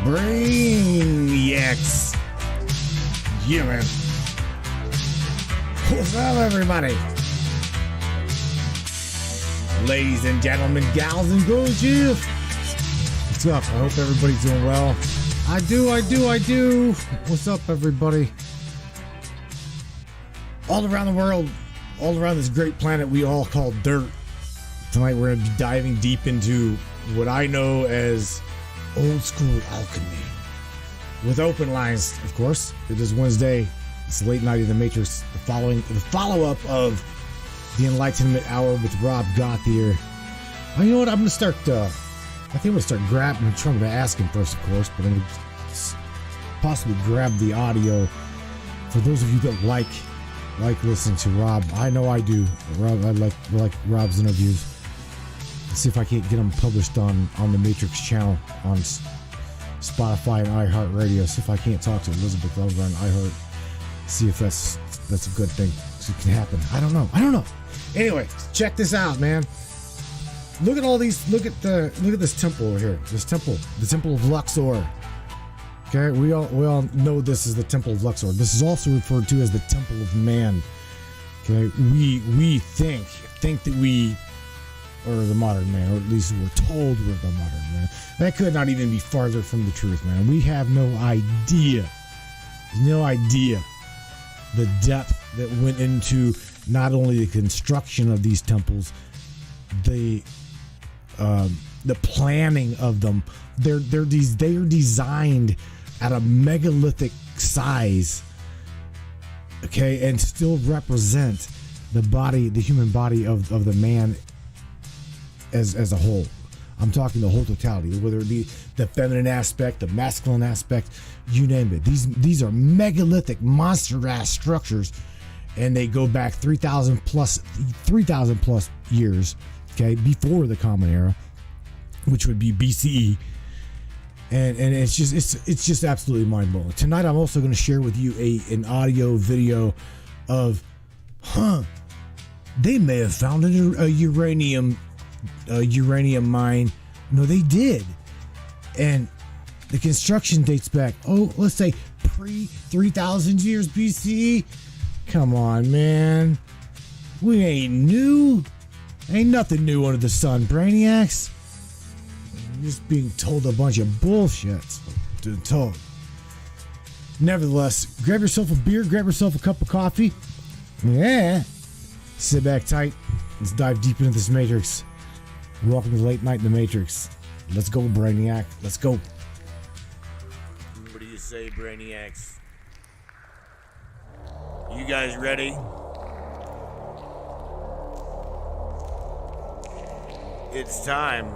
Brainiacs. Yeah, man. What's up, everybody? Ladies and gentlemen, gals and gorgeous. What's up? I hope everybody's doing well. I do. What's up, everybody? All around the world, all around this great planet we all call dirt. Tonight we're going to be diving deep into what I know as old school alchemy. With open lines, of course. It is Wednesday. It's late night in the Matrix. The follow-up of the Enlightenment Hour with Rob Gauthier. Oh, you know what? I'm going to start, I think I'm going to start grabbing, I'm trying to ask him first, of course, but I'm going to possibly grab the audio for those of you that like listening to Rob. I know I do. Rob, I like Rob's interviews. Let's see if I can't get them published on the Matrix channel on Spotify and iHeartRadio. See if I can't talk to Elizabeth over on iHeart. See if that's a good thing. So it can happen. I don't know. Anyway, check this out, man. Look at all these. Look at this temple over here. This temple, the Temple of Luxor. Okay, we all know this is the Temple of Luxor. This is also referred to as the Temple of Man. Okay, we think that we are the modern man, or at least we're told we're the modern man. That could not even be farther from the truth, man. We have no idea the depth that went into not only the construction of these temples, the planning of them. They're designed at a megalithic size, okay, and still represent the human body of the man as a whole. I'm talking the whole totality, whether it be the feminine aspect, the masculine aspect, you name it. These are megalithic monster ass structures, and they go back 3,000 plus years, okay, before the Common Era, which would be BCE. And it's just absolutely mind-blowing. Tonight I'm also going to share with you an audio video of they may have found a uranium mine. No, they did. And the construction dates back, let's say pre 3,000 years BCE. Come on, man. We ain't new. Ain't nothing new under the sun, Brainiacs. Just being told a bunch of bullshit. Told. Nevertheless, grab yourself a beer, grab yourself a cup of coffee. Yeah. Sit back tight. Let's dive deep into this Matrix. Welcome to Late Night in the Matrix. Let's go, Brainiac. Let's go. What do you say, Brainiacs? You guys ready? It's time.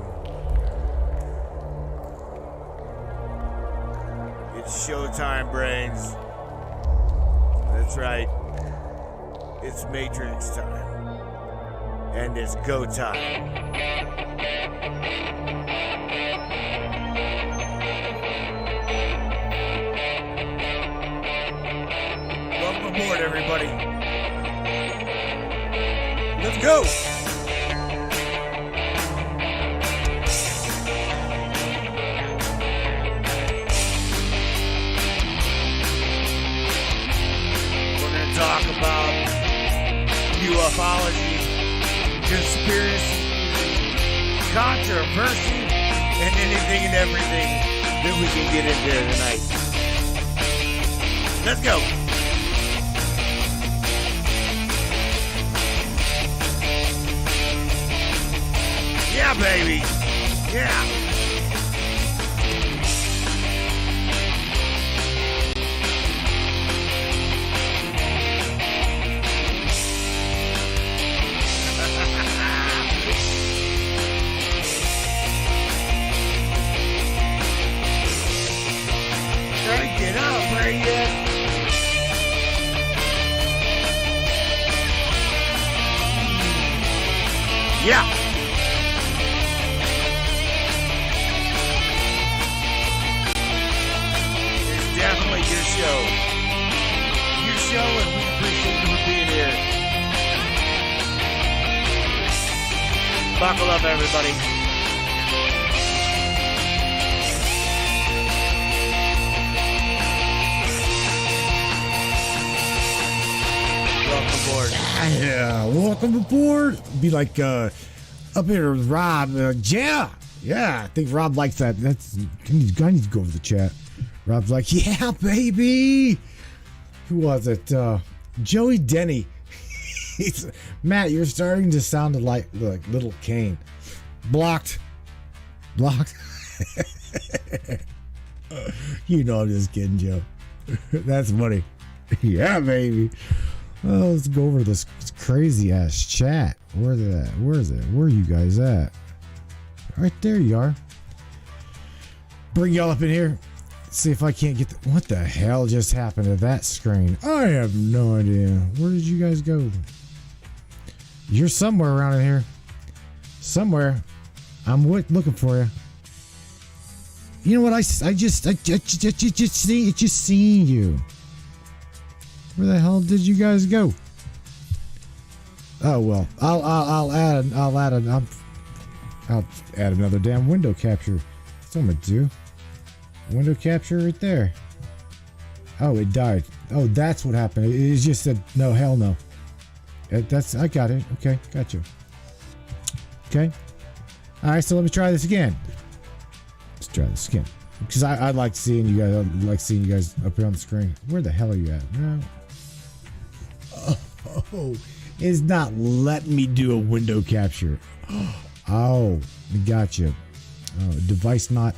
It's showtime, brains. That's right. It's Matrix time. And it's go time. Welcome aboard, everybody. Let's go. Talk about ufology, conspiracy, controversy, and anything and everything that we can get into tonight. Let's go. Yeah, baby. Yeah. Get up, Brainiac. Yeah. It's definitely your show. Your show, and we appreciate you for being here. Buckle up, everybody. aboard. Yeah, welcome aboard. Be like up here with Rob. Yeah, I think Rob likes that. I need to go over the chat. Rob's like, yeah, baby. Who was it? Joey Denny. Matt, you're starting to sound like Little Kane. Blocked. You know I'm just kidding, Joe. That's funny. Yeah, baby. Oh, let's go over this crazy ass chat. Where's it at? Where is it? Where are you guys at? Right there you are. Bring y'all up in here. See if I can't get what the hell just happened to that screen? I have no idea. Where did you guys go? You're somewhere around in here. Somewhere. I'm looking for you. You know what? I just seen you. Where the hell did you guys go? Oh well, I'll add another damn window capture. That's what I'm gonna do. Window capture right there. Oh, it died. Oh, that's what happened. It just said no, hell no. I got it. Okay, got you. Okay. All right, so let me try this again. Let's try this again because I like seeing you guys. I like seeing you guys up here on the screen. Where the hell are you at? No. Oh, it's not letting me do a window capture. Oh, gotcha. Oh, device not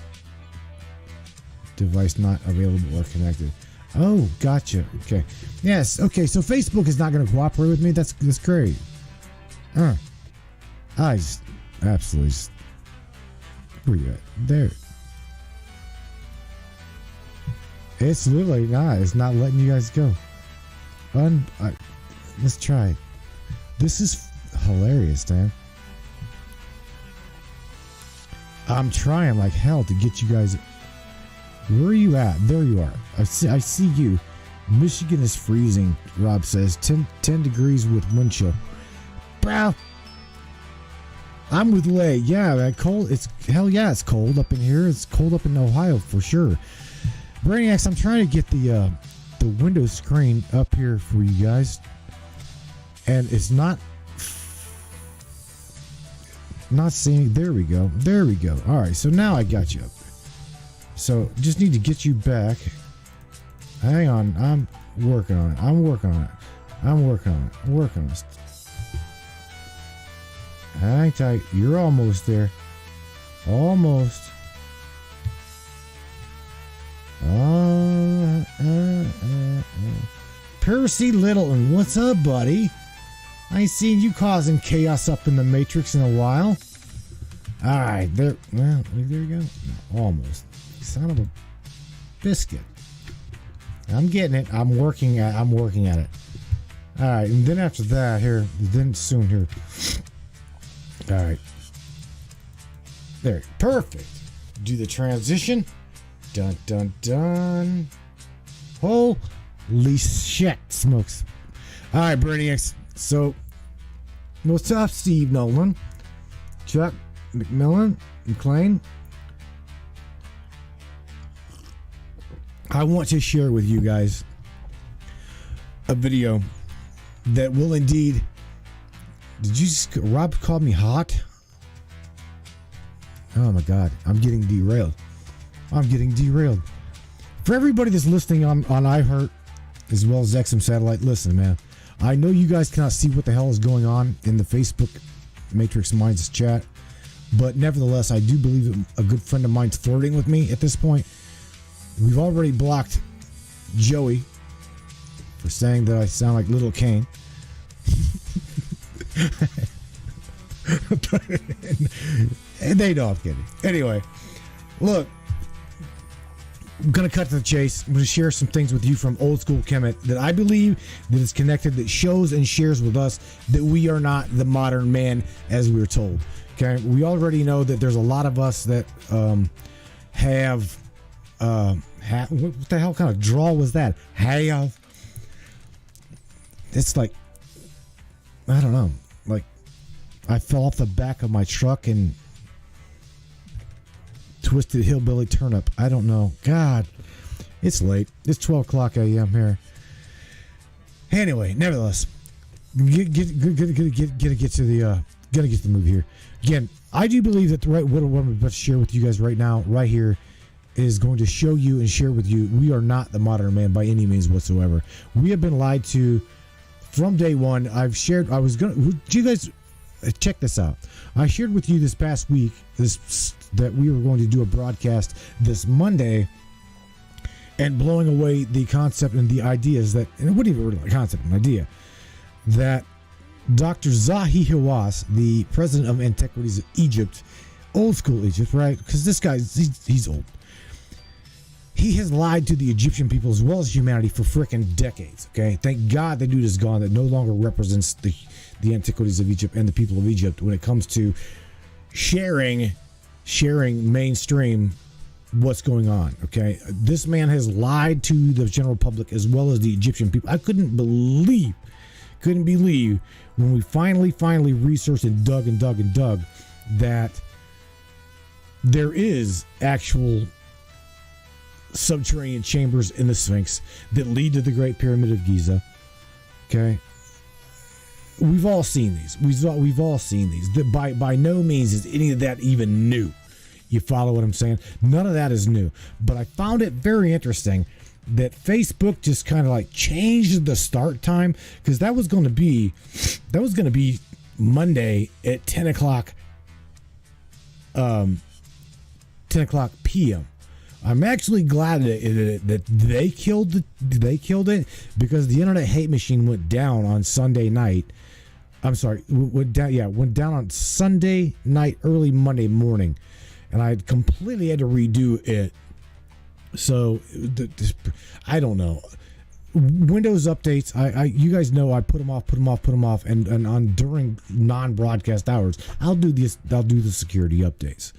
available or connected. Oh, gotcha. Okay. Yes. Okay. So Facebook is not going to cooperate with me. That's great. I just absolutely. Where you at? There. It's literally not. It's not letting you guys go. Let's try it. This is hilarious, man. I'm trying like hell to get you guys. Where are you at? There you are. I see you. Michigan is freezing, Rob says. 10 degrees with wind chill. Bro. I'm with Lay. Yeah, man, cold. It's hell yeah, it's cold up in here. It's cold up in Ohio for sure. Brainiacs, I'm trying to get the window screen up here for you guys. And it's not seeing. There we go. All right, so now I got you up. So just need to get you back. Hang on, I'm working on it. Hang tight. You're almost there. Almost. Percy Littleton, what's up, buddy? I ain't seen you causing chaos up in the Matrix in a while. Alright, there. Well, there you go. Almost. Son of a biscuit. I'm getting it. I'm working at it. Alright, and then after that, soon here. Alright. There. Perfect. Do the transition. Dun dun dun. Holy shit, smokes. Alright, Brainiacs. So, what's up, Steve Nolan? Chuck McMillan? McLean? I want to share with you guys a video that will indeed. Rob called me hot? Oh my god, I'm getting derailed. For everybody that's listening on iHeart as well as XM Satellite, listen, man. I know you guys cannot see what the hell is going on in the Facebook Matrix Minds chat, but nevertheless, I do believe a good friend of mine's flirting with me at this point. We've already blocked Joey for saying that I sound like Little Kane. And they know I'm kidding. Anyway, look, I'm going to cut to the chase. I'm going to share some things with you from old school Kemet that I believe that is connected, that shows and shares with us that we are not the modern man as we were told. Okay, we already know that there's a lot of us that have what the hell kind of drawl was that? Have. It's like, I don't know, like I fell off the back of my truck and twisted hillbilly turnip. I don't know. God, it's late. It's 12 o'clock a.m. here. Anyway, nevertheless, Gonna get to the movie here. Again, I do believe that what I'm about to share with you guys right now, right here, is going to show you and share with you we are not the modern man by any means whatsoever. We have been lied to from day one. Did you guys check this out? I shared with you this past week that we were going to do a broadcast this Monday and blowing away the concept and the ideas that, and it wasn't even really a concept, an idea, that Dr. Zahi Hawass, the president of Antiquities of Egypt, old school Egypt, right? Because this guy, he's old. He has lied to the Egyptian people as well as humanity for frickin' decades, okay? Thank God the dude is gone. That no longer represents the Antiquities of Egypt and the people of Egypt when it comes to sharing mainstream what's going on, okay? This man has lied to the general public as well as the Egyptian people. I couldn't believe when we finally researched and dug that there is actual subterranean chambers in the Sphinx that lead to the Great Pyramid of Giza. Okay, we've all seen these. We've all seen these. By no means is any of that even new. You follow what I'm saying? None of that is new. But I found it very interesting that Facebook just kind of like changed the start time, because that was going to be Monday at 10 o'clock p.m. I'm actually glad that they killed it, because the internet hate machine went down on Sunday night. I'm sorry, went down on Sunday night, early Monday morning, and I completely had to redo it. So I don't know. Windows updates, you guys know I put them off, and on during non-broadcast hours, I'll do the security updates.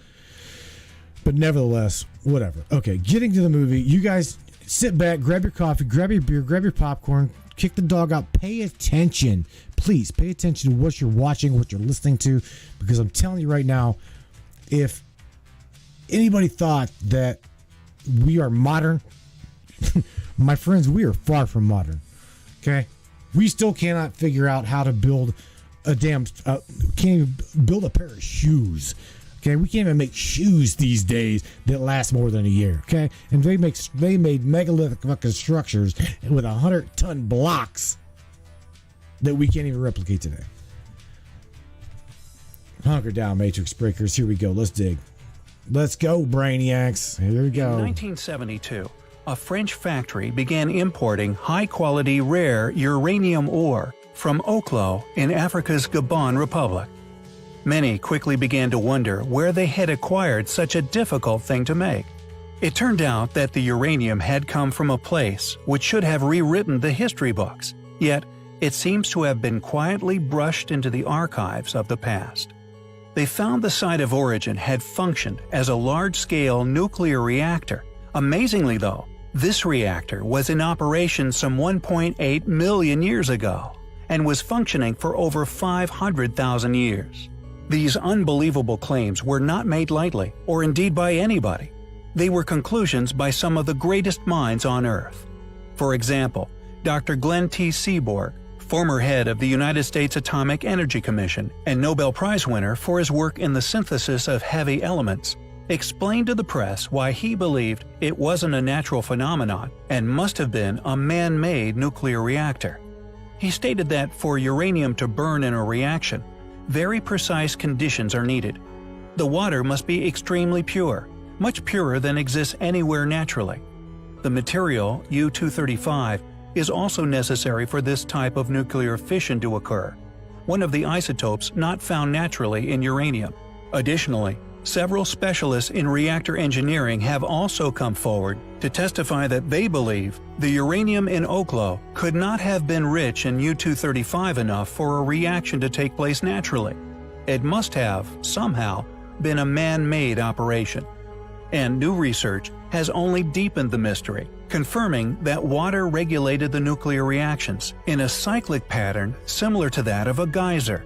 But nevertheless, whatever. Okay, getting to the movie. You guys sit back, grab your coffee, grab your beer, grab your popcorn, kick the dog out. Pay attention. Please pay attention to what you're watching, what you're listening to, because I'm telling you right now, if anybody thought that we are modern, my friends, we are far from modern. Okay? We still cannot figure out how to build can't even build a pair of shoes. Okay, we can't even make shoes these days that last more than a year. Okay, and they made megalithic fucking structures with 100-ton blocks that we can't even replicate today. Hunker down, Matrix Breakers. Here we go. Let's dig. Let's go, Brainiacs. Here we go. In 1972, a French factory began importing high-quality rare uranium ore from Oklo in Africa's Gabon Republic. Many quickly began to wonder where they had acquired such a difficult thing to make. It turned out that the uranium had come from a place which should have rewritten the history books, yet it seems to have been quietly brushed into the archives of the past. They found the site of origin had functioned as a large-scale nuclear reactor. Amazingly though, this reactor was in operation some 1.8 million years ago and was functioning for over 500,000 years. These unbelievable claims were not made lightly, or indeed by anybody. They were conclusions by some of the greatest minds on Earth. For example, Dr. Glenn T. Seaborg, former head of the United States Atomic Energy Commission and Nobel Prize winner for his work in the synthesis of heavy elements, explained to the press why he believed it wasn't a natural phenomenon and must have been a man-made nuclear reactor. He stated that for uranium to burn in a reaction, very precise conditions are needed. The water must be extremely pure, much purer than exists anywhere naturally. The material, U-235, is also necessary for this type of nuclear fission to occur, one of the isotopes not found naturally in uranium. Additionally, several specialists in reactor engineering have also come forward to testify that they believe the uranium in Oklo could not have been rich in U-235 enough for a reaction to take place naturally. It must have, somehow, been a man-made operation. And new research has only deepened the mystery, confirming that water regulated the nuclear reactions in a cyclic pattern similar to that of a geyser.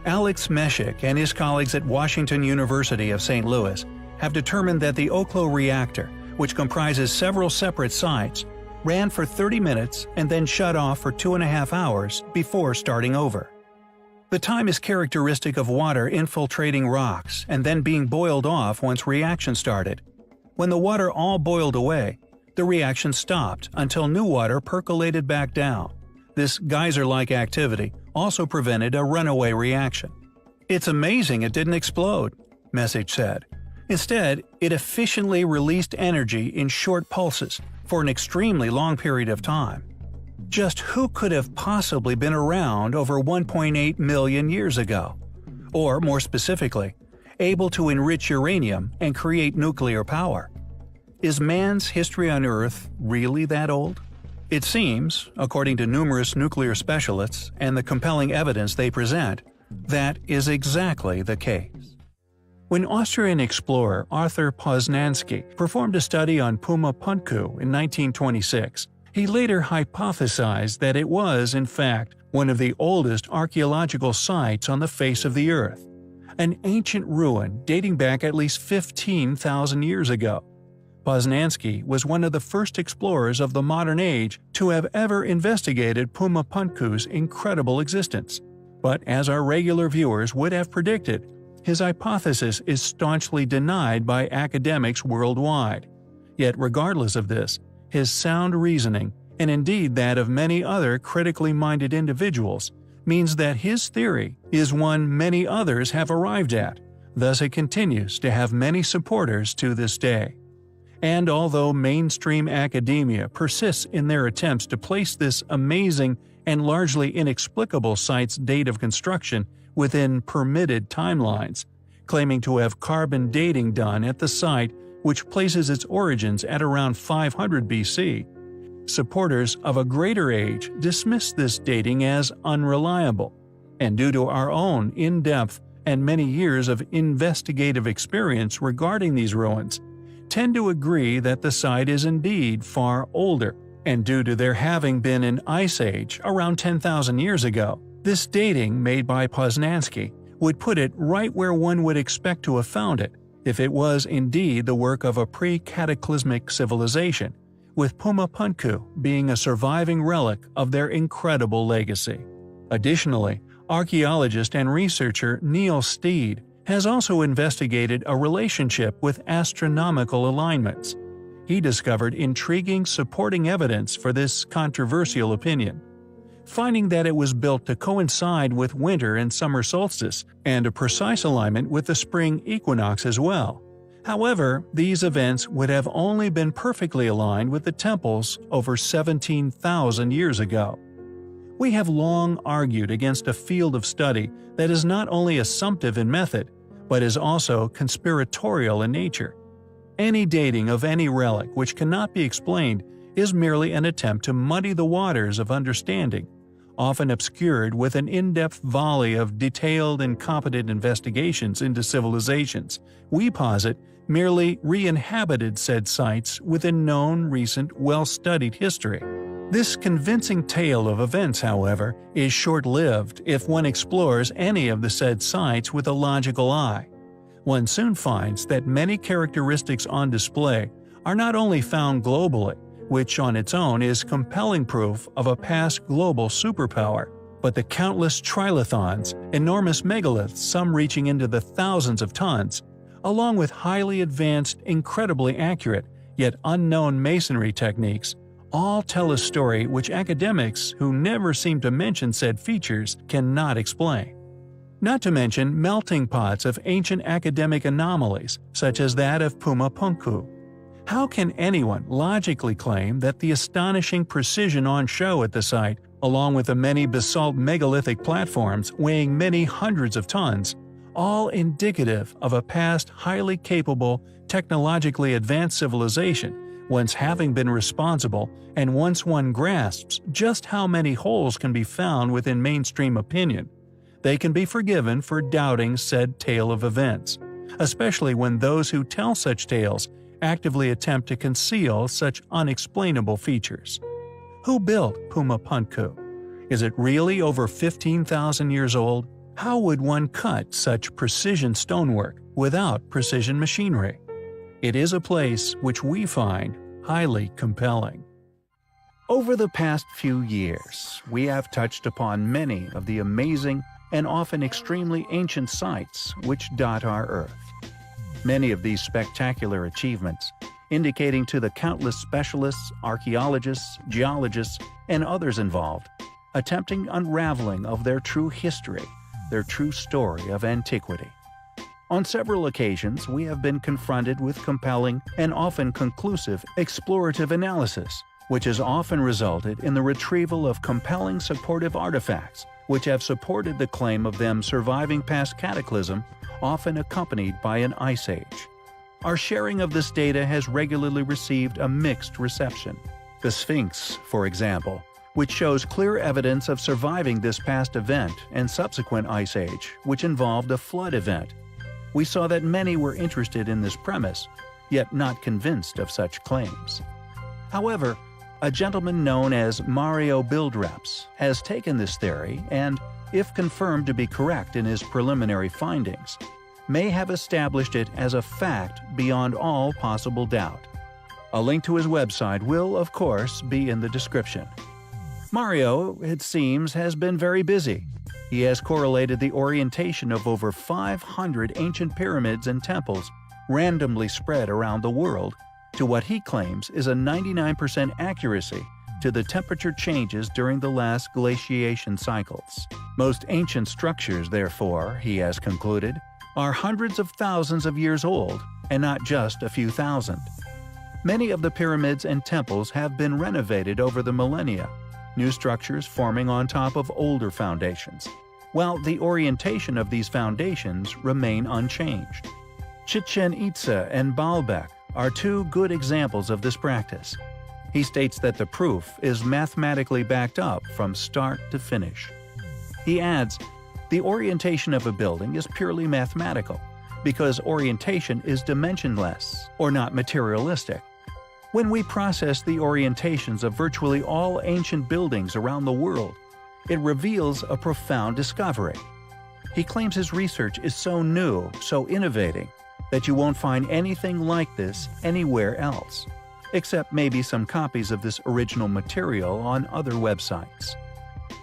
Alex Meshik and his colleagues at Washington University of St. Louis have determined that the Oklo reactor, which comprises several separate sites, ran for 30 minutes, and then shut off for 2.5 hours before starting over. The time is characteristic of water infiltrating rocks and then being boiled off once reaction started. When the water all boiled away, the reaction stopped until new water percolated back down. This geyser-like activity also prevented a runaway reaction. "It's amazing it didn't explode," Message said. Instead, it efficiently released energy in short pulses for an extremely long period of time. Just who could have possibly been around over 1.8 million years ago? Or, more specifically, able to enrich uranium and create nuclear power? Is man's history on Earth really that old? It seems, according to numerous nuclear specialists and the compelling evidence they present, that is exactly the case. When Austrian explorer Arthur Poznański performed a study on Puma Punku in 1926, he later hypothesized that it was, in fact, one of the oldest archaeological sites on the face of the Earth, an ancient ruin dating back at least 15,000 years ago. Poznański was one of the first explorers of the modern age to have ever investigated Puma Punku's incredible existence. But as our regular viewers would have predicted, his hypothesis is staunchly denied by academics worldwide. Yet regardless of this, his sound reasoning, and indeed that of many other critically minded individuals, means that his theory is one many others have arrived at, thus it continues to have many supporters to this day. And although mainstream academia persists in their attempts to place this amazing and largely inexplicable site's date of construction within permitted timelines, claiming to have carbon dating done at the site which places its origins at around 500 BC, supporters of a greater age dismiss this dating as unreliable, and due to our own in-depth and many years of investigative experience regarding these ruins, tend to agree that the site is indeed far older, and due to there having been an ice age around 10,000 years ago, this dating made by Poznański would put it right where one would expect to have found it if it was indeed the work of a pre-cataclysmic civilization, with Puma Punku being a surviving relic of their incredible legacy. Additionally, archaeologist and researcher Neil Steed has also investigated a relationship with astronomical alignments. He discovered intriguing supporting evidence for this controversial opinion, finding that it was built to coincide with winter and summer solstice and a precise alignment with the spring equinox as well. However, these events would have only been perfectly aligned with the temples over 17,000 years ago. We have long argued against a field of study that is not only assumptive in method, but is also conspiratorial in nature. Any dating of any relic which cannot be explained is merely an attempt to muddy the waters of understanding, often obscured with an in-depth volley of detailed and competent investigations into civilizations. We posit merely re-inhabited said sites within known, recent, well-studied history. This convincing tale of events, however, is short-lived if one explores any of the said sites with a logical eye. One soon finds that many characteristics on display are not only found globally, which on its own is compelling proof of a past global superpower, but the countless trilithons, enormous megaliths, some reaching into the thousands of tons, along with highly advanced, incredibly accurate, yet unknown masonry techniques, all tell a story which academics who never seem to mention said features cannot explain. Not to mention melting pots of ancient academic anomalies, such as that of Puma Punku. How can anyone logically claim that the astonishing precision on show at the site, along with the many basalt megalithic platforms weighing many hundreds of tons, all indicative of a past highly capable, technologically advanced civilization, once having been responsible, and once one grasps just how many holes can be found within mainstream opinion, they can be forgiven for doubting said tale of events, especially when those who tell such tales actively attempt to conceal such unexplainable features. Who built Puma Punku? Is it really over 15,000 years old? How would one cut such precision stonework without precision machinery? It is a place which we find highly compelling. Over the past few years, we have touched upon many of the amazing and often extremely ancient sites which dot our Earth. Many of these spectacular achievements, indicating to the countless specialists, archaeologists, geologists, and others involved, attempting unraveling of their true history, their true story of antiquity. On several occasions, we have been confronted with compelling and often conclusive explorative analysis, which has often resulted in the retrieval of compelling supportive artifacts which have supported the claim of them surviving past cataclysm, often accompanied by an ice age. Our sharing of this data has regularly received a mixed reception. The Sphinx, for example, which shows clear evidence of surviving this past event and subsequent ice age, which involved a flood event. We saw that many were interested in this premise, yet not convinced of such claims. However, a gentleman known as Mario Buildreps has taken this theory and, if confirmed to be correct in his preliminary findings, may have established it as a fact beyond all possible doubt. A link to his website will, of course, be in the description. Mario, it seems, has been very busy. He has correlated the orientation of over 500 ancient pyramids and temples randomly spread around the world to what he claims is a 99% accuracy to the temperature changes during the last glaciation cycles. Most ancient structures, therefore, he has concluded, are hundreds of thousands of years old and not just a few thousand. Many of the pyramids and temples have been renovated over the millennia, new structures forming on top of older foundations, while the orientation of these foundations remain unchanged. Chichen Itza and Baalbek are two good examples of this practice. He states that the proof is mathematically backed up from start to finish. He adds, the orientation of a building is purely mathematical, because orientation is dimensionless or not materialistic. When we process the orientations of virtually all ancient buildings around the world, it reveals a profound discovery. He claims his research is so new, so innovating, that you won't find anything like this anywhere else, except maybe some copies of this original material on other websites.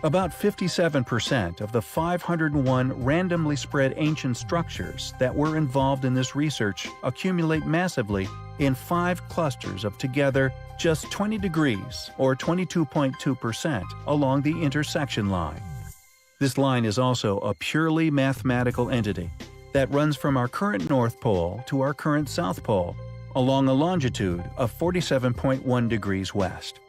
About 57% of the 501 randomly spread ancient structures that were involved in this research accumulate massively in 5 clusters of together just 20 degrees or 22.2% along the intersection line. This line is also a purely mathematical entity that runs from our current North Pole to our current South Pole along a longitude of 47.1 degrees west.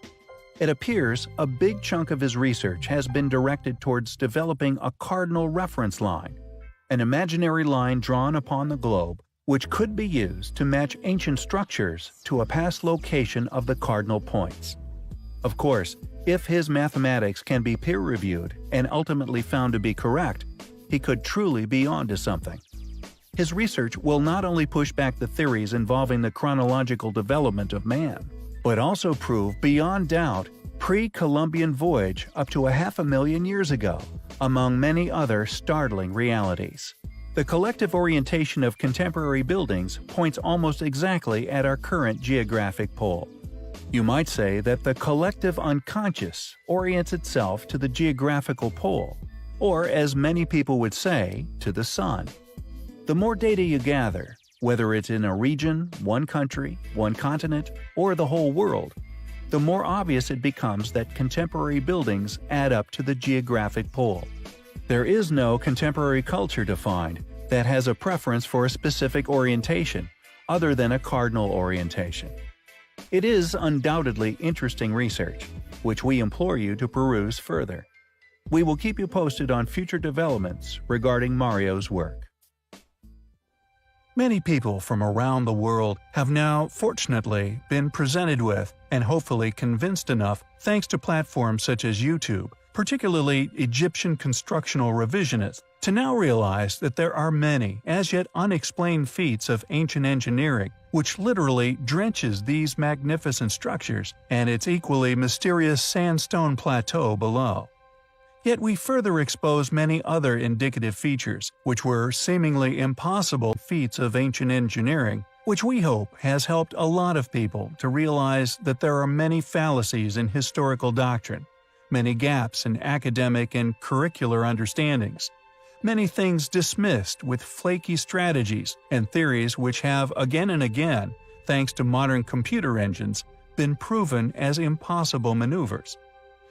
It appears a big chunk of his research has been directed towards developing a cardinal reference line, an imaginary line drawn upon the globe which could be used to match ancient structures to a past location of the cardinal points. Of course, if his mathematics can be peer-reviewed and ultimately found to be correct, he could truly be onto something. His research will not only push back the theories involving the chronological development of man, but also prove beyond doubt pre-Columbian voyage up to 500,000 years ago, among many other startling realities. The collective orientation of contemporary buildings points almost exactly at our current geographic pole. You might say that the collective unconscious orients itself to the geographical pole, or as many people would say, to the sun. The more data you gather, whether it's in a region, one country, one continent, or the whole world, the more obvious it becomes that contemporary buildings add up to the geographic pole. There is no contemporary culture to find that has a preference for a specific orientation other than a cardinal orientation. It is undoubtedly interesting research, which we implore you to peruse further. We will keep you posted on future developments regarding Mario's work. Many people from around the world have now, fortunately, been presented with and hopefully convinced enough thanks to platforms such as YouTube, particularly Egyptian constructional revisionists, to now realize that there are many as yet unexplained feats of ancient engineering which literally drenches these magnificent structures and its equally mysterious sandstone plateau below. Yet we further expose many other indicative features, which were seemingly impossible feats of ancient engineering, which we hope has helped a lot of people to realize that there are many fallacies in historical doctrine, many gaps in academic and curricular understandings, many things dismissed with flaky strategies and theories which have again and again, thanks to modern computer engines, been proven as impossible maneuvers.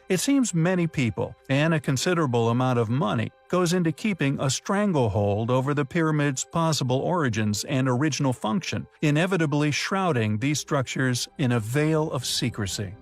It seems many people, and a considerable amount of money, goes into keeping a stranglehold over the pyramid's possible origins and original function, inevitably shrouding these structures in a veil of secrecy.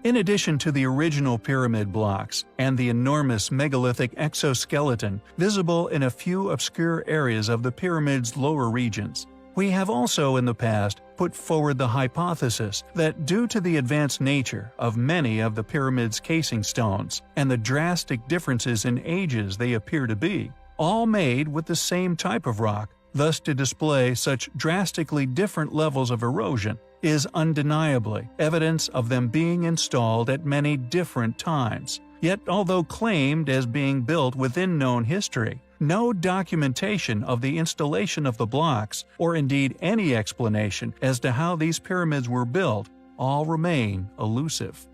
In addition to the original pyramid blocks and the enormous megalithic exoskeleton visible in a few obscure areas of the pyramid's lower regions, we have also in the past put forward the hypothesis that due to the advanced nature of many of the pyramid's casing stones and the drastic differences in ages they appear to be, all made with the same type of rock, thus to display such drastically different levels of erosion, is undeniably evidence of them being installed at many different times. Yet although claimed as being built within known history, no documentation of the installation of the blocks, or indeed any explanation as to how these pyramids were built, all remain elusive.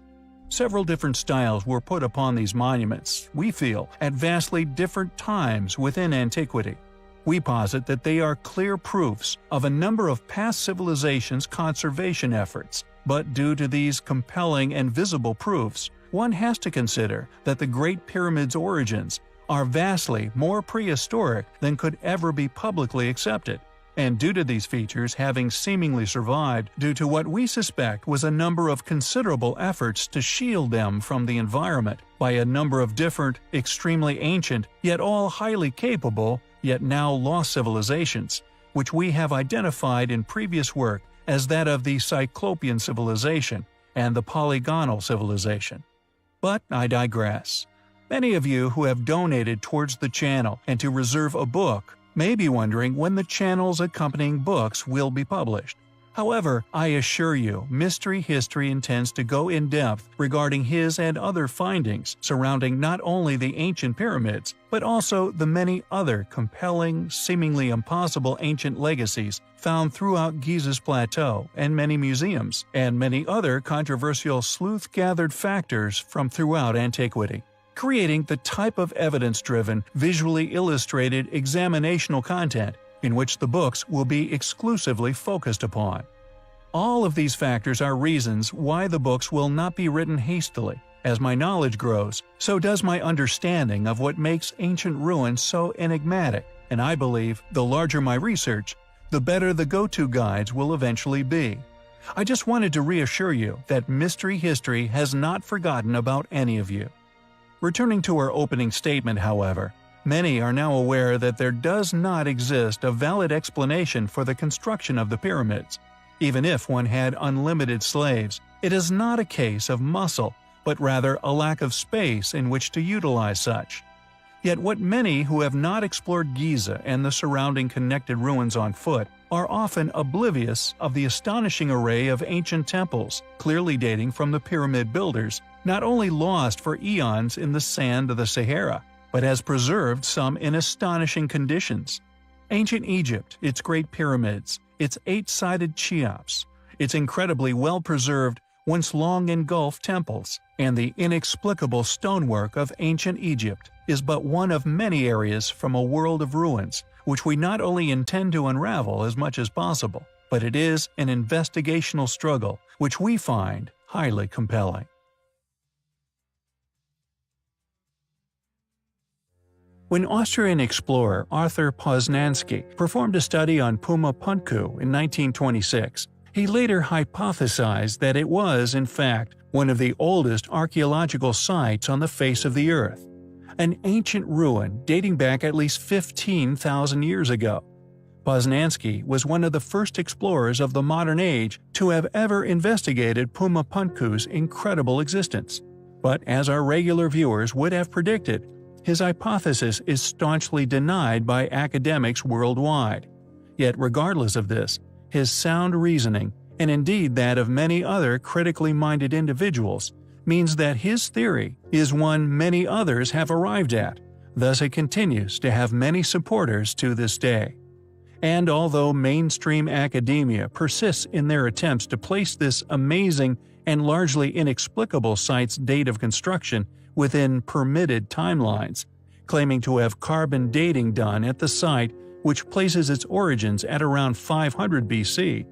Several different styles were put upon these monuments, we feel, at vastly different times within antiquity. We posit that they are clear proofs of a number of past civilizations' conservation efforts, but due to these compelling and visible proofs, one has to consider that the Great Pyramid's origins are vastly more prehistoric than could ever be publicly accepted, and due to these features having seemingly survived due to what we suspect was a number of considerable efforts to shield them from the environment by a number of different, extremely ancient, yet all highly capable, yet now lost civilizations, which we have identified in previous work as that of the Cyclopean civilization and the Polygonal civilization. But I digress. Many of you who have donated towards the channel and to reserve a book may be wondering when the channel's accompanying books will be published. However, I assure you, Mystery History intends to go in depth regarding his and other findings surrounding not only the ancient pyramids, but also the many other compelling, seemingly impossible ancient legacies found throughout Giza's plateau and many museums, and many other controversial sleuth-gathered factors from throughout antiquity, creating the type of evidence-driven, visually illustrated examinational content in which the books will be exclusively focused upon. All of these factors are reasons why the books will not be written hastily. As my knowledge grows, so does my understanding of what makes ancient ruins so enigmatic, and I believe the larger my research, the better the go-to guides will eventually be. I just wanted to reassure you that Mystery History has not forgotten about any of you. Returning to our opening statement, however, many are now aware that there does not exist a valid explanation for the construction of the pyramids. Even if one had unlimited slaves, it is not a case of muscle, but rather a lack of space in which to utilize such. Yet what many who have not explored Giza and the surrounding connected ruins on foot are often oblivious of the astonishing array of ancient temples, clearly dating from the pyramid builders, not only lost for eons in the sand of the Sahara, but has preserved some in astonishing conditions. Ancient Egypt, its great pyramids, its 8-sided Cheops, its incredibly well-preserved, once long engulfed temples, and the inexplicable stonework of ancient Egypt is but one of many areas from a world of ruins, which we not only intend to unravel as much as possible, but it is an investigational struggle which we find highly compelling. When Austrian explorer Arthur Poznański performed a study on Puma Punku in 1926, he later hypothesized that it was, in fact, one of the oldest archaeological sites on the face of the Earth, an ancient ruin dating back at least 15,000 years ago. Poznański was one of the first explorers of the modern age to have ever investigated Puma Punku's incredible existence. But as our regular viewers would have predicted, his hypothesis is staunchly denied by academics worldwide. Yet regardless of this, his sound reasoning, and indeed that of many other critically minded individuals, means that his theory is one many others have arrived at, thus it continues to have many supporters to this day. And although mainstream academia persists in their attempts to place this amazing and largely inexplicable site's date of construction within permitted timelines, claiming to have carbon dating done at the site which places its origins at around 500 BC,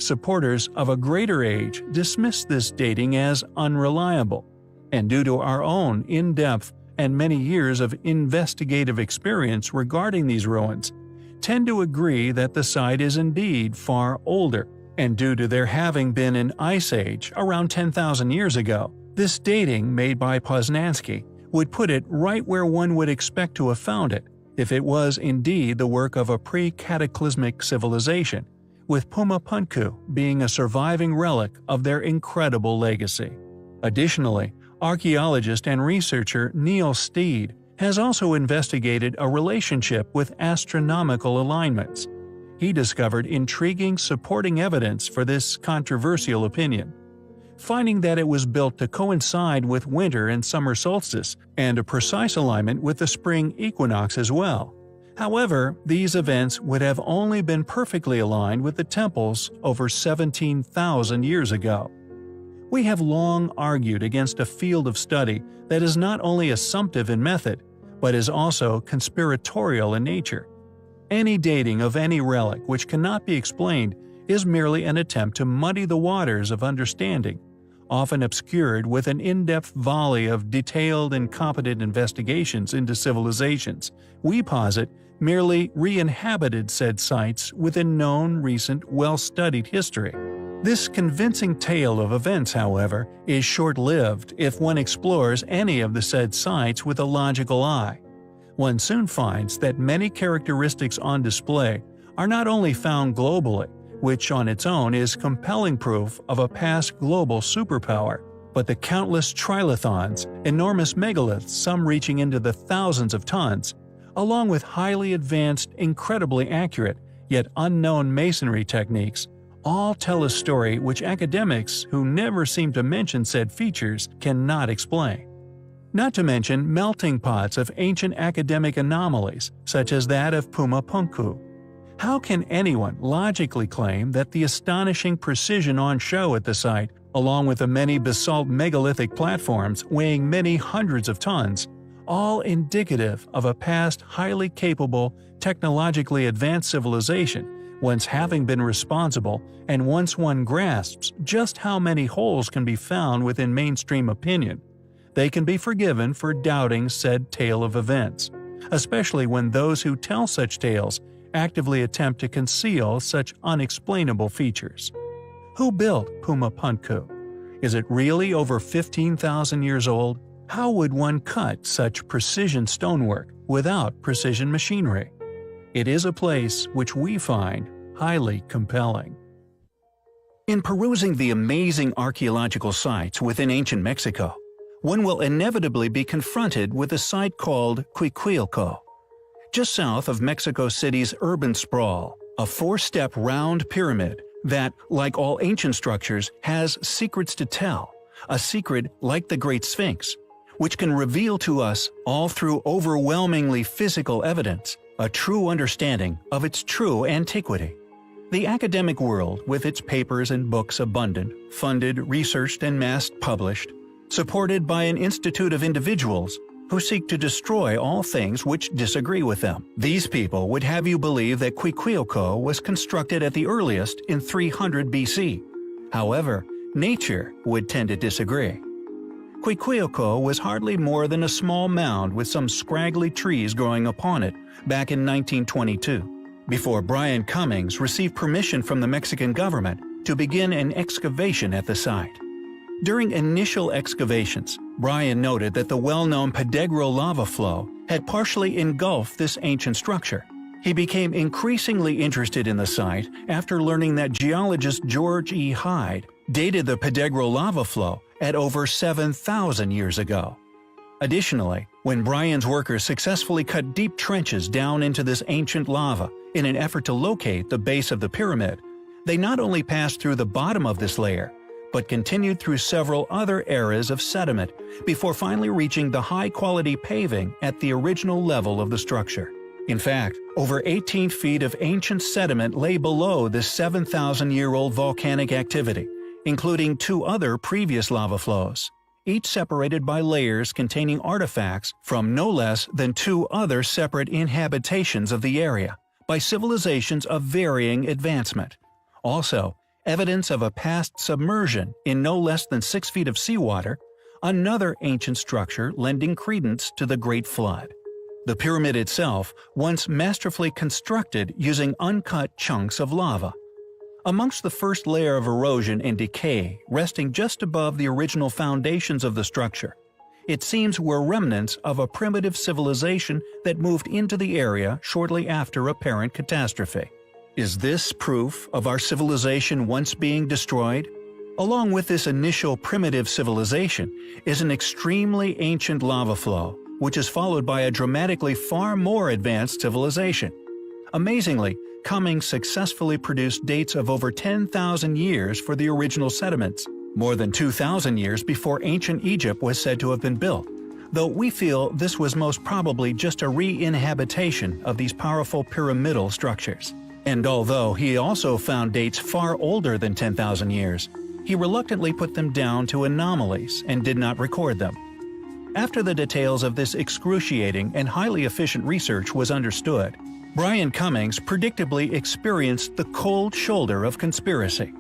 supporters of a greater age dismiss this dating as unreliable, and due to our own in-depth and many years of investigative experience regarding these ruins, tend to agree that the site is indeed far older, and due to there having been an ice age around 10,000 years ago, this dating made by Poznański would put it right where one would expect to have found it if it was indeed the work of a pre-cataclysmic civilization, with Pumapunku being a surviving relic of their incredible legacy. Additionally, archaeologist and researcher Neil Steed has also investigated a relationship with astronomical alignments. He discovered intriguing supporting evidence for this controversial opinion, finding that it was built to coincide with winter and summer solstice and a precise alignment with the spring equinox as well. However, these events would have only been perfectly aligned with the temples over 17,000 years ago. We have long argued against a field of study that is not only assumptive in method, but is also conspiratorial in nature. Any dating of any relic which cannot be explained is merely an attempt to muddy the waters of understanding, often obscured with an in-depth volley of detailed and competent investigations into civilizations. We posit merely re-inhabited said sites within known, recent, well-studied history. This convincing tale of events, however, is short-lived if one explores any of the said sites with a logical eye. One soon finds that many characteristics on display are not only found globally, which on its own is compelling proof of a past global superpower, but the countless trilithons, enormous megaliths, some reaching into the thousands of tons, along with highly advanced, incredibly accurate, yet unknown masonry techniques, all tell a story which academics who never seem to mention said features cannot explain. Not to mention melting pots of ancient academic anomalies, such as that of Pumapunku. How can anyone logically claim that the astonishing precision on show at the site, along with the many basalt megalithic platforms weighing many hundreds of tons, all indicative of a past highly capable, technologically advanced civilization, once having been responsible, and once one grasps just how many holes can be found within mainstream opinion, they can be forgiven for doubting said tale of events, especially when those who tell such tales actively attempt to conceal such unexplainable features. Who built Pumapunku? Is it really over 15,000 years old? How would one cut such precision stonework without precision machinery? It is a place which we find highly compelling. In perusing the amazing archaeological sites within ancient Mexico, one will inevitably be confronted with a site called Quiquilco. Just south of Mexico City's urban sprawl, a four-step round pyramid that, like all ancient structures, has secrets to tell, a secret like the Great Sphinx, which can reveal to us, all through overwhelmingly physical evidence, a true understanding of its true antiquity. The academic world, with its papers and books abundant, funded, researched, and mass-published, supported by an institute of individuals who seek to destroy all things which disagree with them. These people would have you believe that Quiquilco was constructed at the earliest in 300 BC. However, nature would tend to disagree. Quiquilco was hardly more than a small mound with some scraggly trees growing upon it back in 1922, before Brian Cummings received permission from the Mexican government to begin an excavation at the site. During initial excavations, Brian noted that the well-known Pedregullo lava flow had partially engulfed this ancient structure. He became increasingly interested in the site after learning that geologist George E. Hyde dated the Pedregullo lava flow at over 7,000 years ago. Additionally, when Brian's workers successfully cut deep trenches down into this ancient lava in an effort to locate the base of the pyramid, they not only passed through the bottom of this layer, but continued through several other eras of sediment before finally reaching the high-quality paving at the original level of the structure. In fact, over 18 feet of ancient sediment lay below this 7,000-year-old volcanic activity, including 2 other previous lava flows, each separated by layers containing artifacts from no less than 2 other separate inhabitations of the area, by civilizations of varying advancement. Also, evidence of a past submersion in no less than 6 feet of seawater, another ancient structure lending credence to the Great Flood. The pyramid itself, once masterfully constructed using uncut chunks of lava. Amongst the first layer of erosion and decay resting just above the original foundations of the structure, it seems were remnants of a primitive civilization that moved into the area shortly after apparent catastrophe. Is this proof of our civilization once being destroyed? Along with this initial primitive civilization is an extremely ancient lava flow, which is followed by a dramatically far more advanced civilization. Amazingly, Cummings successfully produced dates of over 10,000 years for the original sediments, more than 2,000 years before ancient Egypt was said to have been built, though we feel this was most probably just a re-inhabitation of these powerful pyramidal structures. And although he also found dates far older than 10,000 years, he reluctantly put them down to anomalies and did not record them. After the details of this excruciating and highly efficient research was understood, Brian Cummings predictably experienced the cold shoulder of conspiracy.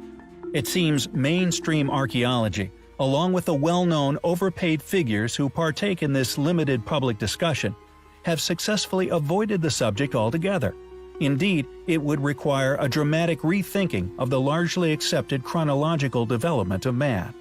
It seems mainstream archaeology, along with the well-known overpaid figures who partake in this limited public discussion, have successfully avoided the subject altogether. Indeed, it would require a dramatic rethinking of the largely accepted chronological development of man.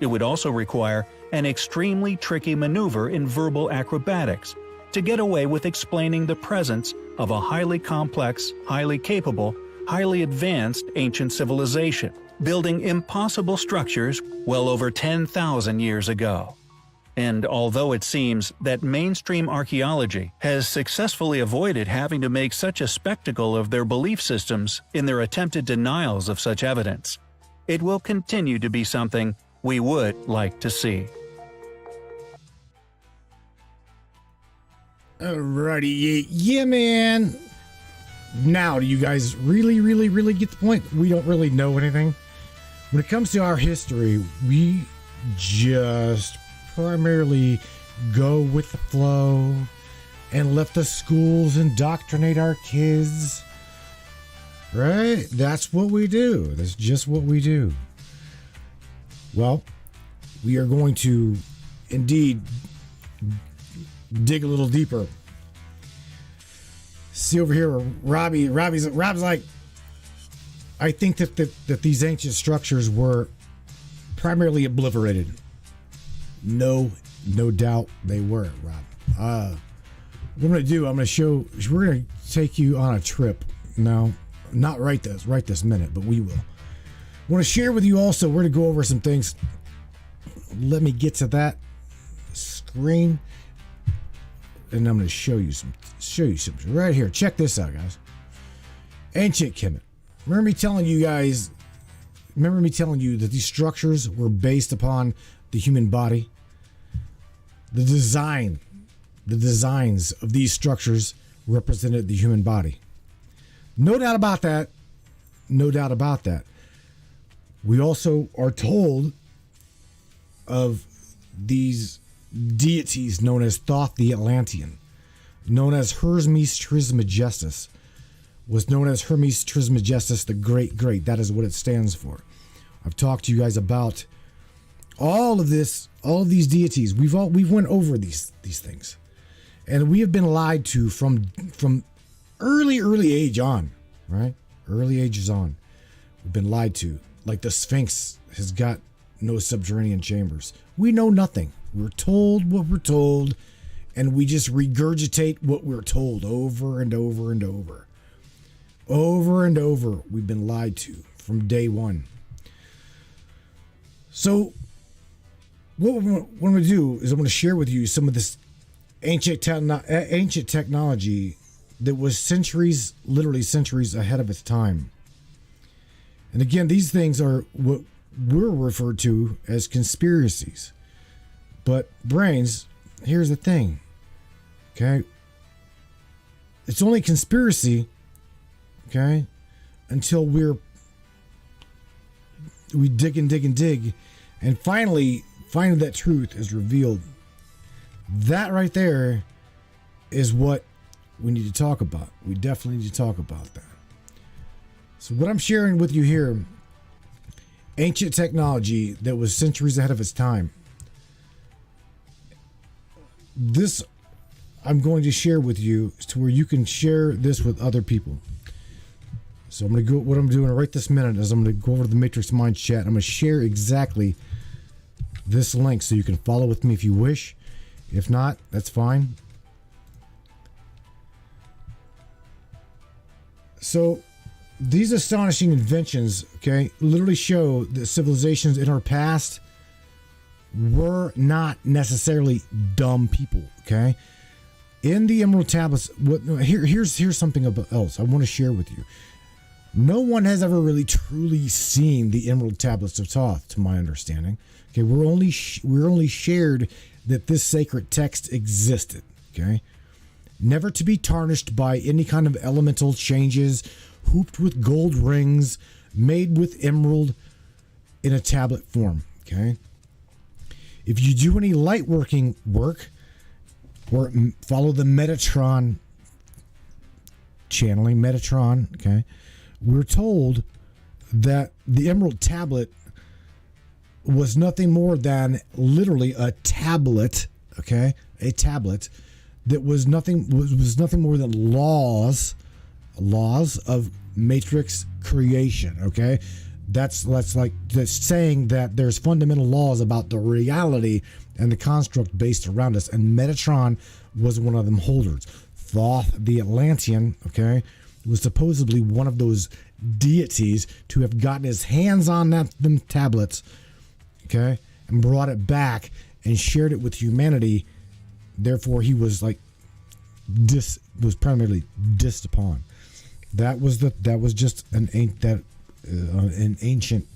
It would also require an extremely tricky maneuver in verbal acrobatics to get away with explaining the presence of a highly complex, highly capable, highly advanced ancient civilization, building impossible structures well over 10,000 years ago. And although it seems that mainstream archaeology has successfully avoided having to make such a spectacle of their belief systems in their attempted denials of such evidence, it will continue to be something we would like to see. Alrighty, yeah, man. Now, do you guys really get the point? We don't really know anything. When it comes to our history, we just primarily go with the flow and let the schools indoctrinate our kids. Right? That's what we do. That's just what we do. Well, we are going to indeed dig a little deeper. See over here, Robb's like, I think that these ancient structures were primarily obliterated. No doubt they were, Rob. What I'm gonna do, we're gonna take you on a trip. No, not right this minute, but we will. I want to share with you also, we're gonna go over some things. Let me get to that screen. And I'm going to show you something right here. Check this out, guys. Ancient Kemet. Remember me telling you that these structures were based upon the human body? The designs of these structures represented the human body. No doubt about that. No doubt about that. We also are told of these deities known as Thoth the Atlantean, known as Hermes Trismegistus, was known as Hermes Trismegistus the Great. That is what it stands for. I've talked to you guys about all of these deities. We've went over these things, and we have been lied to from early age on, right? Early ages on, we've been lied to. Like the Sphinx has got no subterranean chambers. We know nothing. We're told what we're told, and we just regurgitate what we're told over and over and over. Over and over, we've been lied to from day one. So, what I'm going to do is I'm going to share with you some of this ancient technology that was literally centuries ahead of its time. And again, these things are what we're referred to as conspiracies. But brains, here's the thing, okay? it's only conspiracy, okay, until we dig and dig and dig, and finally that truth is revealed. That right there is what we need to talk about. We definitely need to talk about that. So what I'm sharing with you here, ancient technology that was centuries ahead of its time. This I'm going to share with you to where you can share this with other people. So I'm going to go, what I'm doing right this minute is I'm going to go over to the Matrix Minds chat. I'm going to share exactly this link so you can follow with me if you wish. If not, that's fine. So these astonishing inventions, okay, literally show that civilizations in our past were not necessarily dumb people, okay? In the Emerald Tablets, here's something else I want to share with you. No one has ever really truly seen the Emerald Tablets of Thoth, to my understanding. Okay, we're only shared that this sacred text existed. Okay, never to be tarnished by any kind of elemental changes, hooped with gold rings, made with emerald in a tablet form. Okay, if you do any light working work or follow the Metatron channeling, Metatron, okay, we're told that the Emerald Tablet was nothing more than literally a tablet, okay, a tablet that was nothing more than laws of matrix creation, okay? That's saying that there's fundamental laws about the reality and the construct based around us, and Metatron was one of them holders. Thoth the Atlantean, okay, was supposedly one of those deities to have gotten his hands on them tablets, okay, and brought it back and shared it with humanity. Therefore, he was primarily dissed upon. That was just an ancient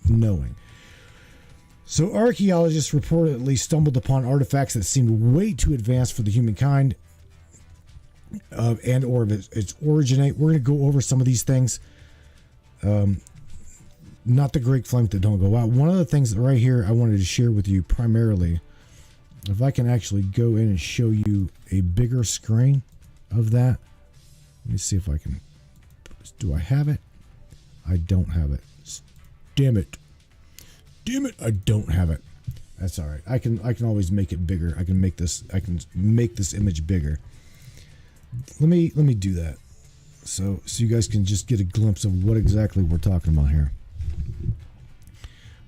knowing. So archaeologists reportedly stumbled upon artifacts that seemed way too advanced for the humankind, and or its originate. We're going to go over some of these things. Not the Great Flame that don't go out. One of the things right here I wanted to share with you primarily, if I can actually go in and show you a bigger screen of that. Let me see if I can. Do I have it? I don't have it. Damn it, I don't have it. That's all right. I can always make it bigger. I can make this image bigger. Let me do that. So you guys can just get a glimpse of what exactly we're talking about here.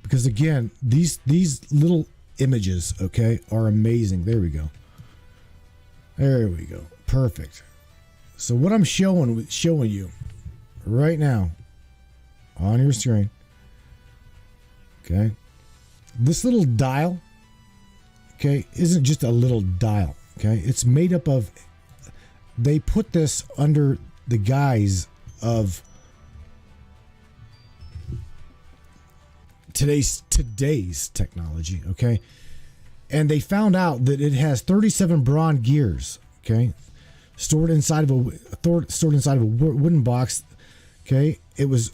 Because again, these little images, okay, are amazing. There we go. Perfect. So what I'm showing you right now on your screen, okay, this little dial, okay, isn't just a little dial, okay? It's made up of, they put this under the guise of today's technology, okay? And they found out that it has 37 bronze gears, okay, stored inside of a wooden box, okay? It was,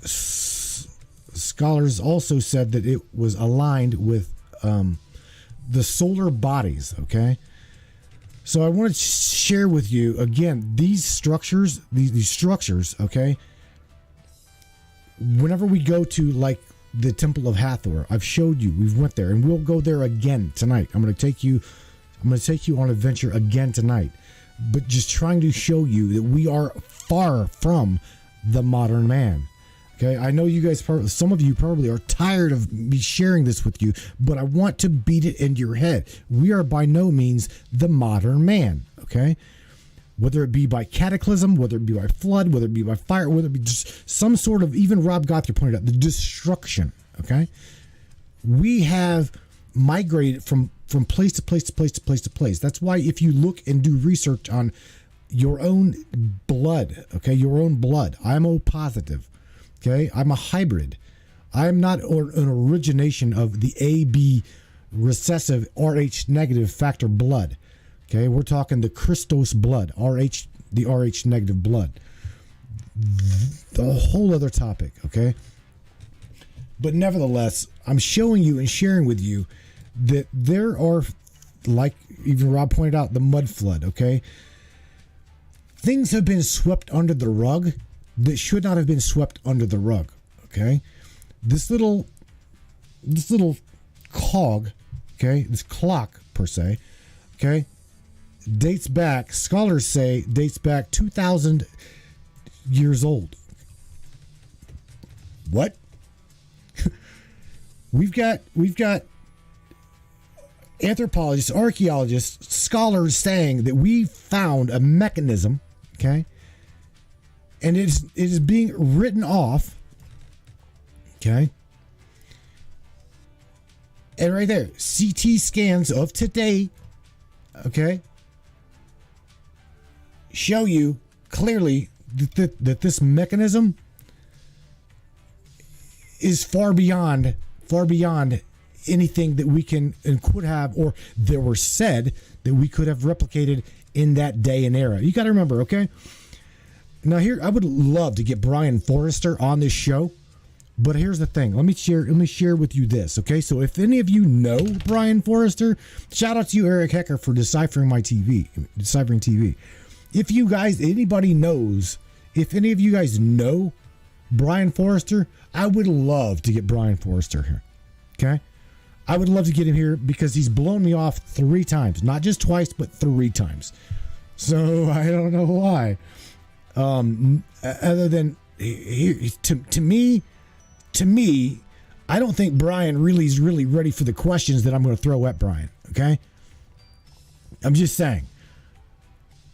scholars also said that it was aligned with the solar bodies, okay? So I want to share with you again these structures, these structures, okay? Whenever we go to like the Temple of Hathor, I've showed you, we've went there, and we'll go there again tonight. I'm going to take you on an adventure again tonight, but just trying to show you that we are far from the modern man. Okay, I know you guys, some of you probably are tired of me sharing this with you, but I want to beat it into your head. We are by no means the modern man, okay? Whether it be by cataclysm, whether it be by flood, whether it be by fire, whether it be just some sort of, even Rob Gothard pointed out, the destruction, okay? We have migrated from place to place to place to place to place. That's why if you look and do research on your own blood, okay, your own blood, I'm O positive. Okay, I'm a hybrid. I'm not an origination of the AB recessive RH negative factor blood. Okay, we're talking the Christos blood, the Rh negative blood. The whole other topic, okay? But nevertheless, I'm showing you and sharing with you that there are, like even Rob pointed out, the mud flood, okay? Things have been swept under the rug that should not have been swept under the rug, okay? This little cog, okay, this clock per se, okay, dates back, scholars say, dates back 2,000 years old. What? We've got anthropologists, archaeologists, scholars saying that we found a mechanism, okay, and it is being written off, okay, and right there, CT scans of today, okay, show you clearly that this mechanism is far beyond anything that we can and could have, or there were said that we could have replicated in that day and era. You got to remember, okay? Now here, I would love to get Brian Forrester on this show, but here's the thing. Let me share with you this, okay? So if any of you know Brian Forrester, shout out to you, Eric Hecker, for deciphering TV. If you guys, anybody knows, if any of you guys know Brian Forrester, I would love to get Brian Forrester here, okay? I would love to get him here because he's blown me off 3 times, not just twice, but 3 times. So I don't know why. Other than to me, I don't think Brian is really ready for the questions that I'm going to throw at Brian. Okay, I'm just saying.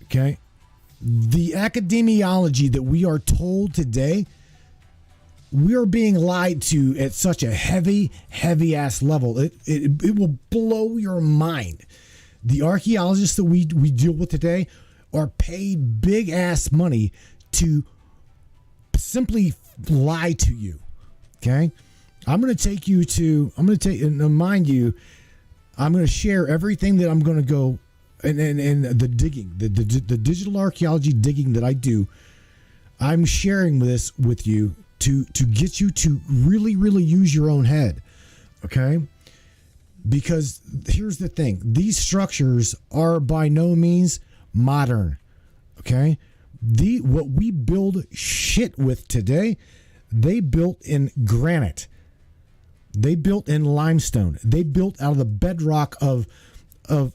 Okay, the academiology that we are told today, we are being lied to at such a heavy ass level. It will blow your mind. The archaeologists that we deal with today are paid big ass money to simply lie to you. Okay, I'm going to mind you, I'm going to share everything that I'm going to go and the digging, the digital archaeology digging that I do. I'm sharing this with you to get you to really use your own head. Okay, because here's the thing, these structures are by no means modern. Okay, what we build shit with today, they built in granite, they built in limestone, they built out of the bedrock of the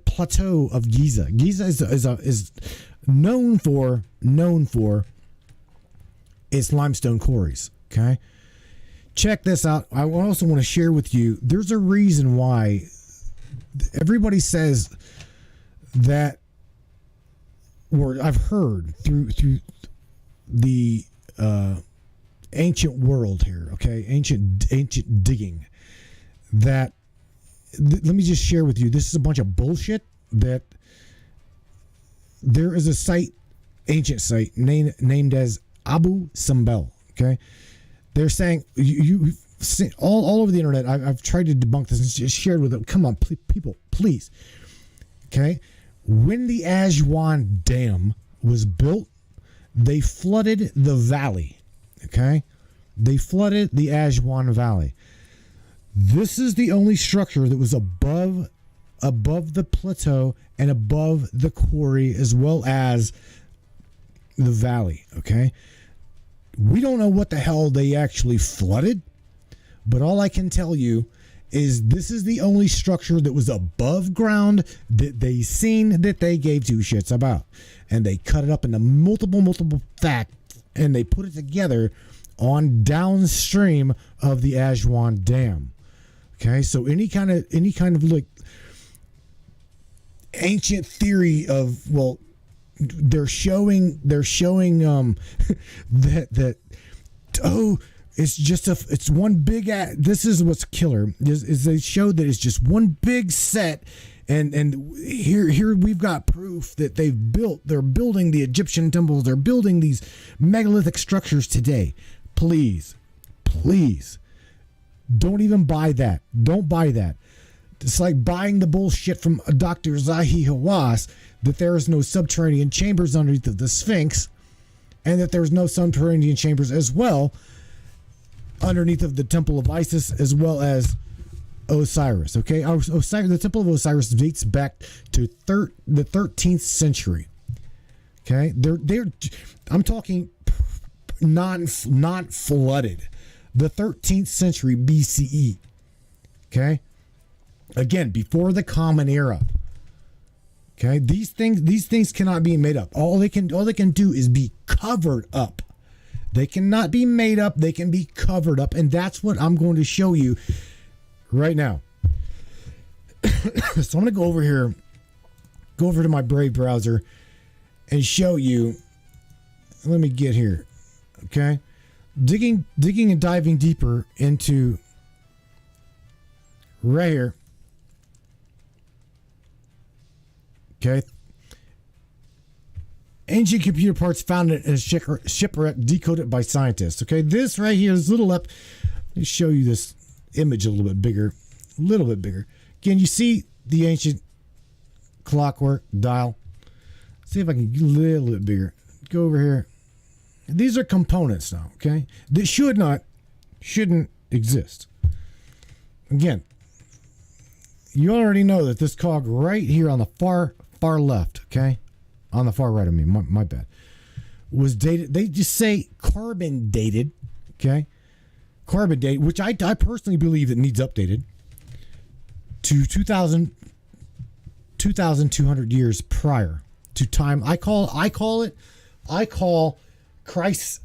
plateau of Giza. Giza is known for its limestone quarries. Okay, check this out. I also want to share with you, there's a reason why everybody says that, or I've heard through the ancient world here, okay, ancient digging, that let me just share with you, this is a bunch of bullshit. That there is a site, ancient site named as Abu Simbel. Okay, they're saying you all over the internet. I've tried to debunk this and just shared with them. Come on, people, please. Okay, when the Aswan Dam was built, they flooded the valley. Okay, they flooded the Aswan Valley. This is the only structure that was above the plateau and above the quarry as well as the valley. Okay, we don't know what the hell they actually flooded, but all I can tell you is this is the only structure that was above ground that they seen that they gave 2 shits about, and they cut it up into multiple facts and they put it together on downstream of the Aswan Dam. Okay, so any kind of like ancient theory of, well, they're showing that oh, it's one big this is what's killer is they showed that it's just one big set, and here we've got proof that they're building the Egyptian temples, they're building these megalithic structures today. Please don't even buy that. Don't buy that. It's like buying the bullshit from Dr. Zahi Hawass that there is no subterranean chambers underneath of the Sphinx, and that there's no subterranean chambers as well underneath of the Temple of Isis, as well as Osiris. Okay, the Temple of Osiris dates back to the 13th century. Okay, I'm talking not flooded, the 13th century BCE. Okay, again, before the Common Era. Okay, these things cannot be made up. All they can do is be covered up. They cannot be made up. They can be covered up, and that's what I'm going to show you right now. So I'm going to go over to my Brave browser, and show you. Let me get here. Okay, digging and diving deeper into right here. Okay. Ancient computer parts found in a shipwreck decoded by scientists. Okay, this right here is little up. Let me show you this image a little bit bigger. Again, you see the ancient clockwork dial. See if I can get a little bit bigger. Go over here. These are components now, okay? That shouldn't exist. Again, you already know that this cog right here on the far left, okay? On the far right of me, my bad. Was dated, they just say carbon dated, okay? Carbon date, which I personally believe it needs updated to 2,200 years prior to time. I call Christ,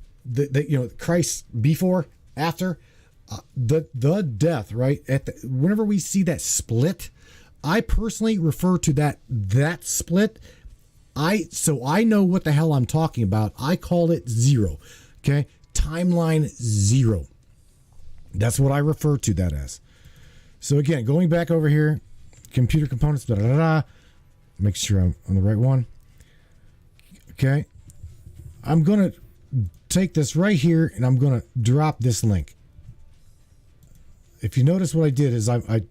Christ before, after the death, right? Whenever we see that split, I personally refer to that split. So I know what the hell I'm talking about. I call it zero. Okay, timeline zero. That's what I refer to that as. So again, going back over here, computer components. Make sure I'm on the right one. Okay, I'm gonna take this right here and I'm gonna drop this link. If you notice what I did is I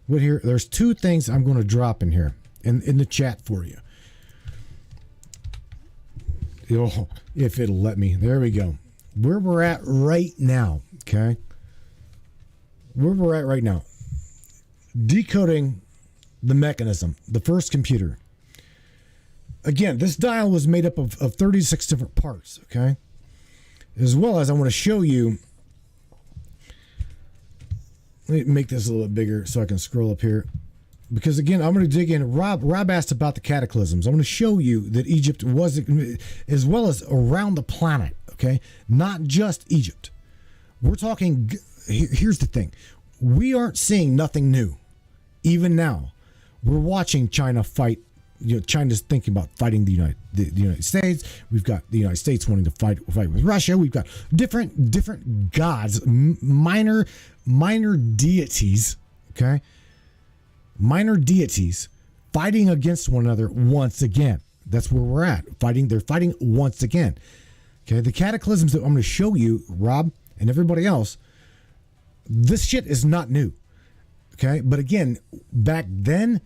went here. There's two things I'm going to drop in here in the chat for you. If it'll let me. There we go. Where we're at right now. Okay. Where we're at right now. Decoding the mechanism. The first computer. Again, this dial was made up of 36 different parts. Okay. As well as I want to show you. Let me make this a little bit bigger so I can scroll up here. Because again, I'm going to dig in. Rob asked about the cataclysms. I'm going to show you that Egypt was, as well as around the planet, okay? Not just Egypt. We're talking, here's the thing. We aren't seeing nothing new. Even now, we're watching China fight. China's thinking about fighting the United States. We've got the United States wanting to fight with Russia. We've got different gods, minor deities, okay? Minor deities fighting against one another once again. That's where we're at. They're fighting once again. Okay, the cataclysms that I'm going to show you, Rob, and everybody else, this shit is not new. Okay, but again, back then,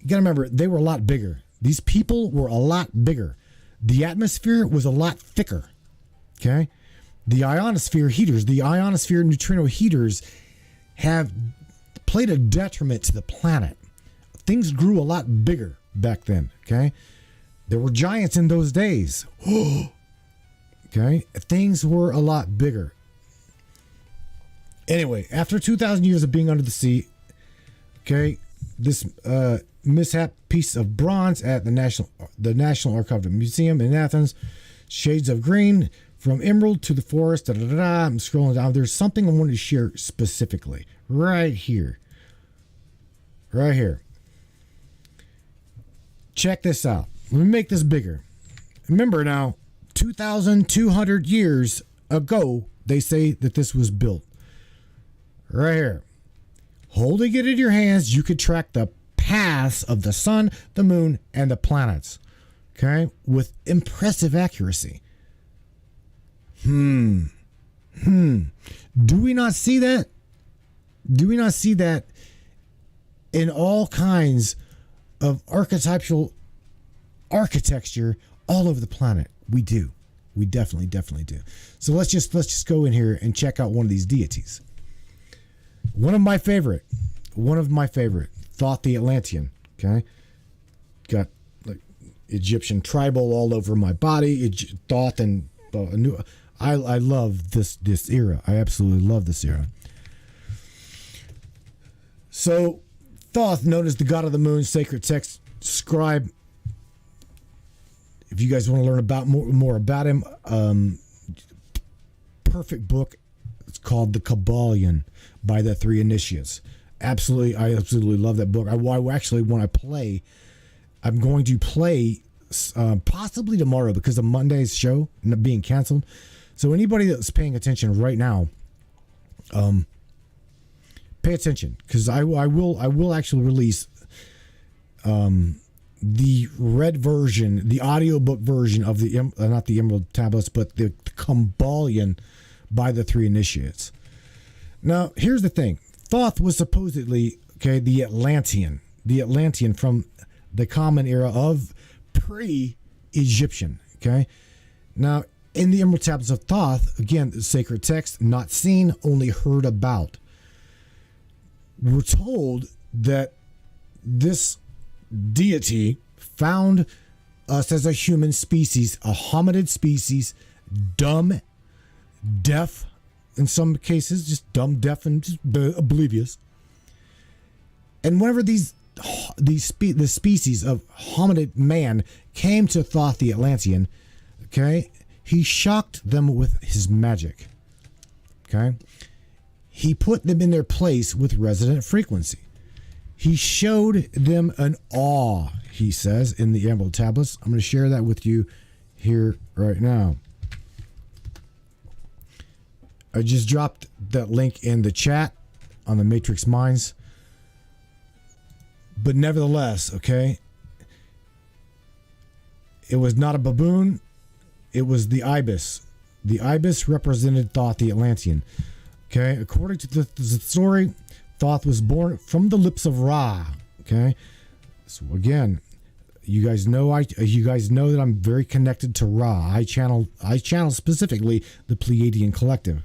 you got to remember, they were a lot bigger. These people were a lot bigger. The atmosphere was a lot thicker. Okay, the ionosphere neutrino heaters have played a detriment to the planet. Things grew a lot bigger back then. Okay, there were giants in those days. Okay, things were a lot bigger. Anyway, after 2,000 years of being under the sea, okay, this mishap piece of bronze at the National Archive Museum in Athens, shades of green from emerald to the forest. I'm scrolling down. There's something I wanted to share specifically right here. Right here. Check this out. Let me make this bigger. Remember now, 2,200 years ago, they say that this was built. Right here. Holding it in your hands, you could track the paths of the sun, the moon, and the planets. Okay? With impressive accuracy. Do we not see that? Do we not see that in all kinds of archetypal architecture all over the planet. We do. We definitely do. So let's just go in here and check out one of these deities. One of my favorite, Thoth the Atlantean. Okay, got like Egyptian tribal all over my body. Thoth and I love this era. I absolutely love this era. So Thoth, known as the god of the moon, sacred text scribe. If you guys want to learn about more about him, perfect book. It's called The Kabbalion by the Three Initiates. I absolutely love that book. I actually, when I play, I'm going to play possibly tomorrow because of Monday's show being canceled. So anybody that's paying attention right now, pay attention, because I will actually release the red version, the audiobook version of the not the Emerald Tablets, but the Kabbalion by the Three Initiates. Now, here's the thing. Thoth was supposedly, the Atlantean from the common era of pre-Egyptian, okay? Now, in the Emerald Tablets of Thoth, again, the sacred text, not seen, only heard about. We're told that this deity found us as a human species, a hominid species, dumb, deaf, in some cases, just dumb, deaf, and just oblivious. And whenever the species of hominid man came to Thoth the Atlantean, he shocked them with his magic. He put them in their place with resonant frequency. He showed them an awe, he says, in the Emerald Tablets. I'm going to share that with you here right now. I just dropped that link in the chat on the Matrix Minds. But nevertheless, it was not a baboon. It was the ibis. The ibis represented Thoth the Atlantean. According to the story, Thoth was born from the lips of Ra. So again, you guys know that I'm very connected to Ra. I channel specifically the Pleiadian Collective.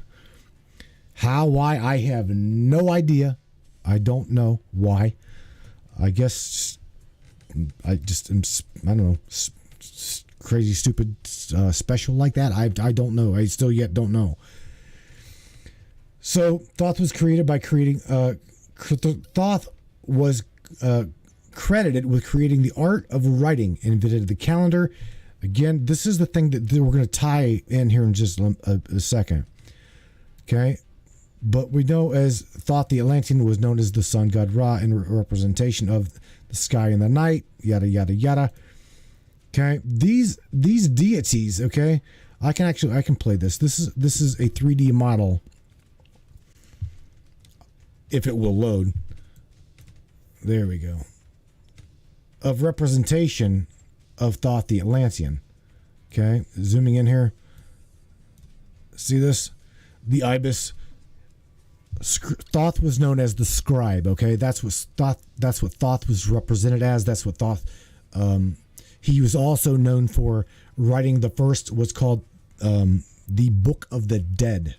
How? Why? I have no idea. I don't know why. I guess I don't know, crazy, stupid, special like that. I don't know. I still yet don't know. So Thoth was created by creating. Thoth was credited with creating the art of writing and invented the calendar. Again, this is the thing that we're going to tie in here in just a second. But we know as Thoth the Atlantean was known as the sun god Ra in representation of the sky and the night, yada yada yada. These deities, I can play this. This is a 3D model, if it will load. There we go. Of representation of Thoth the Atlantean. Zooming in here. See this? The ibis. Thoth was known as the scribe. That's what Thoth was represented as. That's what Thoth. He was also known for writing the first, what's called the Book of the Dead.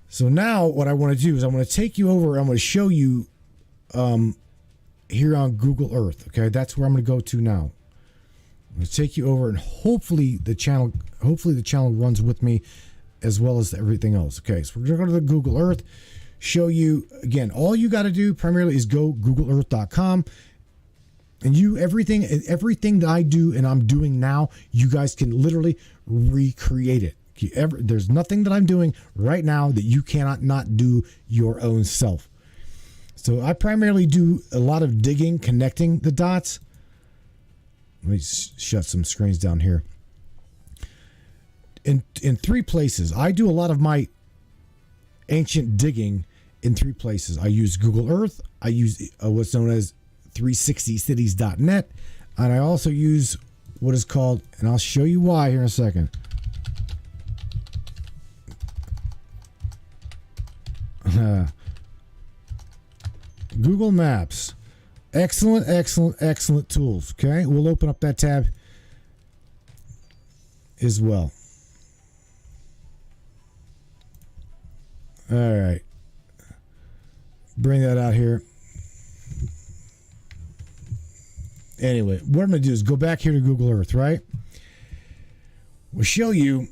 So now what I want to do is I want to take you over. I'm going to show you here on Google Earth. That's where I'm going to go to now. I'm going to take you over, and hopefully the channel runs with me, as well as everything else. So we're going to go to the Google Earth, show you, again, all you got to do primarily is go googleearth.com, and everything that I do and I'm doing now, you guys can literally recreate it. There's nothing that I'm doing right now that you cannot not do your own self. So I primarily do a lot of digging, connecting the dots. Let me shut some screens down here. In three places. I do a lot of my ancient digging in three places. I use Google Earth. I use what's known as 360cities.net. And I also use what is called, and I'll show you why here in a second. Google Maps. Excellent, excellent, excellent tools. Okay, we'll open up that tab as well. All right. Bring that out here. Anyway, what I'm going to do is go back here to Google Earth, right? We'll show you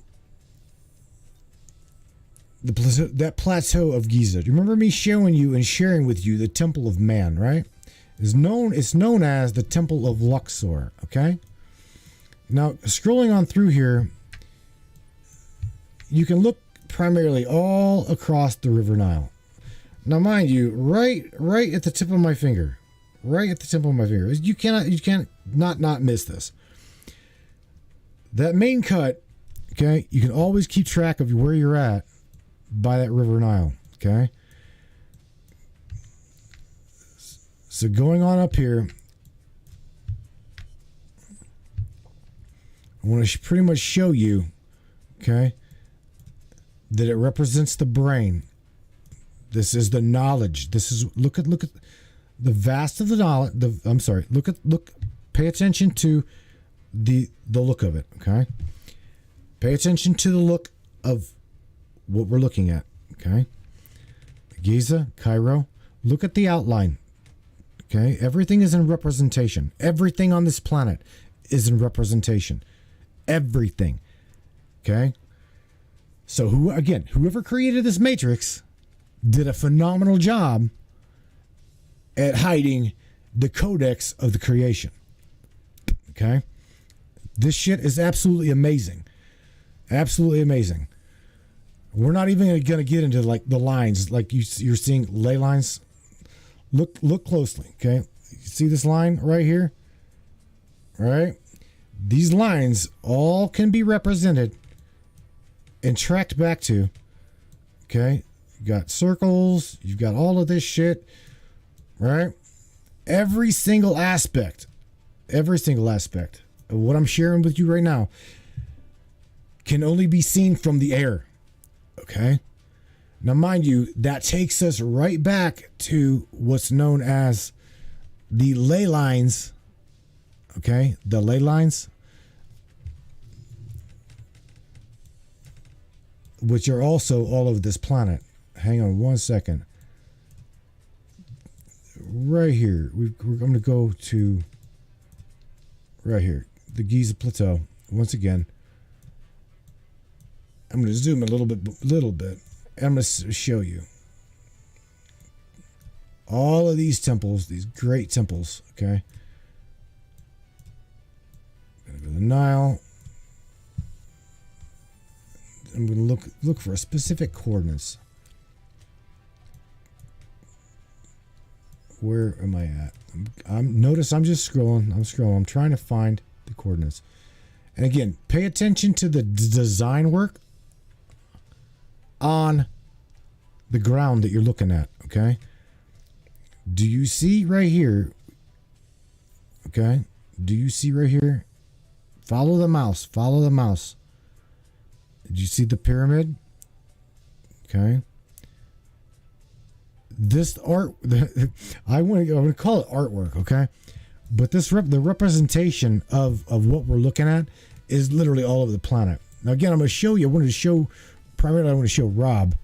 that plateau of Giza. Do you remember me showing you and sharing with you the Temple of Man, right? It's known as the Temple of Luxor, okay? Now, scrolling on through here, you can look primarily all across the River Nile. Now, mind you, right at the tip of my finger, you can't not miss this. That main cut, okay, you can always keep track of where you're at by that River Nile, okay? So going on up here, I want to pretty much show you, okay, that it represents the brain. This is the knowledge. This is look at the vast of the knowledge. Pay attention to the look of it. Okay, pay attention to the look of what we're looking at. Okay, Giza, Cairo. Look at the outline. Okay, everything is in representation. Everything on this planet is in representation. Everything. Okay. So whoever created this matrix did a phenomenal job at hiding the codex of the creation. Okay? This shit is absolutely amazing. Absolutely amazing. We're not even going to get into like the lines, like you're seeing ley lines. Look closely, okay? You see this line right here? All right? These lines all can be represented and tracked back to, okay? You've got circles, you've got all of this shit, right? Every single aspect of what I'm sharing with you right now can only be seen from the air, okay? Now, mind you, that takes us right back to what's known as the ley lines, okay? The ley lines, which are also all over this planet. Hang on one second. Right here, we're going to go to right here, the Giza Plateau. Once again, I'm going to zoom a little bit. I'm going to show you all of these temples, these great temples. Okay, going to go to the Nile. I'm going to look for a specific coordinates. Where am I at? Notice I'm just scrolling. I'm trying to find the coordinates. And again, pay attention to the design work on the ground that you're looking at. Okay. Do you see right here? Okay. Do you see right here? Follow the mouse. Follow the mouse. Did you see the pyramid? Okay. This art, I want to call it artwork, okay? But the representation of what we're looking at is literally all over the planet. Now, again, I want to show Rob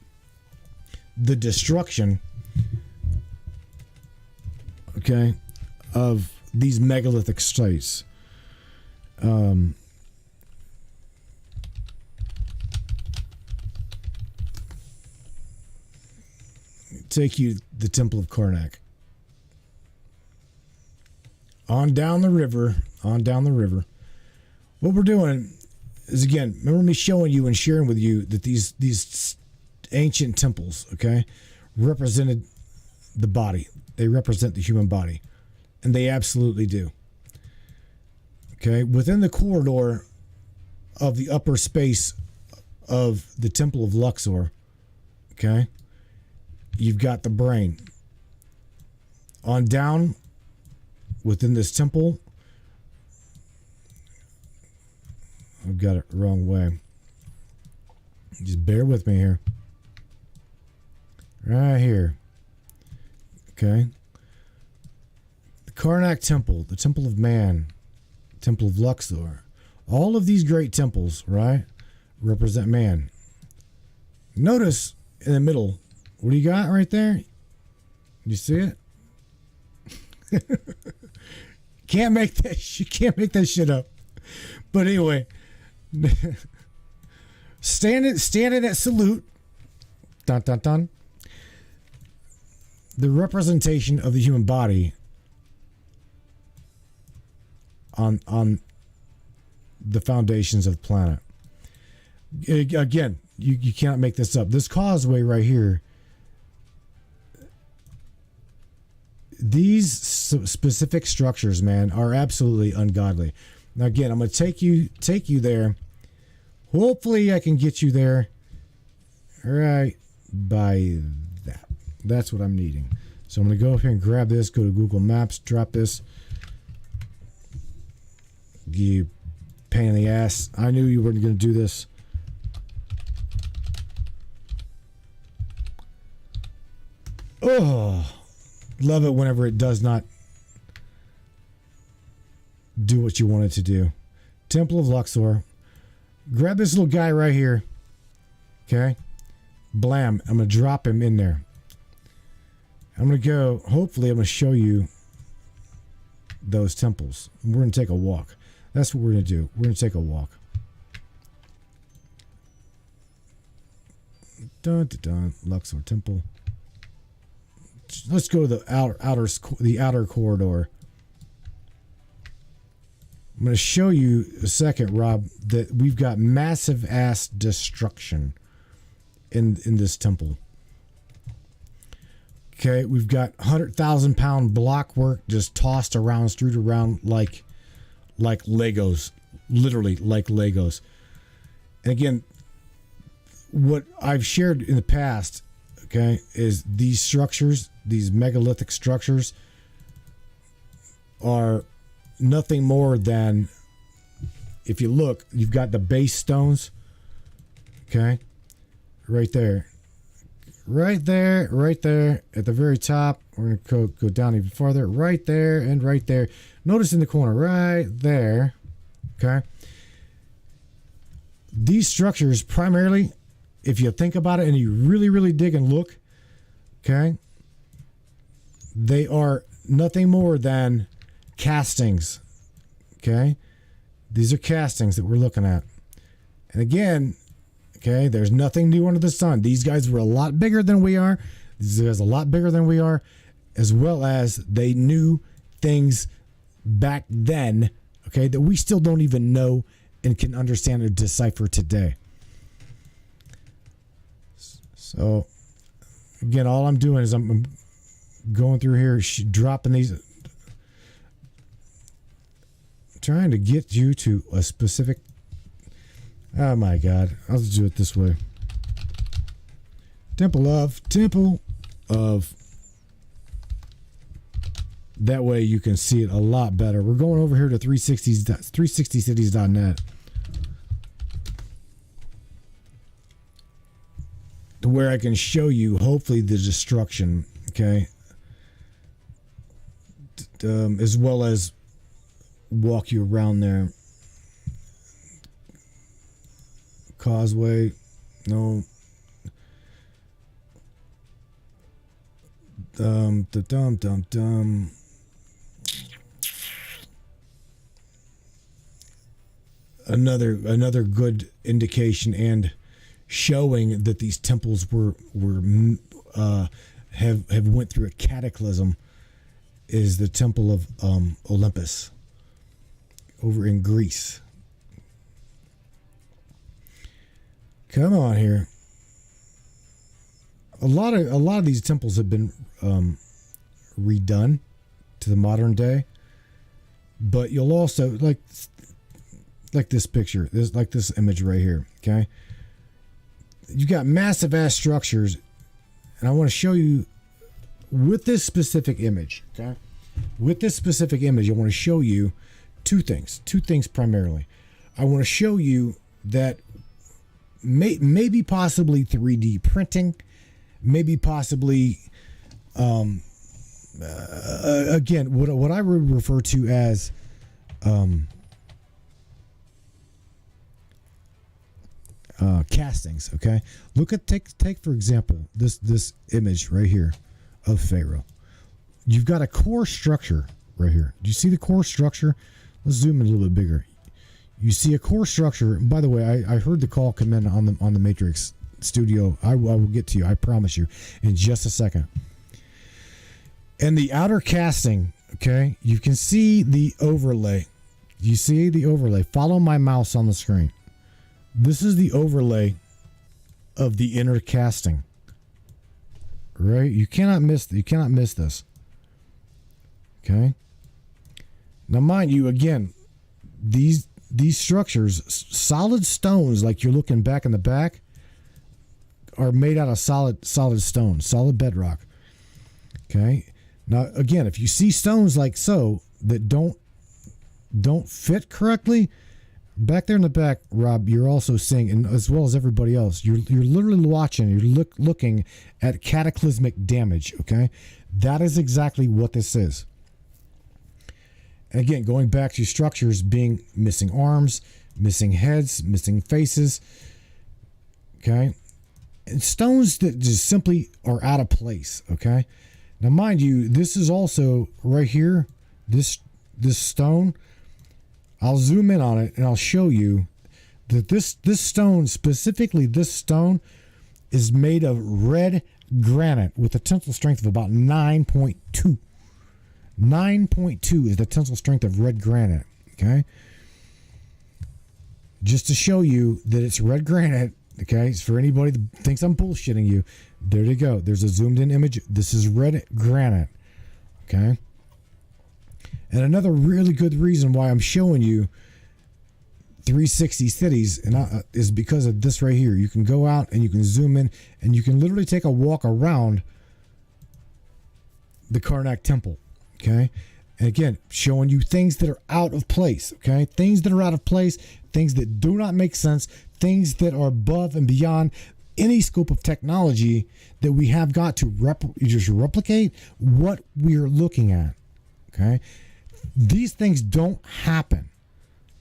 the destruction, okay, of these megalithic sites. Take you to the Temple of Karnak. On down the river. What we're doing is, again, remember me showing you and sharing with you that these ancient temples, okay, represented the body. They represent the human body. And they absolutely do. Okay, within the corridor of the upper space of the Temple of Luxor, okay, you've got the brain. On down within this temple, I've got it the wrong way. Just bear with me here. Right here. Okay. Karnak Temple, the Temple of Man, Temple of Luxor. All of these great temples, right, represent man. Notice in the middle, what do you got right there? You see it? Can't make that. You can't make that shit up. But anyway, standing at salute. Dun dun dun. The representation of the human body on the foundations of the planet. Again, you cannot make this up. This causeway right here, these specific structures, man, are absolutely ungodly. Now again, I'm going to take you there. Hopefully I can get you there right by that. That's what I'm needing. So I'm going to go up here and grab this, go to Google Maps, drop this. You pain in the ass. I knew you weren't going to do this. Oh, love it whenever it does not do what you want it to do. Temple of Luxor. Grab this little guy right here. Okay. Blam. I'm going to drop him in there. I'm going to go, hopefully I'm going to show you those temples. We're going to take a walk. That's what we're going to do. We're going to take a walk. Dun, dun, dun. Luxor Temple. Let's go to the outer corridor. I'm going to show you a second, Rob, that we've got massive ass destruction in this temple. Okay, we've got 100,000 pound block work just tossed around, strewed around like Legos, literally like Legos. And again, what I've shared in the past, okay, is these structures, these megalithic structures, are nothing more than, if you look, you've got the base stones, okay, right there, right there, right there at the very top. We're going to go down even farther, right there and right there. Notice in the corner, right there, okay. These structures primarily, if you think about it and you really, really dig and look, okay, they are nothing more than castings, okay? These are castings that we're looking at. And again, okay, there's nothing new under the sun. These guys were a lot bigger than we are. These guys are a lot bigger than we are, as well as they knew things back then, okay, that we still don't even know and can understand or decipher today. So, again, all I'm doing is I'm going through here, dropping these, trying to get you to a specific. Oh my God, I'll just do it this way. Temple of. That way you can see it a lot better. We're going over here to 360cities.net. To where I can show you, hopefully, the destruction, okay? As well as walk you around there. Causeway, no. Another good indication and showing that these temples have went through a cataclysm is the Temple of Olympus over in Greece. Come on here. A lot of these temples have been redone to the modern day, but you'll also like this picture, this image right here. Okay, you got massive ass structures, and I want to show you with this specific image. Okay, with this specific image, I want to show you two things primarily. I want to show you that maybe possibly 3D printing, maybe possibly again, what I would refer to as castings. Okay, look at take for example this image right here of Pharaoh. You've got a core structure right here. Do you see the core structure? Let's zoom in a little bit bigger. You see a core structure. By the way, I heard the call come in on the Matrix studio. I will get to you. I promise you in just a second. And the outer casting, okay, you can see the overlay. You see the overlay. Follow my mouse on the screen. This is the overlay of the inner casting. Right? You cannot miss this. Okay? Now mind you, again, these structures, solid stones, like you're looking back in the back, are made out of solid stone, solid bedrock. Okay? Now again, if you see stones like so that don't fit correctly, back there in the back, Rob, you're also seeing, and as well as everybody else, you're literally watching, you're looking at cataclysmic damage. Okay? That is exactly what this is. And again, going back to structures being missing arms, missing heads, missing faces. Okay? And stones that just simply are out of place. Okay? Now, mind you, this is also right here, this stone. I'll zoom in on it and I'll show you that this stone, specifically this stone, is made of red granite with a tensile strength of about 9.2. 9.2 is the tensile strength of red granite. Okay? Just to show you that it's red granite. Okay? It's for anybody that thinks I'm bullshitting you. There you go. There's a zoomed in image. This is red granite. Okay? And another really good reason why I'm showing you 360 cities is because of this right here. You can go out and you can zoom in and you can literally take a walk around the Karnak Temple. Okay? And again, showing you things that are out of place. Okay? Things that are out of place, things that do not make sense, things that are above and beyond any scope of technology that we have got to just replicate what we're looking at. Okay? These things don't happen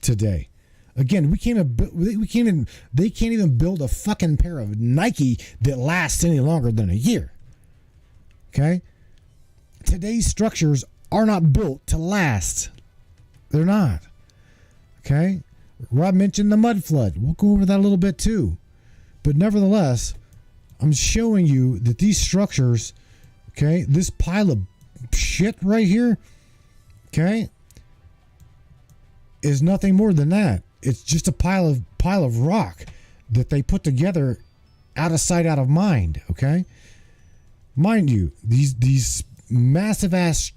today. Again, they can't even build a fucking pair of Nike that lasts any longer than a year. Okay? Today's structures are not built to last. They're not. Okay? Rob mentioned the mud flood. We'll go over that a little bit too. But nevertheless, I'm showing you that these structures, okay, this pile of shit right here, okay, is nothing more than that. It's just a pile of rock that they put together out of sight, out of mind. Okay, mind you, these massive ass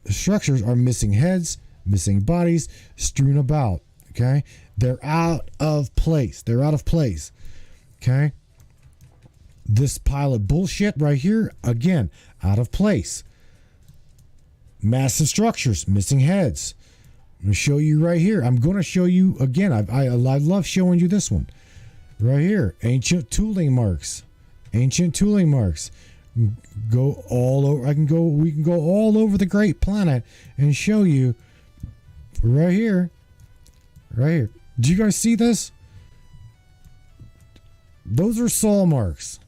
structures are missing heads, missing bodies, strewn about. Okay, they're out of place. They're out of place. Okay, this pile of bullshit right here, again, out of place. Massive structures, missing heads. I'm going to show you right here. I'm going to show you again. I love showing you this one right here. Ancient tooling marks. Ancient tooling marks. Go all over. We can go all over the great planet and show you right here. Right here. Do you guys see this? Those are saw marks.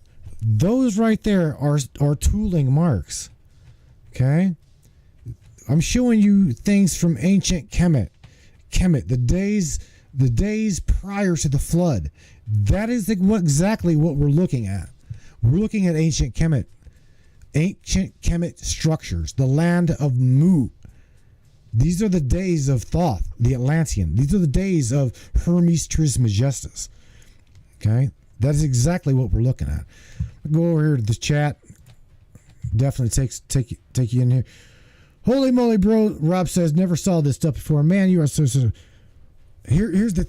Those right there are tooling marks. Okay? I'm showing you things from ancient Kemet. Kemet, the days prior to the flood. That is exactly what we're looking at. We're looking at ancient Kemet. Ancient Kemet structures. The land of Mu. These are the days of Thoth, the Atlantean. These are the days of Hermes Trismegistus. Okay? That is exactly what we're looking at. I'll go over here to the chat. Definitely take you in here. Holy moly, bro! Rob says never saw this stuff before. Man, you are so. Here's the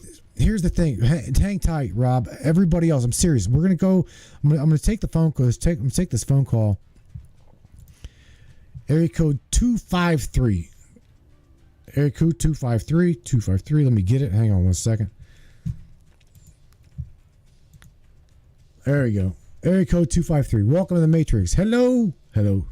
thing. Hang tight, Rob. Everybody else, I'm serious. We're gonna go. I'm gonna take the phone call. I'm gonna take this phone call. Area code 253. Area code 253. 253. Let me get it. Hang on one second. There we go. Area code 253. Welcome to the Matrix. Hello. Hello.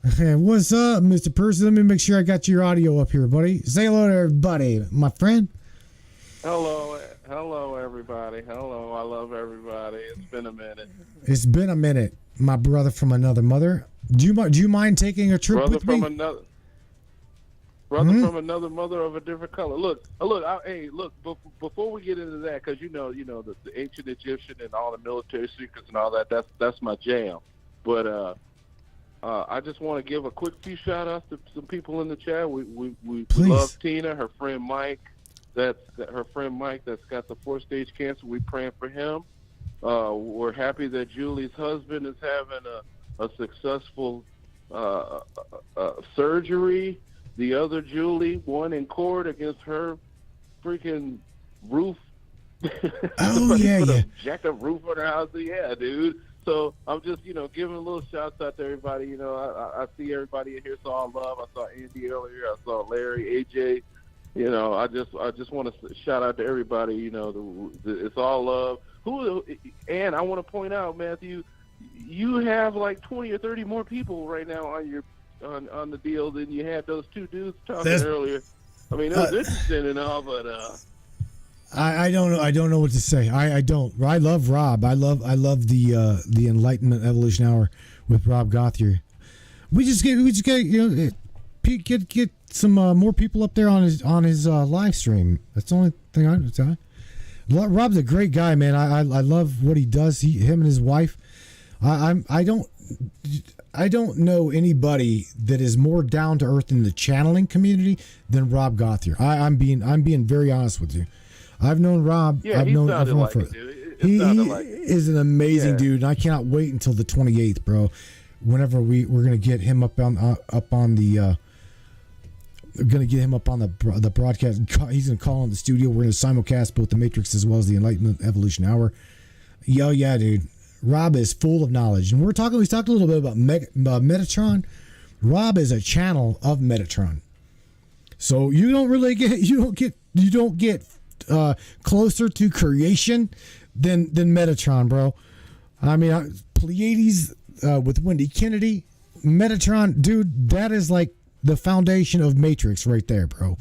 What's up, Mr. Person? Let me make sure I got your audio up here, buddy. Say hello to everybody, my friend. Hello, everybody. Hello, I love everybody. It's been a minute. It's been a minute, my brother from another mother. Do you mind taking a trip Brother with from me? another. Brother from another mother of a different color. Look. Before we get into that, because you know the ancient Egyptian and all the military secrets and all that. That's my jam. But I just want to give a quick few shout outs to some people in the chat. We love Tina, her friend Mike. Her friend Mike that's got the 4-stage cancer. We praying for him. We're happy that Julie's husband is having a successful surgery. The other Julie won in court against her freaking roof. Oh yeah. Jacked up roof on her house. Yeah, dude. So I'm just giving a little shouts out to everybody. I see everybody in here. Saw love. I saw Andy earlier. I saw Larry, AJ. I just want to shout out to everybody. It's all love. And I want to point out, Matthew, you have like 20 or 30 more people right now on your on the deal than you had those two dudes talking earlier. I mean, it was interesting and all, but I don't know. I don't know what to say. I don't. I love Rob. I love the Enlightenment Evolution Hour with Rob Gothier. We just get some more people up there on his live stream. That's the only thing I would say. Rob's a great guy, man. I love what he does. Him and his wife. I don't know anybody that is more down to earth in the channeling community than Rob Gothier. I'm being very honest with you. I've known Rob. Yeah, he is an amazing dude, and I cannot wait until the 28th, bro. Whenever we're gonna get him up on the broadcast. He's gonna call in the studio. We're gonna simulcast both the Matrix as well as the Enlightenment Evolution Hour. Yo, yeah, dude. Rob is full of knowledge, and we talked a little bit about Metatron. Rob is a channel of Metatron, so you don't get closer to creation than Metatron, bro. I mean, Pleiades with Wendy Kennedy, Metatron, dude. That is like the foundation of Matrix right there, bro.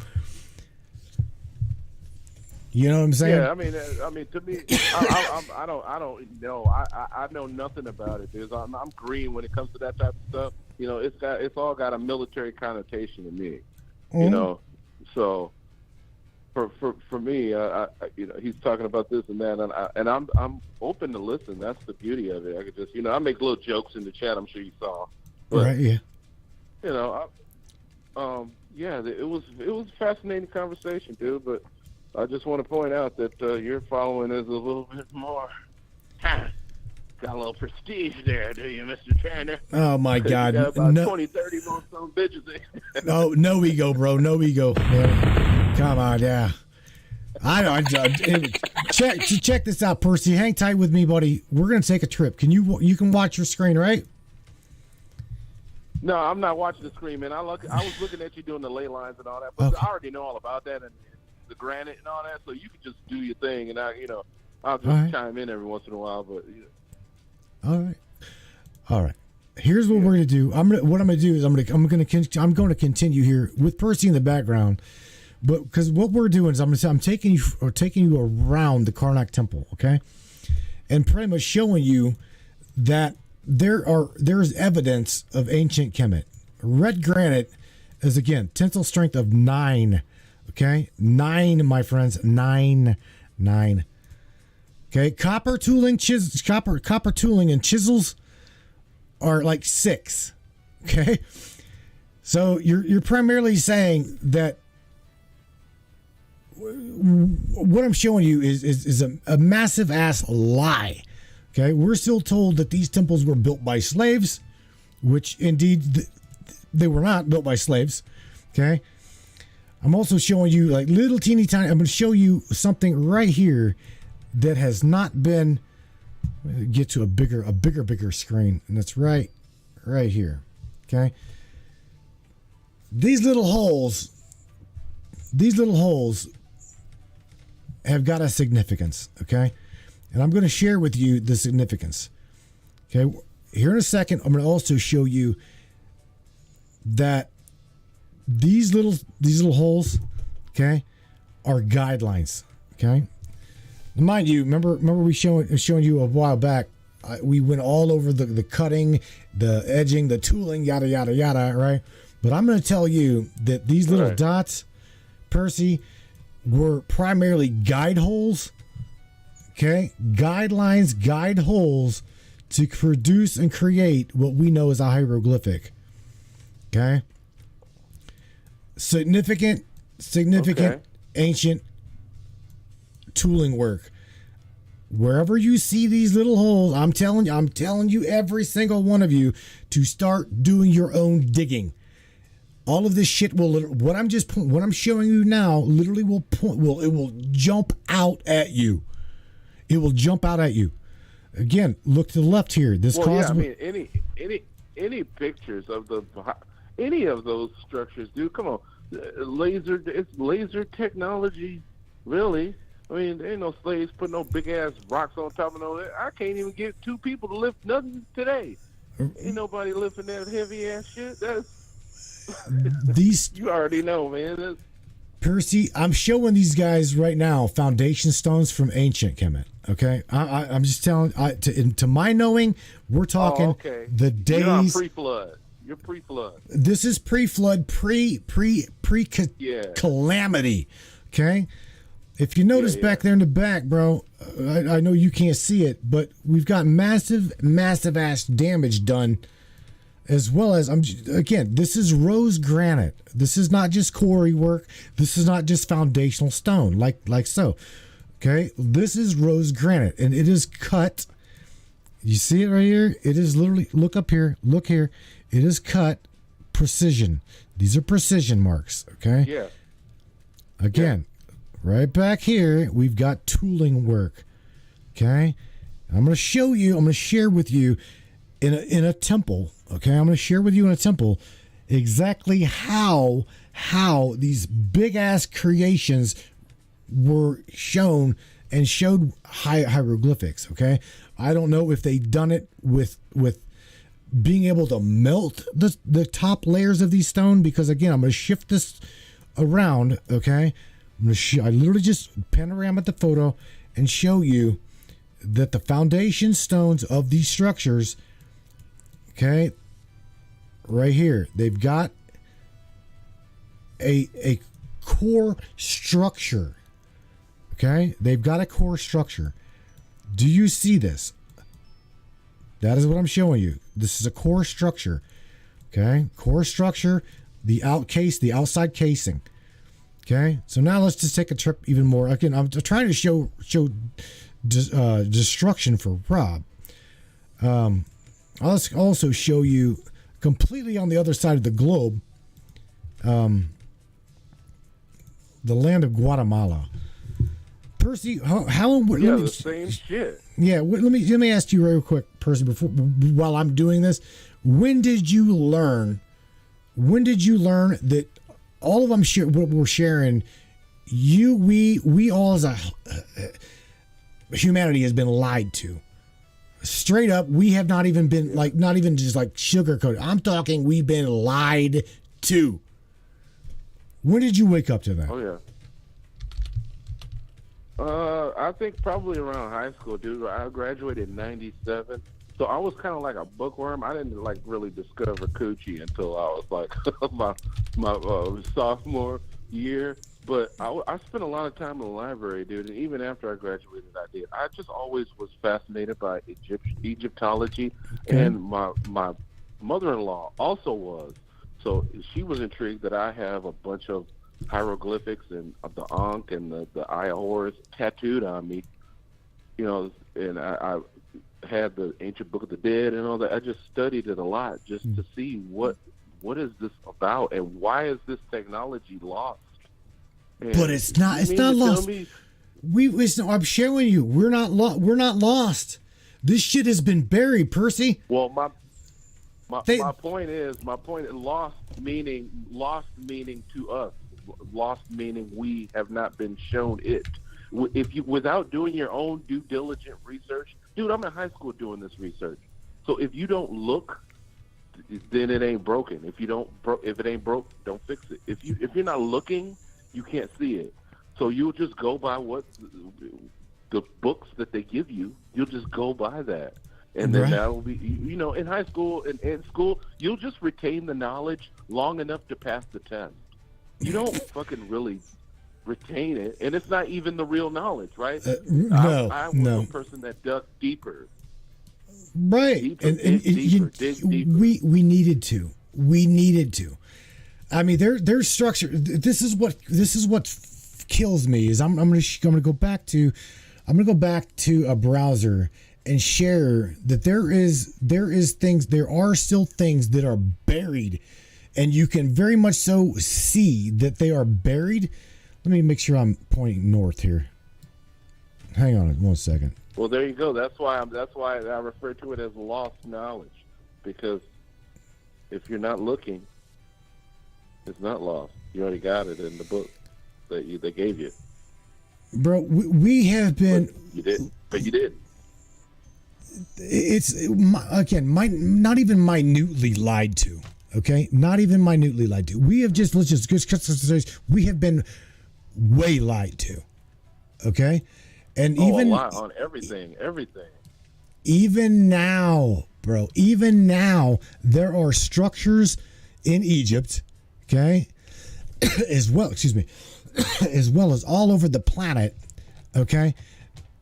You know what I'm saying? Yeah, I mean, to me, I don't know. I know nothing about it, dude. I'm green when it comes to that type of stuff. It's all got a military connotation to me. So for me, he's talking about this and that, and I'm open to listen. That's the beauty of it. I could just, I make little jokes in the chat. I'm sure you saw. But, right? Yeah. It was a fascinating conversation, dude. But I just want to point out that your following is a little bit more. Got a little prestige there, do you, Mr. Turner? Oh my God! You got about 20, 30 more some bitches. No ego, bro. No ego. Man. Come on, yeah. I know. Check this out, Percy. Hang tight with me, buddy. We're gonna take a trip. You can watch your screen, right? No, I'm not watching the screen, man. I was looking at you doing the ley lines and all that, but I already know all about that and the granite and all that. So you can just do your thing, and I'll just chime in every once in a while. But all right. Here's what we're gonna do. I'm going to continue here with Percy in the background, but because what we're doing is I'm taking you around the Karnak Temple, okay, and pretty much showing you that there's evidence of ancient Kemet. Red granite is again tensile strength of 9. Okay, 9, my friends, 9. Okay, copper tooling and chisels are like 6. Okay, so you're primarily saying that what I'm showing you is a massive ass lie. Okay, we're still told that these temples were built by slaves, which indeed they were not built by slaves. Okay, I'm also showing you like little teeny tiny. I'm going to show you something right here that has not been. Get to a bigger screen, and that's right here. Okay, these little holes have got a significance. Okay. And I'm going to share with you the significance. Okay, here in a second, I'm going to also show you that these little holes, okay, are guidelines. Okay, mind you, remember we showing you a while back. We went all over the cutting, the edging, the tooling, yada yada yada, right? But I'm going to tell you that these little dots, Percy, were primarily guide holes. Okay, guidelines, guide holes to produce and create what we know as a hieroglyphic. Okay, significant ancient tooling work. Wherever you see these little holes, I'm telling you, every single one of you, to start doing your own digging. All of this shit what I'm showing you now literally will jump out at you. It will jump out at you. Again, look to the left here. Any pictures of any of those structures, dude. Come on, it's laser technology, really. I mean, there ain't no slaves putting no big ass rocks on top of no. I can't even get two people to lift nothing today. Ain't nobody lifting that heavy ass shit. These you already know, man. Percy, I'm showing these guys right now foundation stones from ancient Kemet. Okay, I'm just telling. To my knowing, we're talking the days. You're on pre-flood. You're pre-flood. This is pre-flood, calamity. Okay. If you notice back there in the back, bro, I know you can't see it, but we've got massive ass damage done, as well as this is rose granite. This is not just quarry work. This is not just foundational stone, like so. Okay, this is rose granite, and it is cut. You see it right here? It is literally. Look up here. Look here. It is cut precision. These are precision marks. Okay. Yeah. Again. Yeah. Right back here, we've got tooling work. Okay, I'm going to show you. I'm going to share with you in a temple. Okay, I'm going to share with you in a temple exactly how these big ass creations were shown and showed hieroglyphics. Okay, I don't know if they done it with being able to melt the top layers of these stone, because again, I'm going to shift this around. Okay. I literally just panorama the photo and show you that the foundation stones of these structures, okay, right here, they've got a core structure. Okay, they've got a core structure. Do you see this? That is what I'm showing you. This is a core structure. Okay, core structure, the outside casing. Okay, so now let's just take a trip even more. Again, I'm trying to show destruction for Rob. I'll also show you completely on the other side of the globe, the land of Guatemala. Percy, the same shit. Yeah, let me ask you real quick, Percy, while I'm doing this, when did you learn that all of them what we're sharing, we all as a humanity has been lied to. Straight up, we have not even been not even just sugarcoated. I'm talking we've been lied to. When did you wake up to that? Oh yeah. I think probably around high school, dude. I graduated in '97. So I was kind of like a bookworm. I didn't really discover coochie until I was like my sophomore year. But I spent a lot of time in the library, dude. And even after I graduated, I did. I just always was fascinated by Egyptology, and my mother-in-law also was. So she was intrigued that I have a bunch of hieroglyphics and the Ankh and the Eye of Horus tattooed on me. And I had the Ancient Book of the Dead and all that. I just studied it a lot just to see what is this about and why is this technology lost. And but it's not lost. I'm showing you, we're not lost. This shit has been buried, Percy. Well, my point is lost meaning to us. Lost meaning we have not been shown it. If you, without doing your own due diligent research, dude, I'm in high school doing this research. So if you don't look then it ain't broken. If it ain't broke, don't fix it. If you're not looking, you can't see it. So you'll just go by what the books that they give you. You'll just go by that, and then that will be, in high school and in school, you'll just retain the knowledge long enough to pass the test. You don't fucking really retain it, and it's not even the real knowledge, right? I was a person that dug deeper. Right, Deeper, dig deeper. We needed to. I mean, their structure. This is what kills me. Is I'm gonna go back to a browser and share that there are still things that are buried, and you can very much so see that they are buried. Let me make sure I'm pointing north here. Hang on 1 second. Well, there you go. That's why I refer to it as lost knowledge, because if you're not looking, it's not lost. You already got it in the book that they gave you. Bro, we have been. But you did. It's again, not even minutely lied to. Okay, not even minutely lied to. We have we have been way lied to. Okay. And even a lot on everything. Even now, bro, there are structures in Egypt, okay, as well as all over the planet, okay,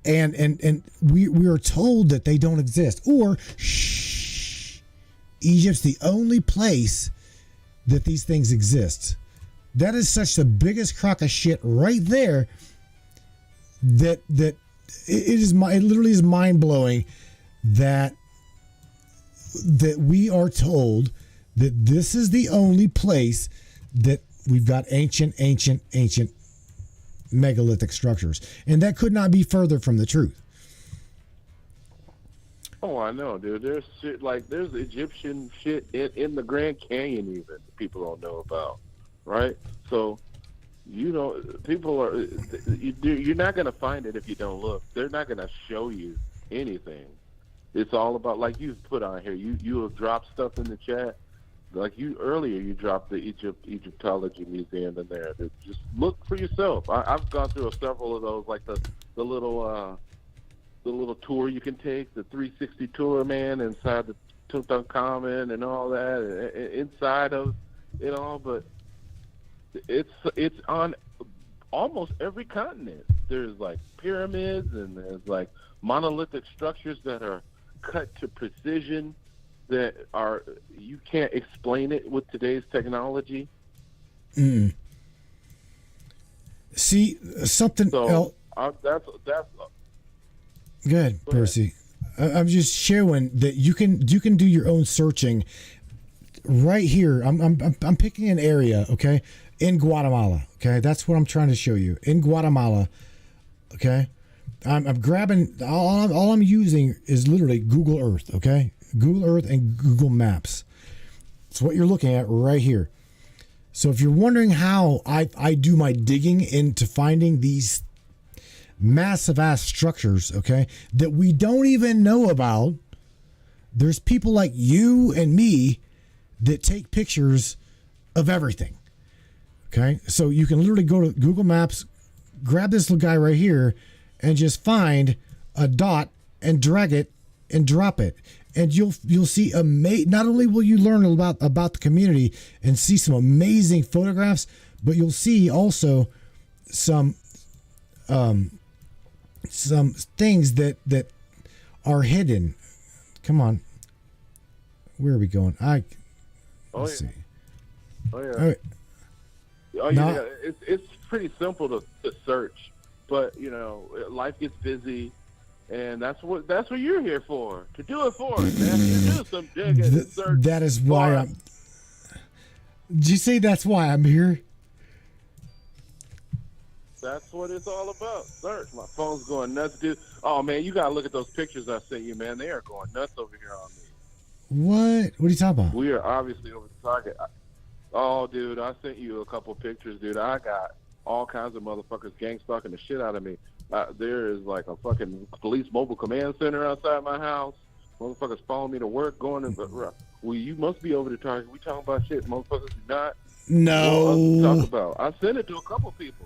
and we are told that they don't exist, or Egypt's the only place that these things exist. That is such the biggest crock of shit right there. That it literally is mind blowing that we are told that this is the only place that we've got ancient megalithic structures, and that could not be further from the truth. Oh, I know, dude. There's shit there's Egyptian shit in the Grand Canyon even that people don't know about, right? So. People are. You're not going to find it if you don't look. They're not going to show you anything. It's all about, like you put on here. You have dropped stuff in the chat. Like earlier, you dropped the Egyptology Museum in there. Just look for yourself. I've gone through several of those, like the little tour you can take, the 360 tour, man, inside the Tutankhamun and all that, inside of it all, but. It's on almost every continent. There's like pyramids and there's like monolithic structures that are cut to precision that are you can't explain it with today's technology. See something else. That's good, Percy. I'm just showing that you can do your own searching right here. I'm picking an area, okay. In Guatemala, okay? That's what I'm trying to show you. In Guatemala, okay? I'm grabbing, all I'm using is literally Google Earth, okay? Google Earth and Google Maps. It's what you're looking at right here. So if you're wondering how I do my digging into finding these massive ass structures, okay, that we don't even know about, there's people like you and me that take pictures of everything. Okay, so you can literally go to Google Maps, grab this little guy right here, and just find a dot and drag it and drop it, and you'll see not only will you learn about the community and see some amazing photographs, but you'll see also some things that are hidden. Come on, where are we going? Let's see. Oh yeah. All right. Oh yeah, it's pretty simple to search, but life gets busy, and that's what you're here for, to do it for us, man. You do some digging and search. That is why Did you say that's why I'm here? That's what it's all about. Search. My phone's going nuts, dude. Oh man, you gotta look at those pictures I sent you, man. They are going nuts over here on me. What? What are you talking about? We are obviously over the target. Oh, dude, I sent you a couple pictures, dude. I got all kinds of motherfuckers gang stalking the shit out of me. There is like a fucking police mobile command center outside my house. Motherfuckers following me to work, going to Well, you must be over the target. We talking about shit, motherfuckers. Do not No. want us to talk about. I sent it to a couple people.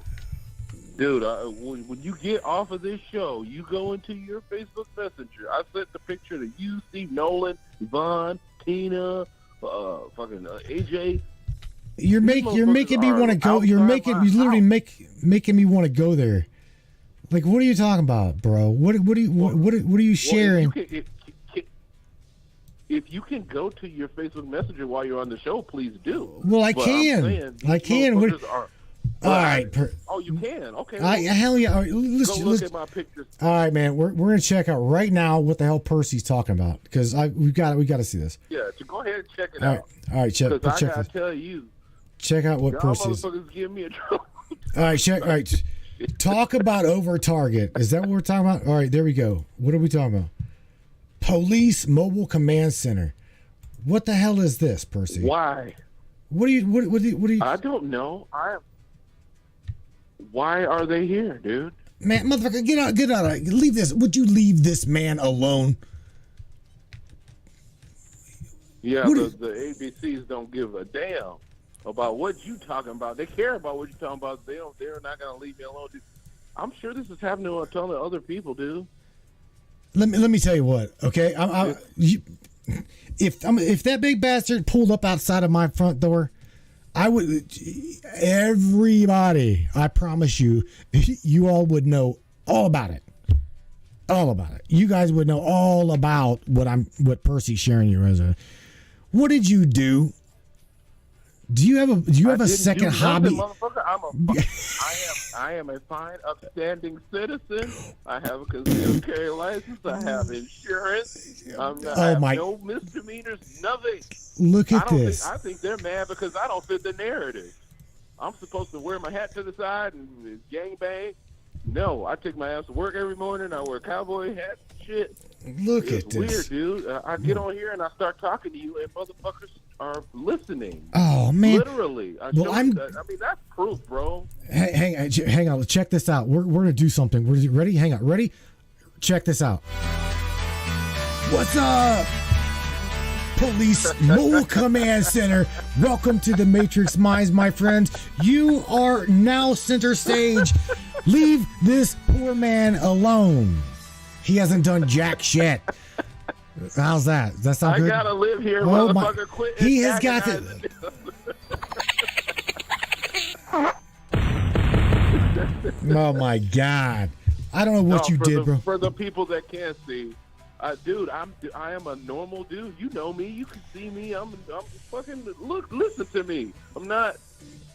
Dude, when you get off of this show, you go into your Facebook Messenger. I sent the picture to you, Steve, Nolan, Yvonne, Tina, fucking AJ. You're making me want to go. You're literally making me want to go there. Like, what are you talking about, bro? What are you sharing? If you can go to your Facebook Messenger while you're on the show, please do. Well, I can. I can. All right. You can. Okay. Hell yeah. All right, let's look at my pictures. All right, man. We're gonna check out right now what the hell Percy's talking about, because we got to see this. Yeah. So go ahead and check it out. All right. Check. Because I gotta tell you. Check out what Percy is. Motherfuckers give me a trouble. All right. Check. All right. Talk about over target. Is that what we're talking about? All right. There we go. What are we talking about? Police Mobile Command Center. What the hell is this, Percy? Why? What do you? I don't know. Why are they here, dude? Man, motherfucker, get out! Leave this. Would you leave this man alone? Yeah, the ABCs don't give a damn about what you talking about. They care about what you're talking about. They're not gonna leave me alone, dude. I'm sure this is happening to a ton of other people, dude. Let me tell you what, okay? If that big bastard pulled up outside of my front door, I would. Everybody, I promise you, you all would know all about it. All about it. You guys would know all about what Percy's sharing your resume. What did you do? Do you have a second hobby? I am a fine, upstanding citizen. I have a concealed carry license. I have insurance. I have no misdemeanors. Nothing. Look at this. I think they're mad because I don't fit the narrative. I'm supposed to wear my hat to the side and gang bang. No, I take my ass to work every morning. I wear a cowboy hat. Shit. Look at this. It's weird, dude. I get on here and I start talking to you, and motherfuckers are listening. Oh man! Literally. I mean, that's proof, bro. Hang on. Check this out. We're gonna do something. We're ready. Hang on. Ready? Check this out. What's up, Police Mobile Command Center? Welcome to the Matrix Minds, my friends. You are now center stage. Leave this poor man alone. He hasn't done jack shit. How's that? Does that sound good? I gotta live here, motherfucker. Quit. He has got to. Oh my God! I don't know what you did, bro. For the people that can't see, dude, I am a normal dude. You know me. You can see me. I'm fucking listen to me. I'm not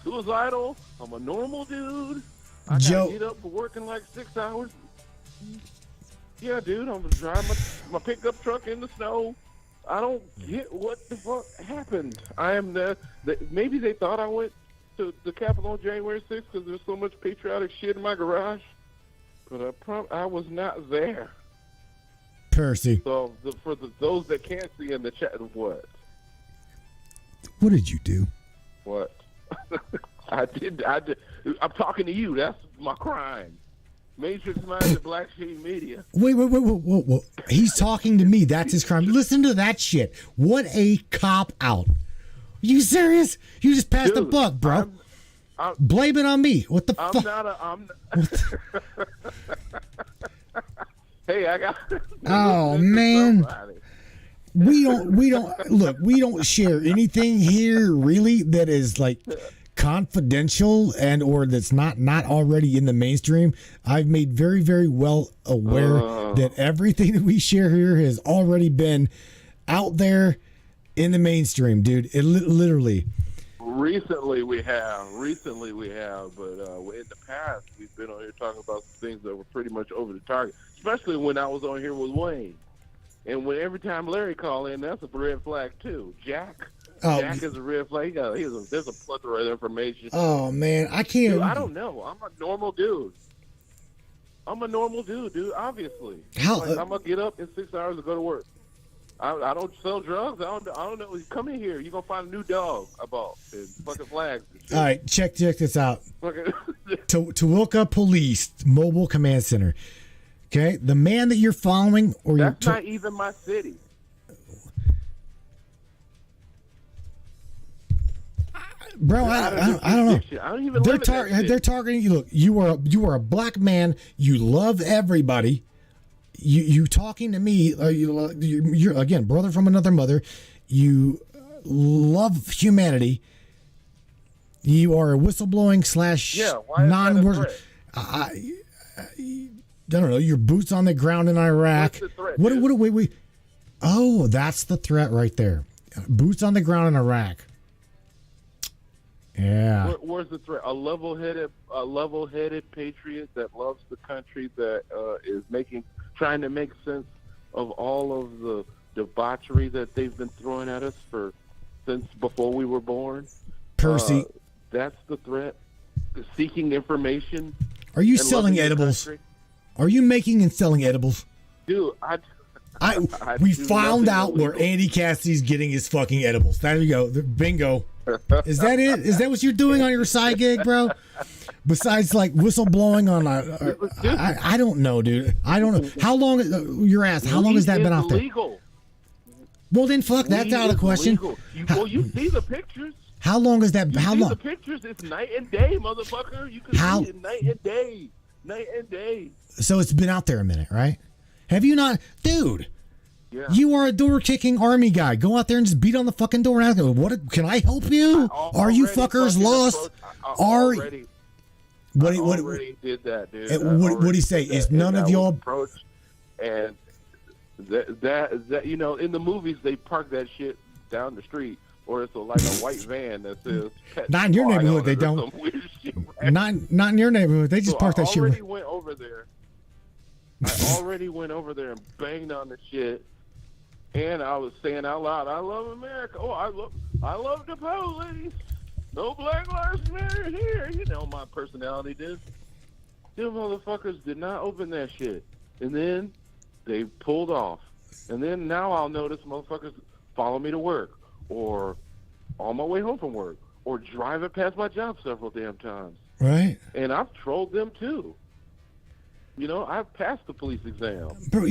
suicidal. I'm a normal dude. I gotta get up for working like 6 hours. Yeah, dude, I'm driving my pickup truck in the snow. I don't get what the fuck happened. I am maybe they thought I went to the Capitol on January 6th because there's so much patriotic shit in my garage. But I was not there. Percy. So for those that can't see in the chat, what? What did you do? What? I did. I'm talking to you. That's my crime. Matrix Minds and Black Sheep Media. Wait. He's talking to me. That's his crime. Listen to that shit. What a cop out. You serious? You just passed the buck, bro. Blame it on me. What the fuck? Hey, I got. Oh man. We don't share anything here really that is like confidential and or that's not already in the mainstream. I've made very, very well aware that everything that we share here has already been out there in the mainstream, dude. It literally. Recently we have, but in the past we've been on here talking about some things that were pretty much over the target. Especially when I was on here with Wayne, and when every time Larry called in, that's a red flag too. Jack is a red flag. There's a plethora of information. Oh man, I can't. Dude, I don't know. I'm a normal dude. Dude. Obviously, I'm gonna get up in 6 hours to go to work. I don't sell drugs. I don't know. Come in here. You're gonna find a new dog I bought and fucking flags. All right, check this out. Toowoomba Police Mobile Command Center. Okay, the man that you're following, or that's not even my city. bro. I don't know. I don't even live in that shit. They're targeting you. Look, you are a black man. You love everybody. You talking to me? You're again brother from another mother. You love humanity. You are a whistleblowing / non. I don't know. Your boots on the ground in Iraq. What's the threat, What we? Oh, that's the threat right there. Boots on the ground in Iraq. Yeah. Where's the threat? A level-headed patriot that loves the country, that is trying to make sense of all of the debauchery that they've been throwing at us since before we were born. Percy, that's the threat. Seeking information. Are you selling edibles? Are you making and selling edibles? Dude, we found out where Andy Cassidy's getting his fucking edibles. There you go. Bingo. Is that it? Is that what you're doing on your side gig, bro? Besides, like, whistleblowing on I don't know, dude. I don't know. How long, your ass, how long has that been out there? Illegal. Well, then, fuck, that's out of the question. You see the pictures. How long is that? How long? The pictures, it's night and day, motherfucker. You can see it night and day. Night and day. So it's been out there a minute, right? Have you not? Dude. Yeah. You are a door-kicking army guy. Go out there and just beat on the fucking door and ask them, "What? Can I help you? Are you fuckers lost? I already did that, dude. What do you say? Is none of y'all approach? And that you know, in the movies they park that shit down the street, or it's like a white van that says. Not in your neighborhood, they don't. Shit, not in your neighborhood. They just park that shit. I already went over there and banged on the shit. And I was saying out loud, "I love America. Oh, I love the police. No Black Lives Matter here." You know my personality did. Them motherfuckers did not open that shit. And then they pulled off. And then now I'll notice motherfuckers follow me to work, or on my way home from work, or driving past my job several damn times. Right. And I've trolled them too. You know, I've passed the police exam. Bro,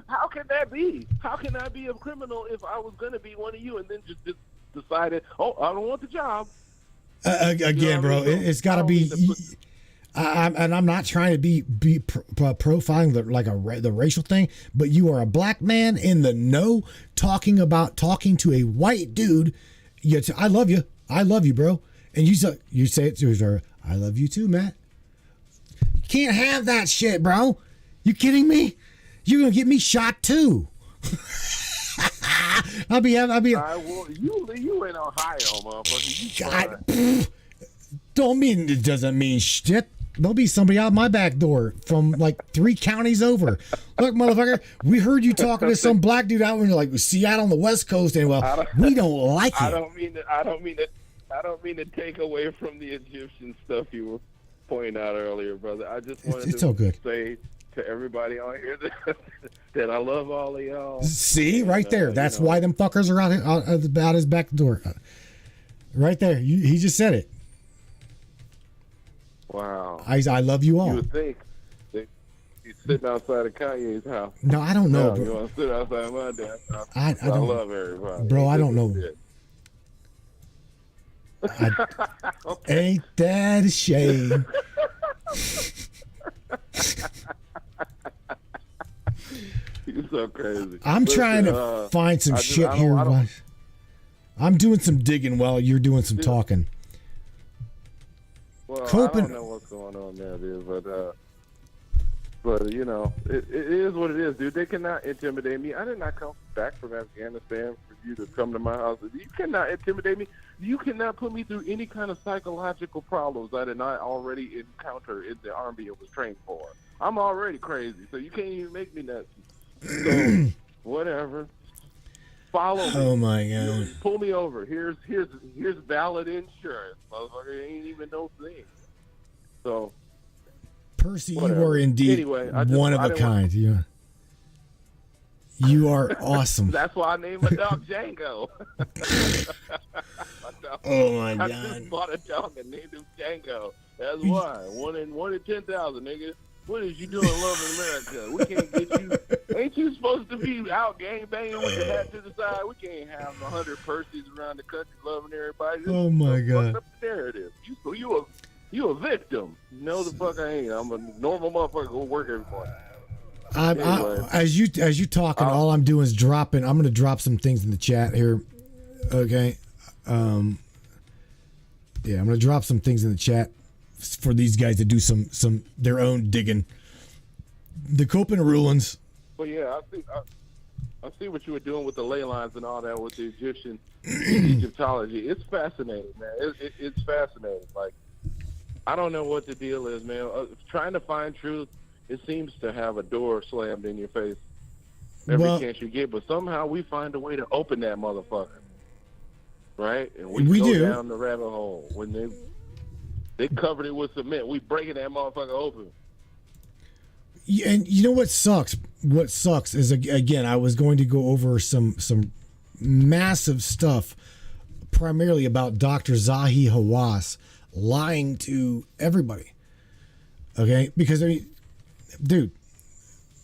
how can that be? How can I be a criminal if I was going to be one of you and then just decided, oh, I don't want the job? Again, you know, bro, it's got to be. I'm not trying to be profiling the racial thing, but you are a black man in the know talking to a white dude. I love you, bro, and you say it to her. I love you too, Matt. Can't have that shit, bro. You kidding me? You're gonna get me shot too. I'll be. You in Ohio, motherfucker. God, it doesn't mean shit. There'll be somebody out my back door from like 3 counties over. Look, motherfucker, we heard you talking to some black dude out in like Seattle on the West Coast, and we don't like it. I don't mean to take away from the Egyptian stuff you were pointing out earlier, brother. I just wanted to say to everybody on here that I love all of y'all. See, right there. That's why them fuckers are out his back door. Right there. He just said it. Wow. I love you all. You would think that he's sitting outside of Kanye's house. No, I don't know, no, bro. You want to sit outside my dad's house. I don't, love everybody. Bro, I don't know. Okay. Ain't that a shame? You're so crazy. I'm trying to find some shit here. I'm doing some digging while you're doing some talking. Well, I don't know what's going on there, dude, but you know, it is what it is, dude. They cannot intimidate me. I did not come back from Afghanistan for you to come to my house. You cannot intimidate me. You cannot put me through any kind of psychological problems I did not already encounter in the army I was trained for. I'm already crazy, so you can't even make me nuts. So, whatever. Follow me. Oh my God! Pull me over. Here's valid insurance, motherfucker. It ain't even no thing. So, Percy, whatever. You are indeed one of a kind. You are awesome. That's why I named my dog Django. Oh my God! I just bought a dog and named him Django. That's why. One in 10,000, nigga. What is you doing loving America? We can't get you. Ain't you supposed to be out gang banging with your hat to the side? We can't have 100 Percy's around the country loving everybody. This Oh my God! Up the narrative. You a victim? No, the fuck I ain't. I'm a normal motherfucker. Go work every morning. Anyway. As you talking, all I'm doing is dropping. I'm going to drop some things in the chat here. Okay. Yeah, I'm going to drop some things in the chat for these guys to do some their own digging. The Copen rulings. Well, yeah, I see what you were doing with the ley lines and all that with the Egyptology. It's fascinating, man. It's fascinating. Like, I don't know what the deal is, man. Trying to find truth, it seems to have a door slammed in your face every chance you get. But somehow we find a way to open that motherfucker, right? And we go do. Down the rabbit hole. When they covered it with cement, we breaking that motherfucker open. Yeah, and you know what sucks? What sucks is, again, I was going to go over some massive stuff, primarily about Dr. Zahi Hawass lying to everybody. Okay? Because, I mean, dude,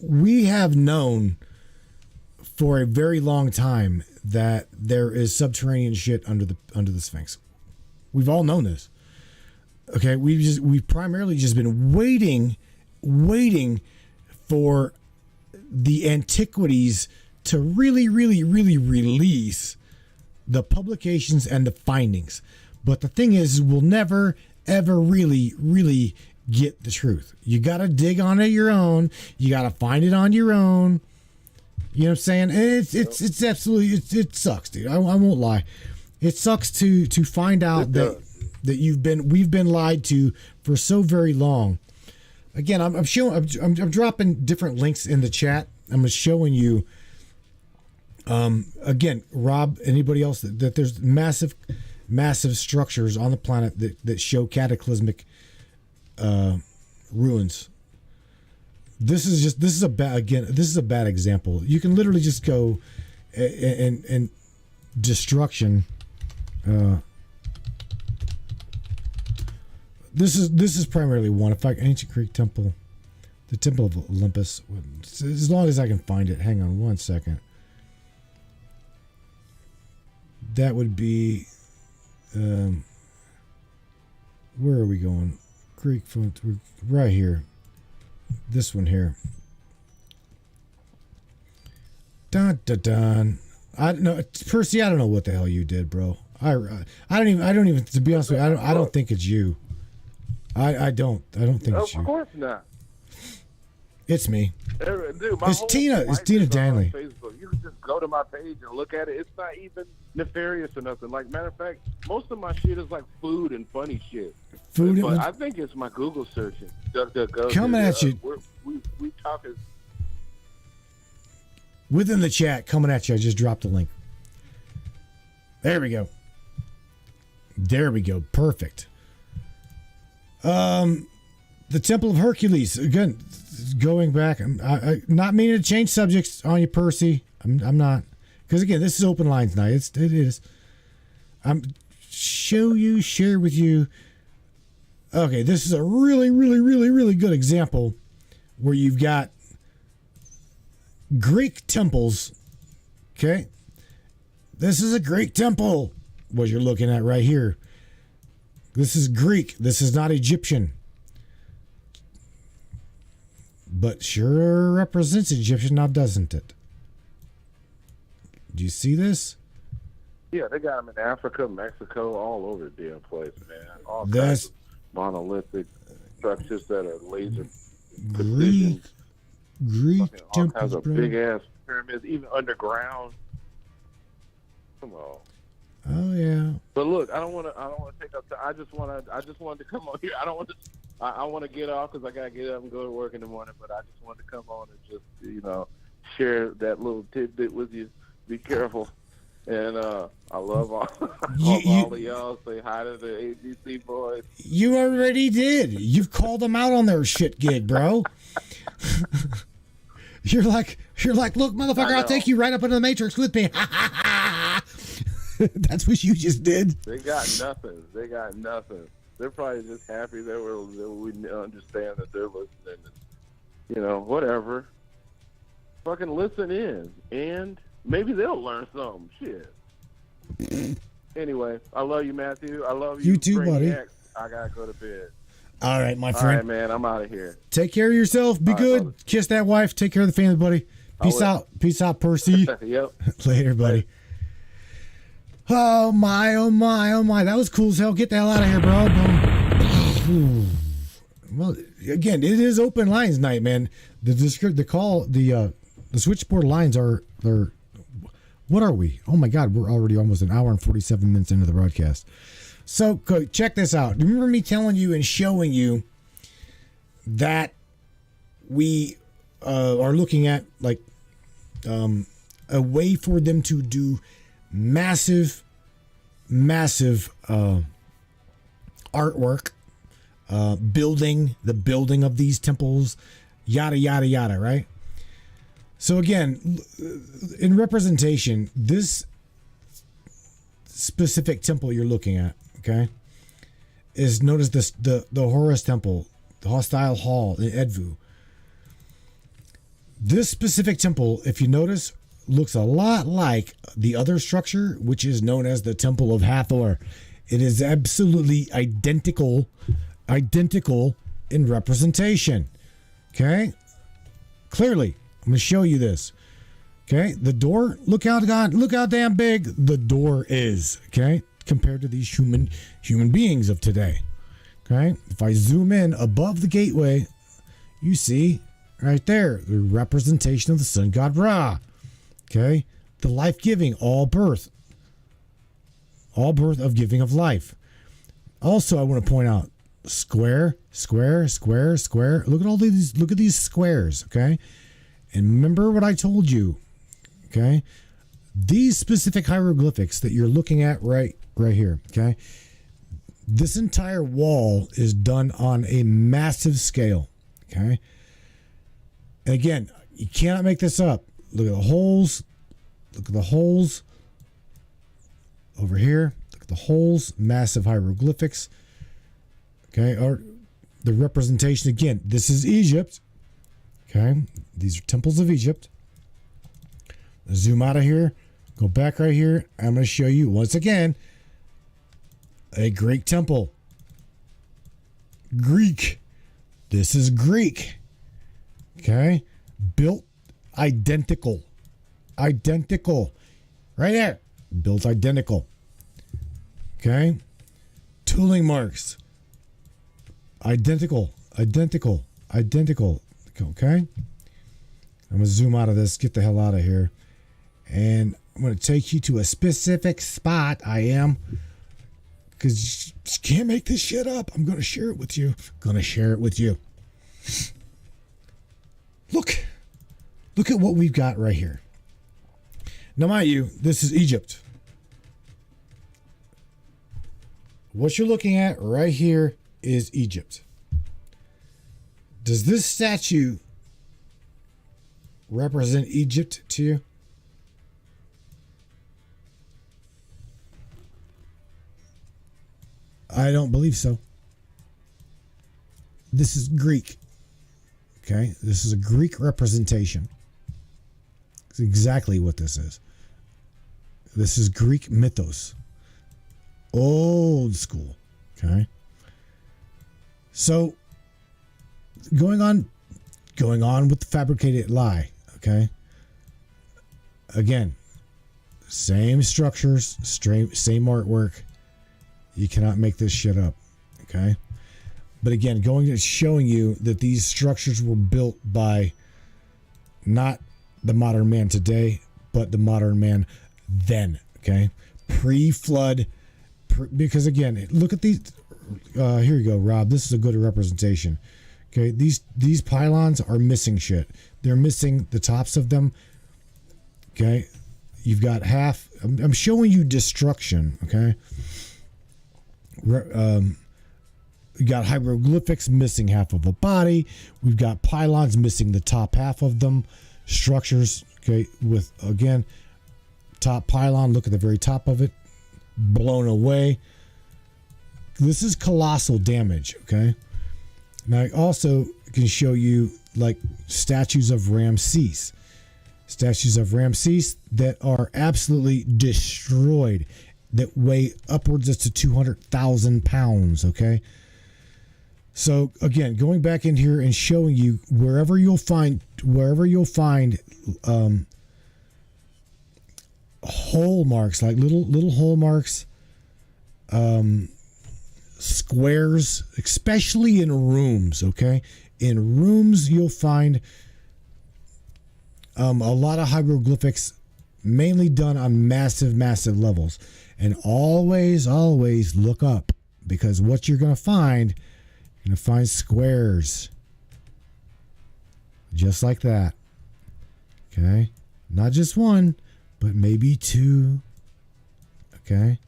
we have known for a very long time that there is subterranean shit under the Sphinx. We've all known this. Okay? We've primarily just been waiting for the antiquities to really release the publications and the findings. But the thing is, we'll never, ever really get the truth. You got to dig on it your own. You got to find it on your own. You know what I'm saying? It's absolutely, it sucks, dude. I won't lie. It sucks to find out that we've been lied to for so very long. Again, I'm dropping different links in the chat. I'm showing you. Again, Rob, anybody else that there's massive structures on the planet that show cataclysmic ruins. This is a bad example. You can literally just go and destruction. This is primarily one. In fact, ancient Greek temple, the Temple of Olympus. As long as I can find it. Hang on one second. That would be. Where are we going? Greek font. Right here. This one here. Dun dun dun. I don't know, Percy. I don't know what the hell you did, bro. I don't even. To be honest with you, I don't think it's you. I don't think it's you. Of course not. It's me. Dude, it's Tina. It's Tina Danley. Facebook. You can just go to my page and look at it. It's not even nefarious or nothing. Like, matter of fact, most of my shit is like food and funny shit. But I think it's my Google searching. Coming at you. We talking. Within the chat, coming at you. I just dropped the link. There we go. Perfect. The Temple of Hercules. Again, going back. I not meaning to change subjects on you, Percy. I'm not. Because again, this is open lines night. It is. I'm share with you. Okay, this is a really good example where you've got Greek temples. Okay, this is a Greek temple. What you're looking at right here. This is Greek. This is not Egyptian. But sure represents Egyptian now, doesn't it? Do you see this? Yeah, they got them in Africa, Mexico, all over the damn place, man. All kinds of monolithic structures that are laser precision. Greek all kinds of big ass pyramids, even underground. Come on. Oh yeah. But look, I don't want to take up time. I just wanted to come on here. I want to get off because I gotta get up and go to work in the morning. But I just wanted to come on and just share that little tidbit with you. Be careful, and I love all of y'all. Say hi to the ABC boys. You already did. You've called them out on their shit gig, bro. You're like, look, motherfucker, I'll take you right up into the Matrix with me. That's what you just did. They got nothing. They're probably just happy that we understand that they're listening. And, whatever. fucking listen in, and maybe they'll learn something. Shit. Anyway, I love you, Matthew. I love you. You too, buddy. I gotta go to bed. All right, my All friend. right, man. I'm out of here. Take care of yourself. Be All right, good. brother. Kiss that wife. Take care of the family, buddy. Peace out. Peace out, Percy. Yep. Later, buddy. Oh my, oh my, oh my. That was cool as hell. Get the hell out of here, bro. Well, again, it is open lines night, man. The switchboard lines are what are we? Oh my God, we're already almost an hour and 47 minutes into the broadcast. So check this out. Remember me telling you and showing you that we are looking at like a way for them to do massive artwork, the building of these temples, yada yada yada, right? So again, in representation, this specific temple you're looking at, okay, is known as the Horus Temple, the Hostile Hall in Edfu. This specific temple, if you notice, looks a lot like the other structure, which is known as the Temple of Hathor. It is absolutely identical in representation. Okay? Clearly, I'm going to show you this. Okay? The door, look how damn big the door is, okay? Compared to these human beings of today. Okay? If I zoom in above the gateway, you see right there the representation of the sun god Ra. Okay? The life-giving, all birth of giving of life. Also, I want to point out square. Look at all these squares, okay? And remember what I told you, okay? These specific hieroglyphics that you're looking at right here, okay? This entire wall is done on a massive scale, okay? And again, you cannot make this up. Look at the holes. Look at the holes over here. Look at the holes. Massive hieroglyphics. Okay, or the representation again. This is Egypt. Okay, these are temples of Egypt. Zoom out of here. Go back right here. I'm going to show you once again a Greek temple. Greek. This is Greek. Okay, built identical. Right there. Built identical. Okay. Tooling marks. Identical. Okay. I'm going to zoom out of this. Get the hell out of here. And I'm going to take you to a specific spot. I am. Because you can't make this shit up. I'm going to share it with you. Look at what we've got right here. Now, mind you, this is Egypt. What you're looking at right here is Egypt. Does this statue represent Egypt to you? I don't believe so. This is Greek. Okay, this is a Greek representation. It's exactly what this is. This is Greek mythos. Old school. Okay. So going on with the fabricated lie. Okay. Again, same structures, same artwork. You cannot make this shit up. Okay. But again, showing you that these structures were built by not the modern man today, but the modern man then. Okay. Pre-flood. Because again, look at these. Here you go, Rob. This is a good representation. Okay. These pylons are missing shit. They're missing the tops of them. Okay. You've got half. I'm showing you destruction. Okay. We got hieroglyphics missing half of a body. We've got pylons missing the top half of them. Structures, okay, with again, top pylon. Look at the very top of it, blown away. This is colossal damage. Okay. Now I also can show you like statues of Ramses. statues of Ramses that are absolutely destroyed, that weigh upwards of to 200,000 pounds. Okay. So again, going back in here and showing you wherever you'll find hole marks, like little hole marks, squares, especially in rooms. Okay. In rooms, you'll find a lot of hieroglyphics, mainly done on massive levels. And always look up, because what you're going to find squares. Just like that. Okay? Not just one, but maybe two. Okay?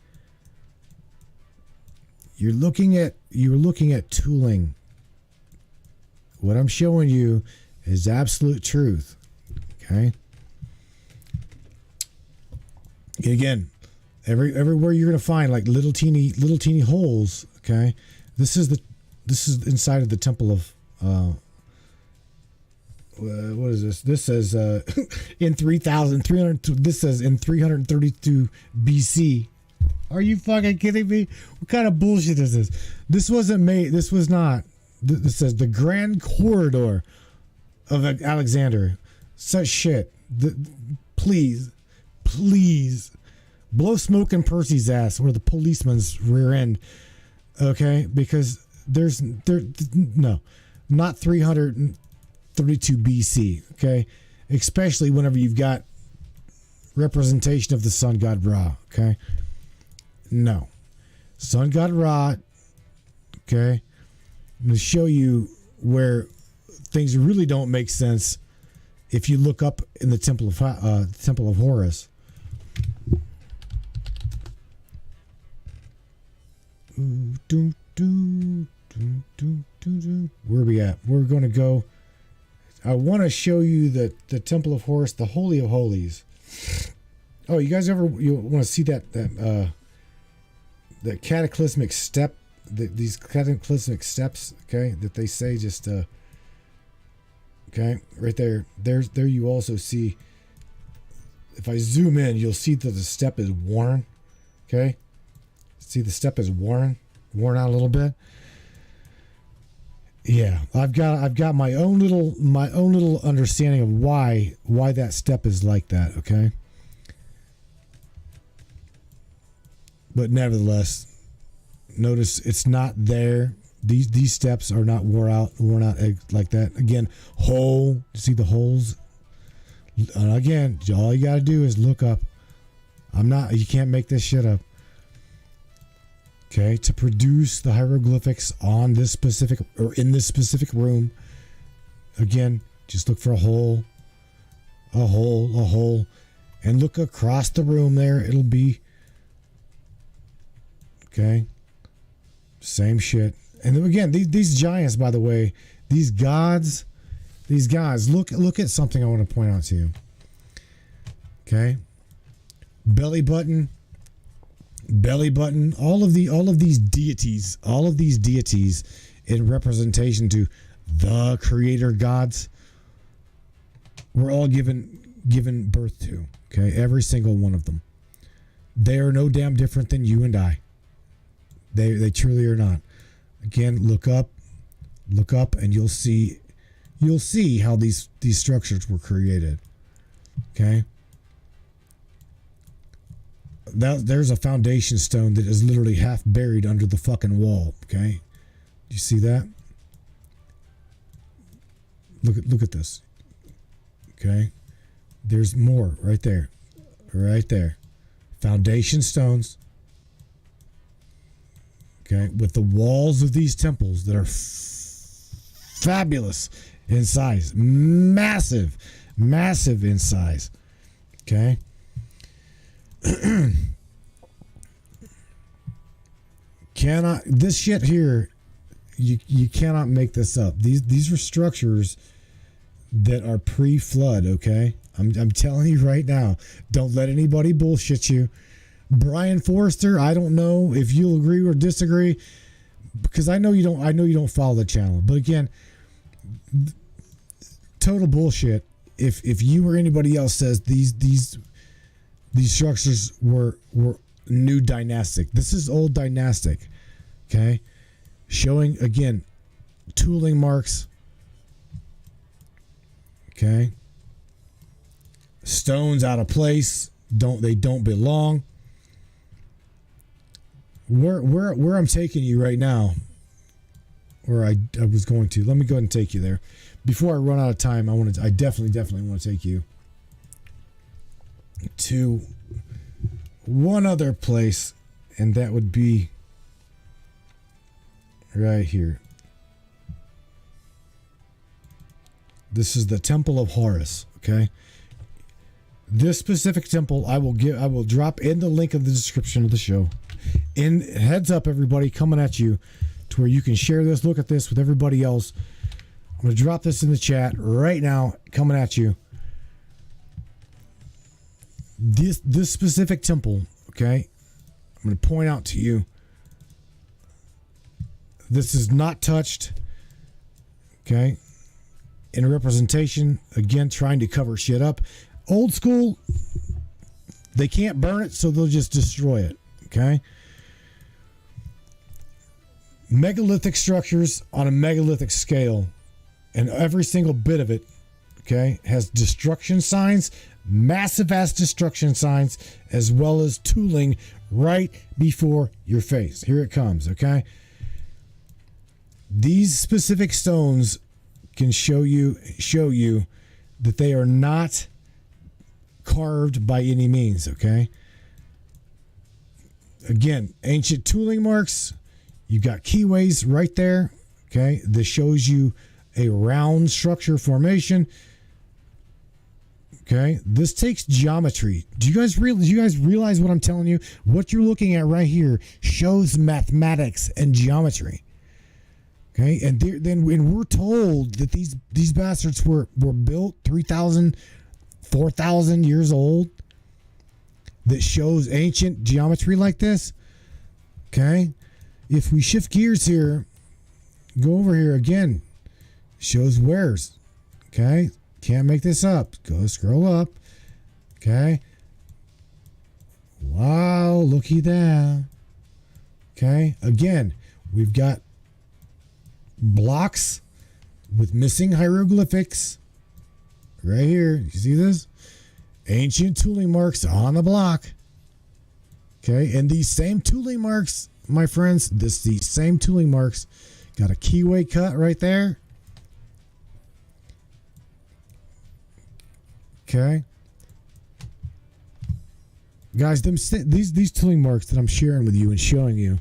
You're looking at tooling. What I'm showing you is absolute truth. Okay? And again, everywhere you're gonna find like little teeny holes. Okay, this is inside of the temple of what is this? This says in 3,300. This says in 332 BC. Are you fucking kidding me? What kind of bullshit is this? This wasn't made. This was not. This says the Grand Corridor of Alexander. Such shit. Please blow smoke in Percy's ass or the policeman's rear end. Okay, because no, not 332 BC. Okay, especially whenever you've got representation of the sun god Ra. Okay, no, sun god Ra. Okay, I'm going to show you where things really don't make sense if you look up in the Temple of Horus. Where are we at? We're going to go. I want to show you the Temple of Horus, the Holy of Holies. Oh, you guys you want to see that cataclysmic step? These cataclysmic steps, okay, that they say just okay, right there. There you also see, if I zoom in, you'll see that the step is worn. Okay, see the step is worn out a little bit. Yeah, I've got my own little understanding of why that step is like that. Okay, but nevertheless, notice it's not there. These steps are not worn out like that. Again, hole. See the holes? And again, all you got to do is look up. You can't make this shit up. Okay, to produce the hieroglyphics on this specific, or in this specific room, again, just look for a hole, and look across the room there. It'll be, okay, same shit. And then again, these giants, by the way, these gods, look at something I want to point out to you. Okay, belly button, all of these deities in representation to the creator gods, were all given birth to. Okay, every single one of them. They are no damn different than you and I. They truly are not. Again, look up, and you'll see how these structures were created. Okay. There's a foundation stone that is literally half buried under the fucking wall. Okay, do you see that? Look at this. Okay, there's more right there. Foundation stones. Okay, with the walls of these temples that are fabulous in size, massive in size. Okay. This shit here, you cannot make this up. These are structures that are pre-flood. Okay, I'm telling you right now. Don't let anybody bullshit you. Brian Forrester, I don't know if you'll agree or disagree, because I know you don't follow the channel. But again, total bullshit. if you or anybody else says these structures were new dynastic, this is old dynastic. Okay, showing again tooling marks. Okay, stones out of place. They don't belong. Where I'm taking you right now, where I was going to, let me go ahead and take you there. Before I run out of time, I definitely want to take you to one other place, and that would be right here. This is the Temple of Horus, okay? This specific temple I will drop in the link of the description of the show. In heads up, everybody, coming at you to where you can share this, look at this with everybody else. I'm going to drop this in the chat right now, coming at you. This specific temple, okay? I'm going to point out to you. This is not touched, okay? In representation, again, trying to cover shit up. Old school, they can't burn it, so they'll just destroy it, okay? Megalithic structures on a megalithic scale, and every single bit of it, okay, has destruction signs, massive ass destruction signs, as well as tooling right before your face. Here it comes, okay? These specific stones can show you that they are not carved by any means, okay? Again, ancient tooling marks. You got keyways right there, okay? This shows you a round structure formation. Okay, this takes geometry. Do you guys realize what I'm telling you? What you're looking at right here shows mathematics and geometry. Okay, and then when we're told that these bastards were built 3,000, 4,000 years old, that shows ancient geometry like this. Okay, if we shift gears here, go over here again, shows wares. Okay. Can't make this up. Go scroll up. Okay. Wow, looky there. Okay. Again, we've got blocks with missing hieroglyphics. Right here. You see this? Ancient tooling marks on the block. Okay. And these same tooling marks, my friends, these same tooling marks got a keyway cut right there. Okay, guys, these tooling marks that I'm sharing with you and showing you,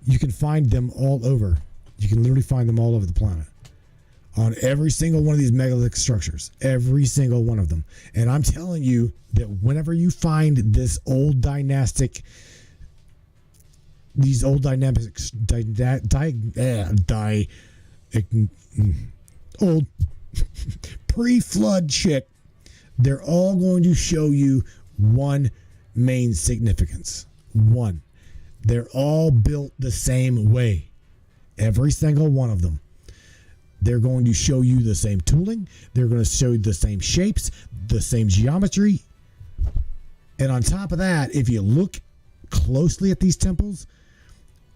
you can find them all over. You can literally find them all over the planet, on every single one of these megalithic structures, every single one of them. And I'm telling you that whenever you find these old dynamic old pre-flood shit, they're all going to show you one main significance. One. They're all built the same way. Every single one of them. They're going to show you the same tooling. They're going to show you the same shapes, the same geometry. And on top of that, if you look closely at these temples,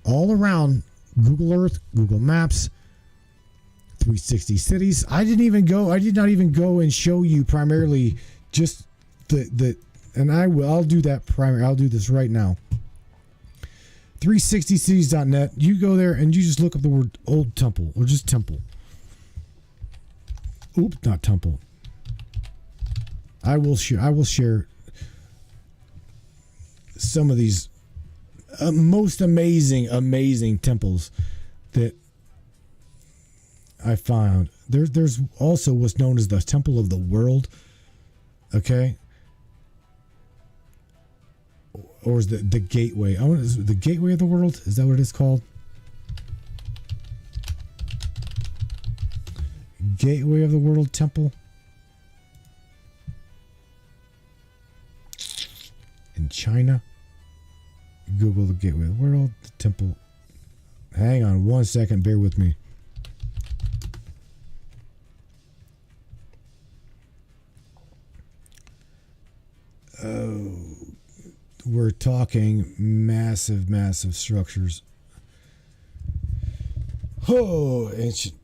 all around Google Earth, Google Maps, 360 cities. I did not even go and show you primarily just and I'll do that primarily. I'll do this right now. 360cities.net. You go there and you just look up the word old temple or just temple. Oops, not temple. I will share some of these most amazing temples that I found. There's also what's known as the Temple of the World. Okay. Or is the gateway? Is the gateway of the world? Is that what it's called? Gateway of the World Temple. In China. Google the Gateway of the World, the temple. Hang on 1 second, bear with me. we're talking massive structures. Oh, ancient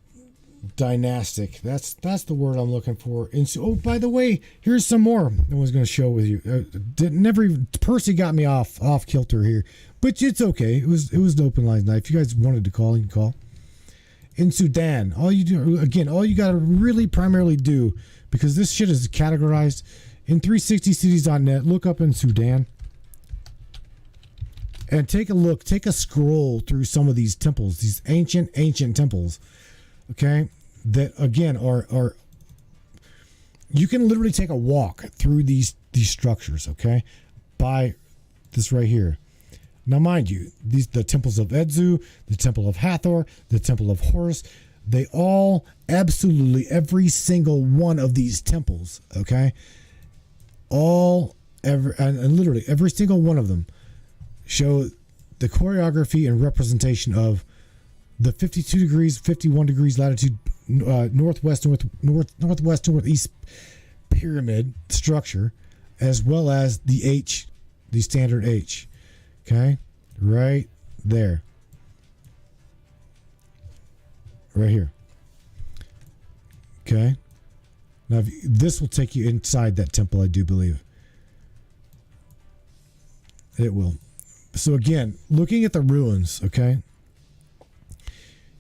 dynastic. That's the word I'm looking for. And so, oh, by the way, here's some more I was going to show with you. Percy got me off kilter here, but it's okay. It was the open lines night. If you guys wanted to call, you can call. In Sudan, all you got to really primarily do, because this shit is categorized in 360cities.net. Look up in Sudan and take a scroll through some of these temples, these ancient temples. Okay, that again are you can literally take a walk through these structures. Okay, by this right here. Now, mind you, the temples of Edzu, the temple of Hathor, the temple of Horus, they all, absolutely every single one of these temples, okay, and literally every single one of them show the choreography and representation of the 52 degrees, 51 degrees latitude, northwest, northeast pyramid structure, as well as the standard H. Okay, right there. Right here. Okay. Now, this will take you inside that temple, I do believe. It will. So again, looking at the ruins, okay,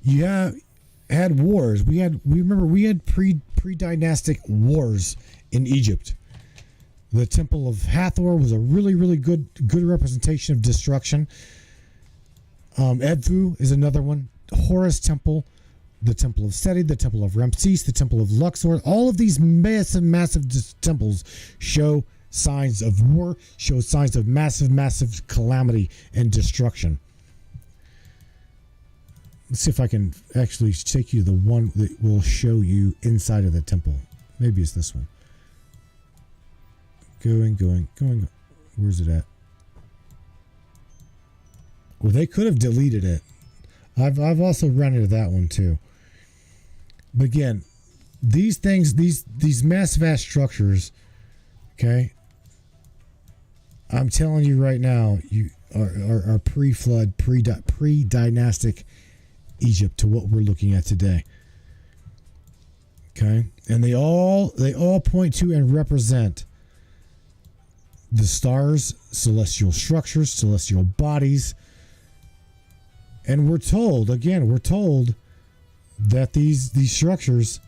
you had wars. We had pre-dynastic wars in Egypt. The Temple of Hathor was a really good representation of destruction. Edfu is another one. Horus Temple, the Temple of Seti, the Temple of Ramses, the Temple of Luxor. All of these massive temples show signs of war, show signs of massive calamity and destruction. Let's see if I can actually take you to the one that will show you inside of the temple. Maybe it's this one. Going. Where's it at? Well, they could have deleted it. I've also run into that one too. But again, these things, these massive ass structures, okay, I'm telling you right now, you are pre-flood, pre-dynastic Egypt to what we're looking at today. Okay, and they all point to and represent the stars, celestial structures, celestial bodies. And we're told that these structures,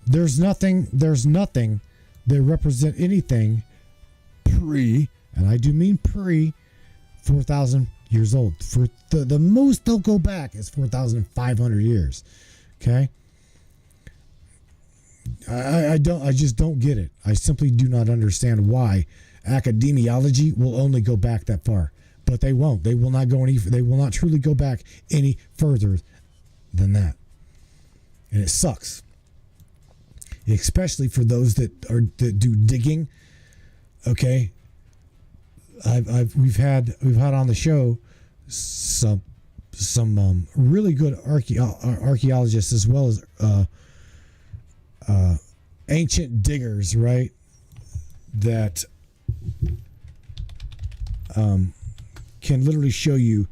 there's nothing that represent anything pre, and I do mean pre, 4,000 years old. For the most they'll go back is 4,500 years. Okay? I just don't get it. I simply do not understand why academiology will only go back that far. But they won't. They will not go they will not truly go back any further than that. And it sucks. Especially for those that do digging. Okay. We've had on the show some really good archaeologists, as well as ancient diggers, right? That can literally show you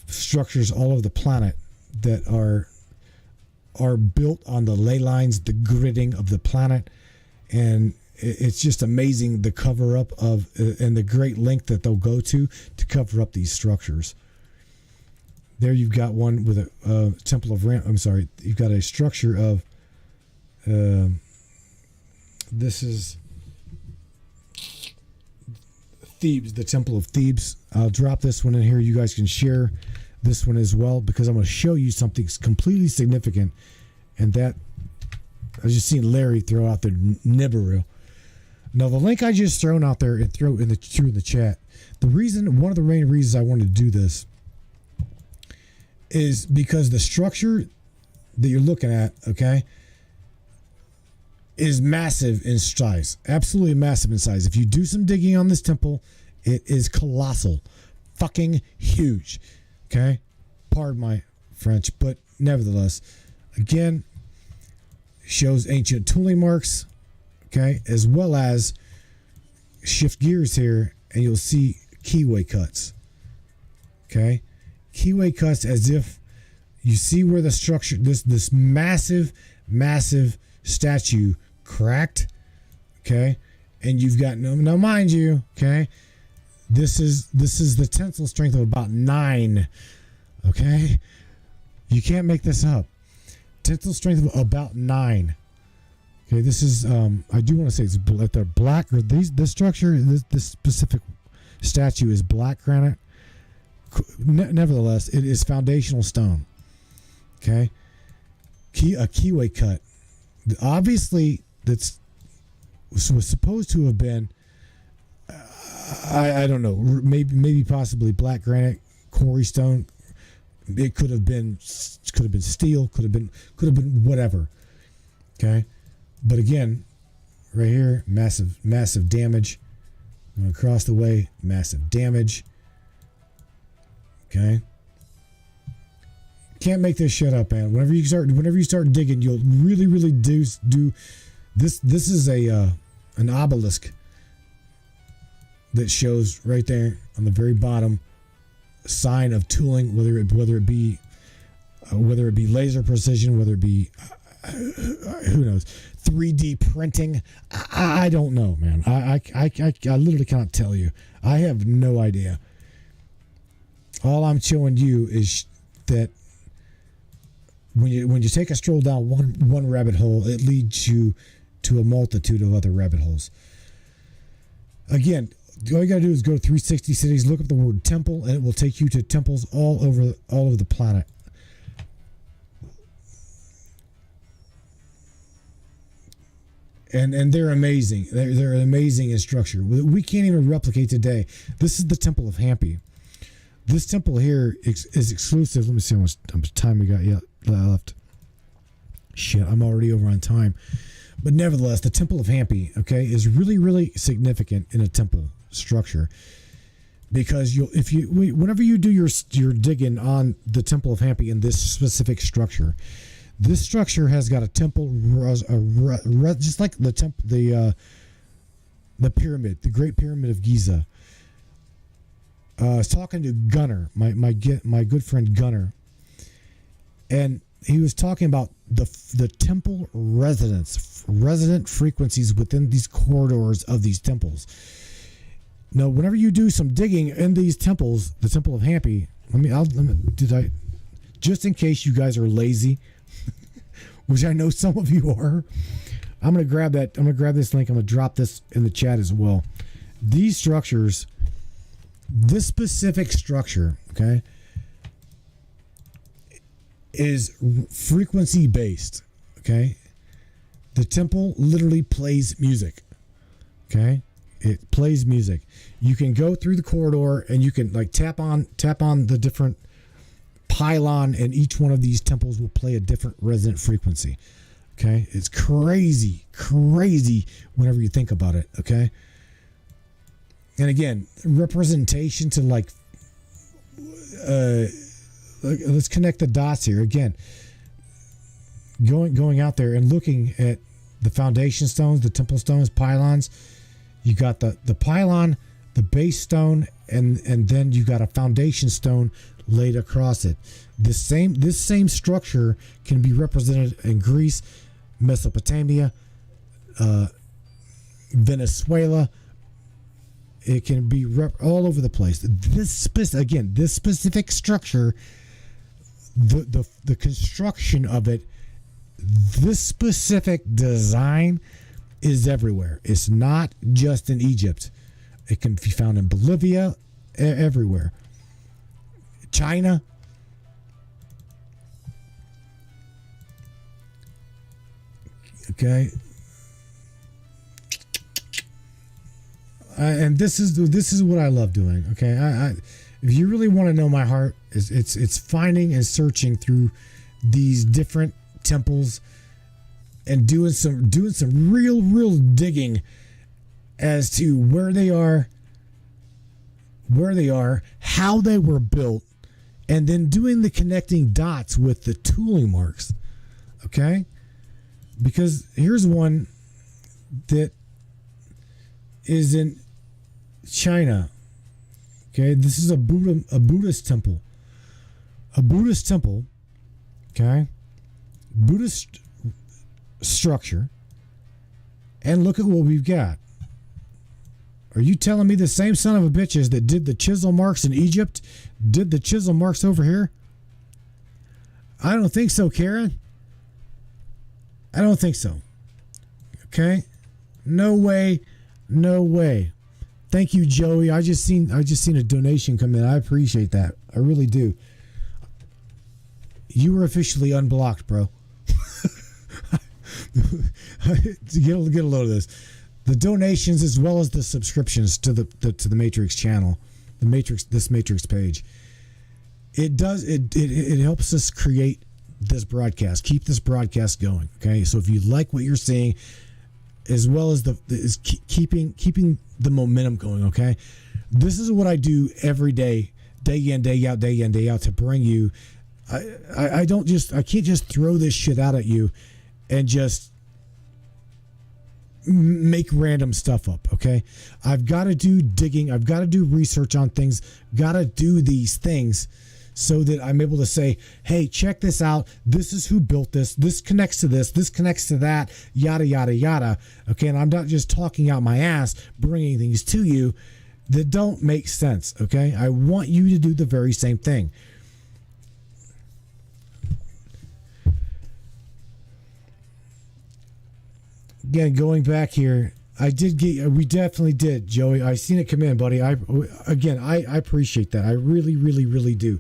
structures all over the planet that are built on the ley lines, the gridding of the planet, and it's just amazing the cover up of and the great length that they'll go to cover up these structures. There you've got one with a temple of you've got a structure of this is Thebes, the Temple of Thebes. I'll drop this one in here. You guys can share this one as well, because I'm going to show you something completely significant. And that, I just seen Larry throw out the Nibiru. Now, the link I just thrown out there and throw in the chat. One of the main reasons I wanted to do this is because the structure that you're looking at, okay, is massive in size. Absolutely massive in size. If you do some digging on this temple, it is colossal. Fucking huge. Okay? Pardon my French, but nevertheless, again, shows ancient tooling marks, okay, as well as shift gears here, and you'll see keyway cuts. Okay, keyway cuts as if you see where the structure, this massive statue cracked. Okay, and you've got now mind you, okay, this is the tensile strength of about 9. Okay, you can't make this up. Tensile strength of about 9. Okay, this is I do want to say it's if they're black, or this structure, this specific statue is black granite. Nevertheless, it is foundational stone. Okay, a keyway cut. Obviously, that's was supposed to have been. I don't know. Maybe possibly black granite, quarry stone. It could have been steel. Could have been whatever. Okay, but again, right here, massive damage. Across the way, massive damage. Okay. Can't make this shit up, man. Whenever you start digging, you'll really do this. This is an obelisk that shows right there on the very bottom sign of tooling, whether it be laser precision, whether it be who knows, 3D printing. I don't know, man. I literally cannot tell you. I have no idea. All I'm showing you is that when you take a stroll down one rabbit hole, it leads you to a multitude of other rabbit holes. Again, all you gotta do is go to 360 cities, look up the word temple, and it will take you to temples all over the planet. And they're amazing. They're amazing in structure. We can't even replicate today. This is the Temple of Hampi. This temple here is exclusive. Let me see how much time we got left. Shit, I'm already over on time. But nevertheless, the Temple of Hampi, okay, is really significant in a temple structure, because whenever you do your digging on the Temple of Hampi in this specific structure, this structure has got a temple, just like the pyramid, the Great Pyramid of Giza. I was talking to Gunner, my good friend Gunner, and he was talking about the temple resident frequencies within these corridors of these temples. Now, whenever you do some digging in these temples, the Temple of Hampi, just in case you guys are lazy, which I know some of you are, I'm gonna grab this link. I'm gonna drop this in the chat as well. These structures. This specific structure, okay, is frequency based. Okay, the temple literally plays music. Okay, it plays music. You can go through the corridor and you can like tap on the different pylon, and each one of these temples will play a different resonant frequency. Okay, it's crazy whenever you think about it. Okay. And again, representation to let's connect the dots here. Again, going out there and looking at the foundation stones, the temple stones, pylons. You got the pylon, the base stone, and then you got a foundation stone laid across it. This same structure can be represented in Greece, Mesopotamia, Venezuela. It can be all over the place. This specific structure, the construction of it, this specific design is everywhere. It's not just in Egypt. It can be found in Bolivia, everywhere. China. Okay. And this is what I love doing. Okay, if you really want to know my heart, it's finding and searching through these different temples and doing some real digging as to where they are, how they were built, and then doing the connecting dots with the tooling marks. Okay, because here's one that is in China. Okay, this is a Buddhist temple. A Buddhist temple. Okay, Buddhist structure. And look at what we've got. Are you telling me the same son of a bitches that did the chisel marks in Egypt did the chisel marks over here? I don't think so, Karen. I don't think so. Okay? No way. No way. Thank you, Joey. I just seen a donation come in. I appreciate that. I really do. You were officially unblocked, bro. Get a load of this. The donations as well as the subscriptions to the Matrix channel, this Matrix page. It helps us create this broadcast, keep this broadcast going. Okay, so if you like what you're seeing, as well as keeping the momentum going. Okay, this is what I do every day in, day out, to bring you. I can't just throw this shit out at you and just make random stuff up. Okay, I've got to do digging. I've got to do research on things. Got to do these things so that I'm able to say, hey, check this out. This is who built this. This connects to this. This connects to that. Yada, yada, yada. Okay, and I'm not just talking out my ass, bringing things to you that don't make sense. Okay, I want you to do the very same thing. Again, going back here, we definitely did, Joey. I seen it come in, buddy. I appreciate that. I really, really, really do.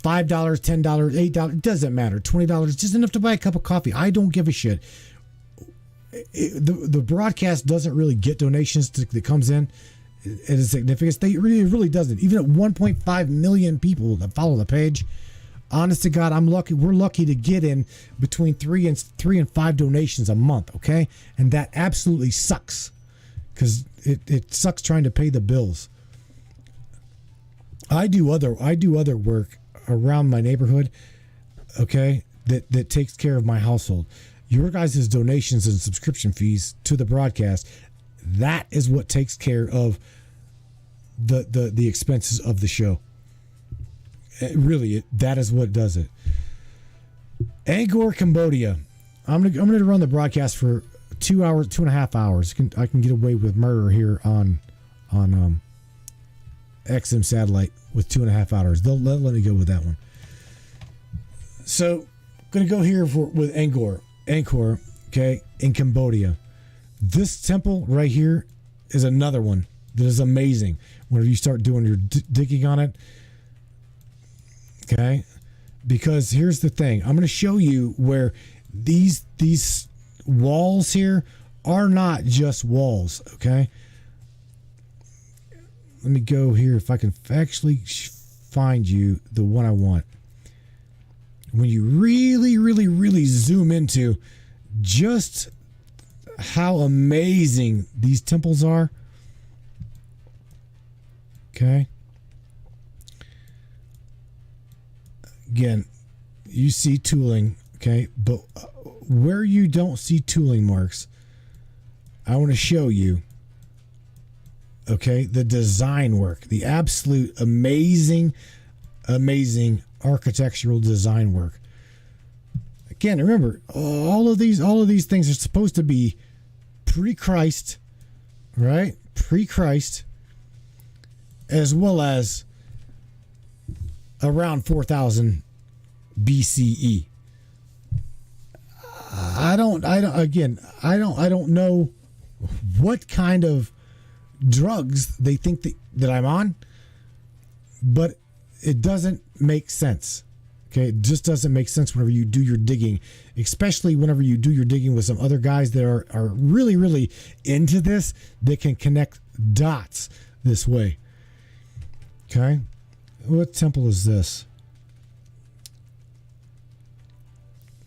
$5, $10, $8, it doesn't matter. $20, just enough to buy a cup of coffee. I don't give a shit. The broadcast doesn't really get donations that comes in at a significance. It really doesn't. Even at 1.5 million people that follow the page, honest to God, I'm lucky. We're lucky to get in between 3 and 5 donations a month. Okay, and that absolutely sucks because it sucks trying to pay the bills. I do other work around my neighborhood. Okay, that takes care of my household. Your guys' donations and subscription fees to the broadcast, that is what takes care of the expenses of the show. That is what does it. Angkor, Cambodia. I'm gonna run the broadcast for 2.5 hours. I can get away with murder here on XM satellite with 2.5 hours. They'll let me go with that one. So, gonna go here with Angkor, okay, in Cambodia. This temple right here is another one that is amazing. Whenever you start doing your digging on it. Okay, because here's the thing. I'm going to show you where these walls here are not just walls. Okay, let me go here if I can actually find you the one I want. When you really, really, really zoom into just how amazing these temples are. Okay. Again, you see tooling, okay? But where you don't see tooling marks, I want to show you, okay, the design work, the absolute amazing architectural design work. Again, remember, all of these things are supposed to be pre-Christ, right? Pre-Christ, as well as around 4000 BCE. I don't know what kind of drugs they think that I'm on, but it doesn't make sense. Okay, it just doesn't make sense whenever you do your digging, especially whenever you do your digging with some other guys that are really, really into this, that can connect dots this way. Okay, what temple is this?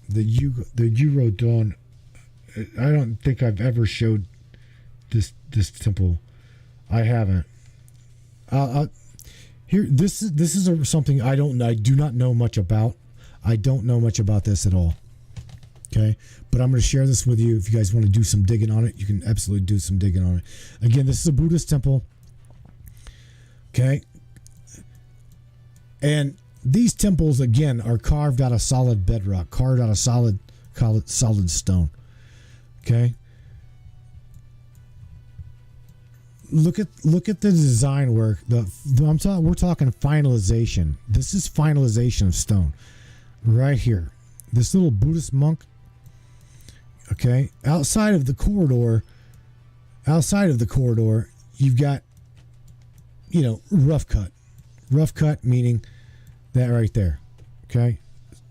The Euro Dawn. I don't think I've ever showed this temple. I haven't. Here, this is something I do not know much about. I don't know much about this at all. Okay, but I'm going to share this with you. If you guys want to do some digging on it, you can absolutely do some digging on it. Again, this is a Buddhist temple. Okay. And these temples, again, are carved out of solid bedrock, carved out of solid stone. Okay. Look at the design work. We're talking finalization. This is finalization of stone, right here. This little Buddhist monk. Okay, outside of the corridor, you've got, rough cut. Rough cut meaning that right there. Okay,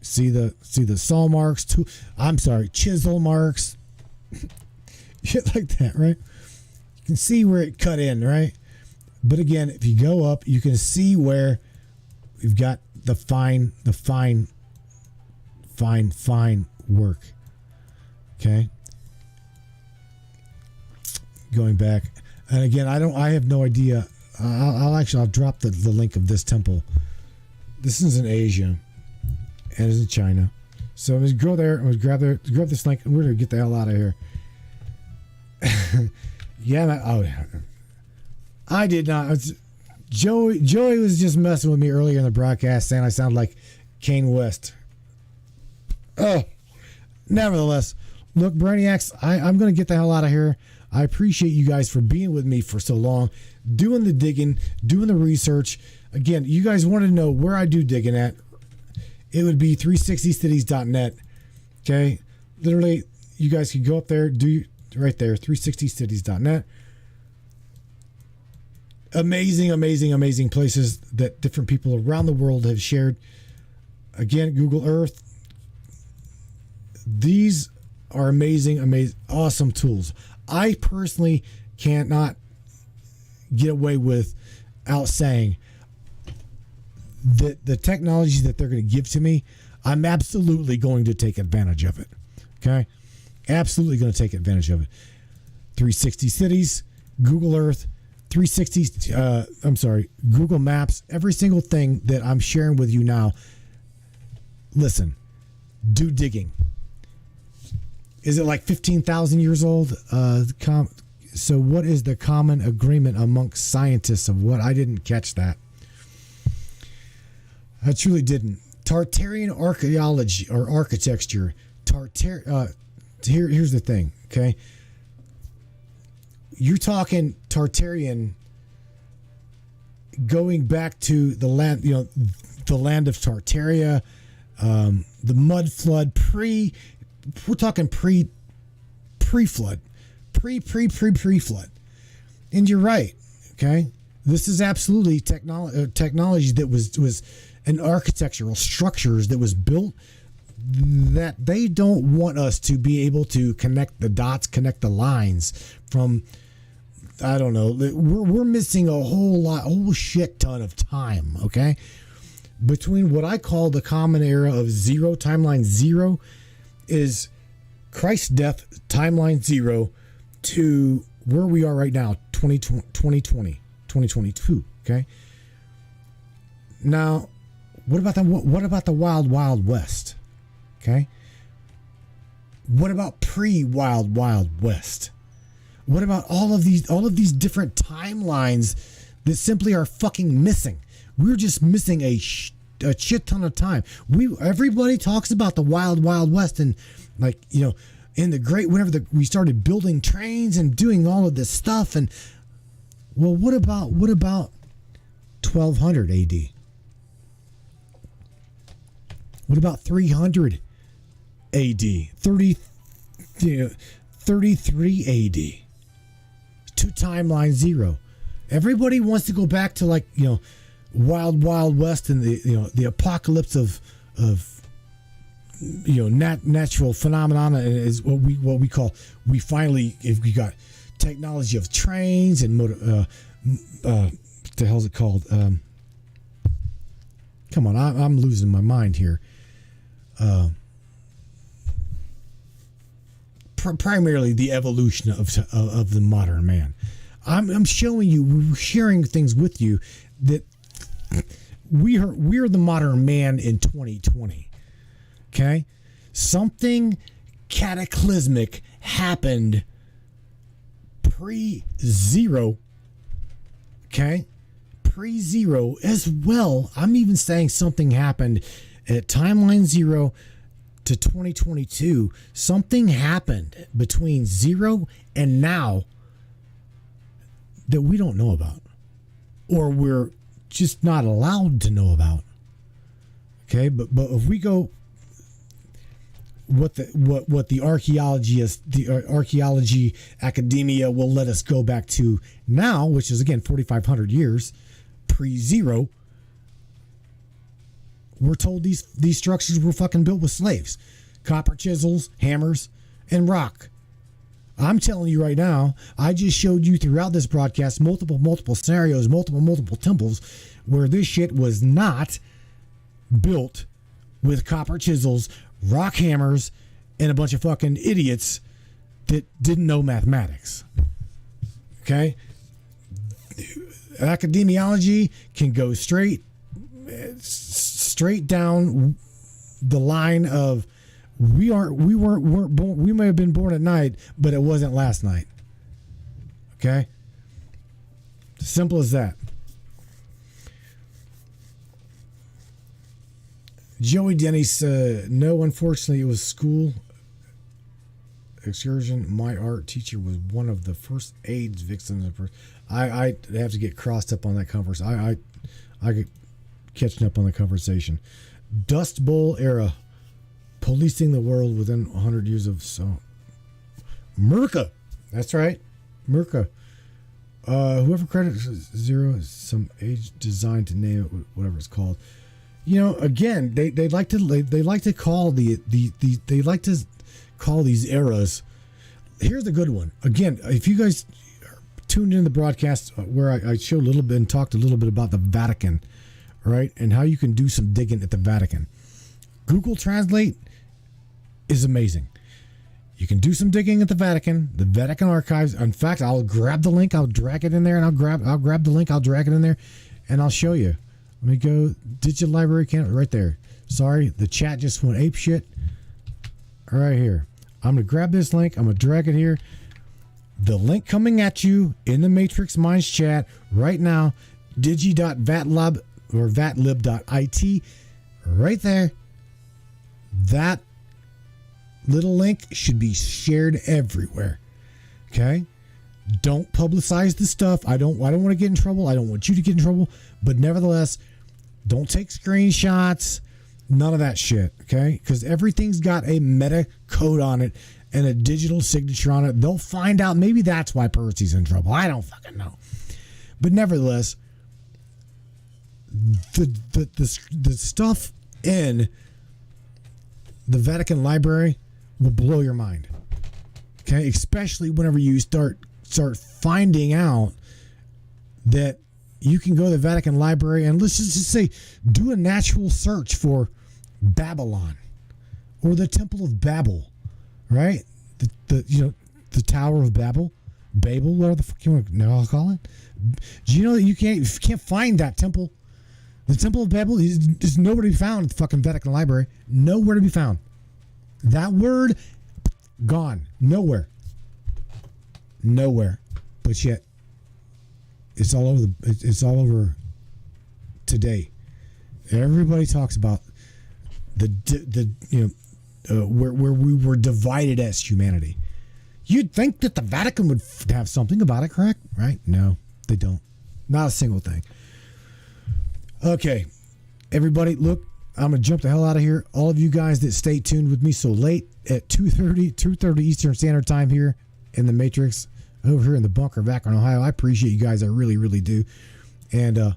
see the saw marks. Chisel marks. Shit like that, right? You can see where it cut in, right? But again, if you go up, you can see where we've got the fine work. Okay. Going back, and again, I have no idea. I'll drop the link of this temple. This is in Asia, and it's in China. So I'm gonna go there. I'm gonna grab this link, and we're gonna get the hell out of here. I did not. Joey was just messing with me earlier in the broadcast, saying I sound like Kanye West. Oh, nevertheless, look, Brainiacs, I'm going to get the hell out of here. I appreciate you guys for being with me for so long, doing the digging, doing the research. Again, you guys want to know where I do digging at. It would be 360cities.net. Okay, literally, you guys can go up there, do right there, 360cities.net. Amazing places that different people around the world have shared. Again, Google Earth. These are amazing, awesome tools. I personally cannot get away without saying that the technology that they're going to give to me, I'm absolutely going to take advantage of it. Okay? Absolutely going to take advantage of it. 360 Cities, Google Earth, Google Maps, every single thing that I'm sharing with you now. Listen, do digging. Is it like 15,000 years old? So what is the common agreement amongst scientists of what? I didn't catch that. I truly didn't. Tartarian archaeology or architecture. Here's the thing, okay? You're talking Tartarian going back to the land, the land of Tartaria, the mud flood, we're talking pre-flood, pre-flood. And you're right, okay? This is absolutely technology that was an architectural structures that was built that they don't want us to be able to connect the dots, connect the lines from, I don't know. We're missing a whole shit ton of time, okay? Between what I call the common era of zero, timeline zero, is Christ's death, timeline zero, to where we are right now, 2020, 2022, okay? Now, what about the Wild West? Okay? What about pre-Wild West? What about all of these different timelines that simply are fucking missing? We're just missing a shit ton of time. Everybody talks about the Wild West, and in the great, whenever we started building trains and doing all of this stuff, and well, what about 1200 AD? What about 300 AD? 33 AD? To timeline zero. Everybody wants to go back to Wild West and the apocalypse of natural phenomena is what we call. If we got technology of trains and what the hell's it called? Come on, I'm losing my mind here. Primarily the evolution of the modern man. I'm showing you, we're sharing things with you that we're the modern man in 2020. Okay, something cataclysmic happened pre-zero. Okay, pre-zero as well. I'm even saying something happened at timeline 0 to 2022. Something happened between 0 and now that we don't know about, or we're just not allowed to know about. Okay, but if we go what the archaeology academia will let us go back to now, which is again 4,500 years pre-zero, we're told these structures were fucking built with slaves, copper chisels, hammers, and rock. I'm telling you right now, I just showed you throughout this broadcast multiple scenarios, multiple temples where this shit was not built with copper chisels, rock hammers, and a bunch of fucking idiots that didn't know mathematics. Okay? Academiology can go straight down the line of we weren't born. We may have been born at night, but it wasn't last night. Okay? Simple as that. Joey Denny said, no, unfortunately, it was school excursion. My art teacher was one of the first AIDS victims. I have to get crossed up on that conversation. I get catching up on the conversation. Dust Bowl era. Policing the world within 100 years of so. Merca. That's right. Merca. Whoever credits 0 is some age design to name it, whatever it's called. You know, again, they like to call these eras. Here's a good one. Again, if you guys tuned in the broadcast where I showed a little bit and talked a little bit about the Vatican, right, and how you can do some digging at the Vatican. Google Translate is amazing. You can do some digging at the Vatican archives. In fact, I'll grab the link, I'll drag it in there, and I'll grab the link, I'll drag it in there, and I'll show you. Let me go Digital Library Canada right there. Sorry, the chat just went ape shit. Right here. I'm gonna grab this link, I'm gonna drag it here. The link coming at you in the Matrix Minds chat right now, digi.vatlab or vatlib.it, right there. That little link should be shared everywhere. Okay? Don't publicize the stuff. I don't want to get in trouble. I don't want you to get in trouble. But nevertheless, don't take screenshots. None of that shit. Okay? Because everything's got a meta code on it and a digital signature on it. They'll find out. Maybe that's why Percy's in trouble. I don't fucking know. But nevertheless, the stuff in the Vatican Library will blow your mind. Okay, especially whenever you start finding out that you can go to the Vatican Library and let's just say do a natural search for Babylon or the Temple of Babel, right? The Tower of Babel, whatever the fuck you want to call it. Do you know that you can't find that temple? The Temple of Babel is nowhere to be found at the fucking Vatican Library. Nowhere to be found. That word, gone. Nowhere. But yet, it's all over today. Everybody talks about where we were divided as humanity. You'd think that the Vatican would have something about it, correct? Right? No, they don't. Not a single thing. Okay, everybody, look, I'm going to jump the hell out of here. All of you guys that stay tuned with me so late at 2:30 Eastern Standard Time here in the Matrix, over here in the bunker of Akron, Ohio. I appreciate you guys. I really, really do. And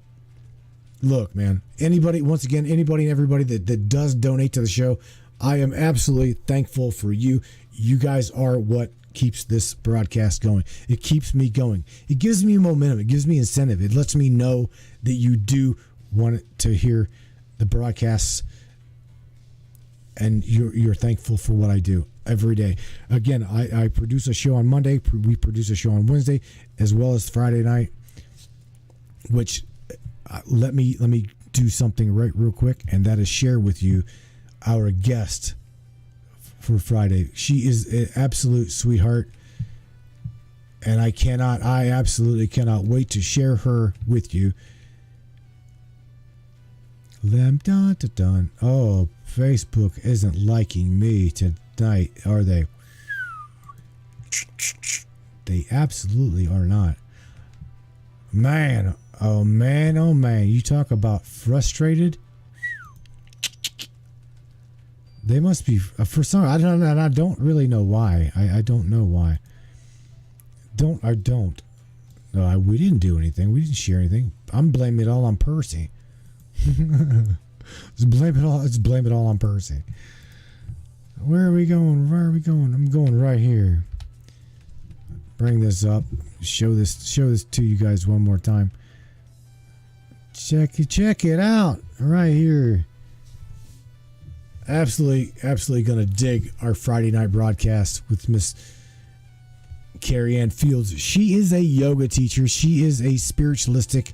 look, man, anybody and everybody that does donate to the show, I am absolutely thankful for you. You guys are what keeps this broadcast going. It keeps me going. It gives me momentum. It gives me incentive. It lets me know that you do want to hear the broadcasts and you're thankful for what I do every day. Again, I produce a show on Monday. We produce a show on Wednesday as well as Friday night, which let me do something right real quick, and that is share with you our guest for Friday. She is an absolute sweetheart, and I absolutely cannot wait to share her with you. Dun, dun, dun. Oh, Facebook isn't liking me tonight, are they? They absolutely are not. Man, oh man, oh man. You talk about frustrated. They must be for some. I don't know. I don't really know why. I don't know why. Don't. No, we didn't do anything. We didn't share anything. I'm blaming it all on Percy. Let's blame it all on Percy. Where are we going? I'm going right here. Bring this up. Show this to you guys one more time. Check it out right here. Absolutely gonna dig our Friday night broadcast with Miss Carrie Ann Fields. She is a yoga teacher. She is a spiritualistic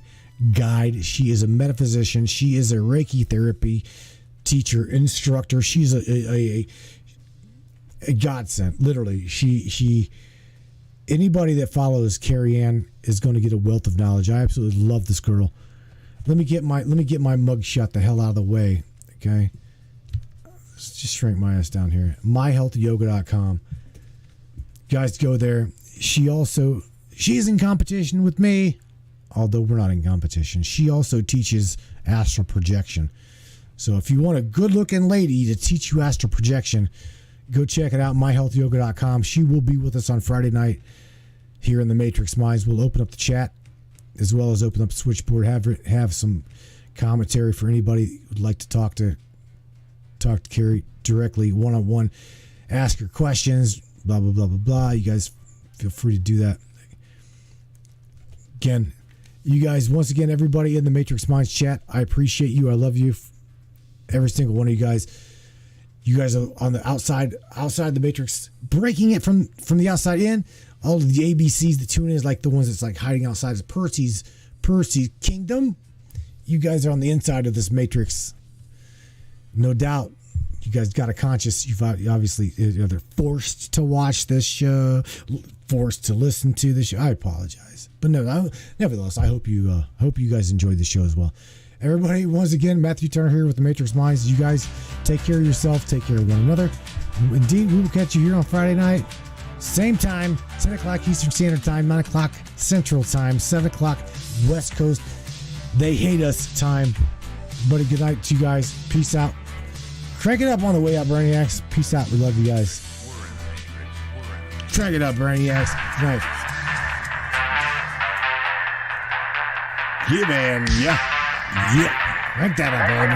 guide. She is a metaphysician. She is a Reiki therapy teacher, instructor. She's a godsend. Literally, she anybody that follows Carrie Ann is going to get a wealth of knowledge. I absolutely love this girl. Let me get my mug shot the hell out of the way. Okay. Let's just shrink my ass down here. myhealthyoga.com. Guys, go there. She's in competition with me, although we're not in competition. She also teaches astral projection. So if you want a good-looking lady to teach you astral projection, go check it out, myhealthyoga.com. She will be with us on Friday night here in the Matrix Minds. We'll open up the chat as well as open up the switchboard, have some commentary for anybody who'd like to talk to Carrie directly, one-on-one, ask her questions, blah, blah, blah, blah, blah. You guys feel free to do that. Again, you guys, once again, everybody in the Matrix Minds chat, I appreciate you. I love you. Every single one of you guys. You guys are on the outside the Matrix, breaking it from the outside in. All of the ABCs, the tune in is like the ones that's like hiding outside of Percy's kingdom. You guys are on the inside of this Matrix. No doubt, you guys got a conscience. You've obviously either forced to watch this show, forced to listen to this show. I apologize, but no, nevertheless, I hope you guys enjoyed the show as well. Everybody, once again, Matthew Turner here with the Matrix Minds. You guys take care of yourself, take care of one another. Indeed, we will catch you here on Friday night, same time, 10 o'clock Eastern Standard Time, 9 o'clock Central Time, 7 o'clock West Coast. They hate us time. But a good night to you guys. Peace out. Crank it up on the way out, Brainiacs. Peace out. We love you guys. Crank it up, Brainiacs. Good night. Yeah, man. Yeah. Crank that up, man.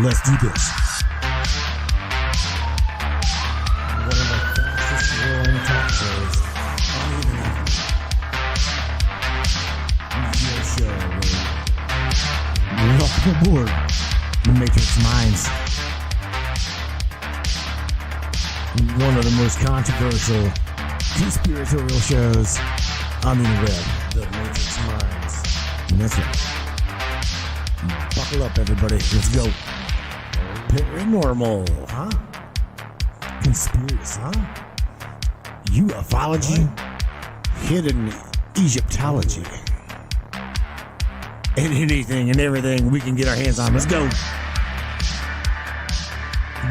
Let's do this. One of the fastest growing talk shows on the internet. Welcome aboard the Matrix Minds. One of the most controversial conspiratorial shows on the internet. The Matrix Minds. And that's right. Buckle up, everybody. Let's go. Paranormal, huh? Conspiracy, huh? Ufology? Hidden Egyptology. And anything and everything we can get our hands on. Let's go.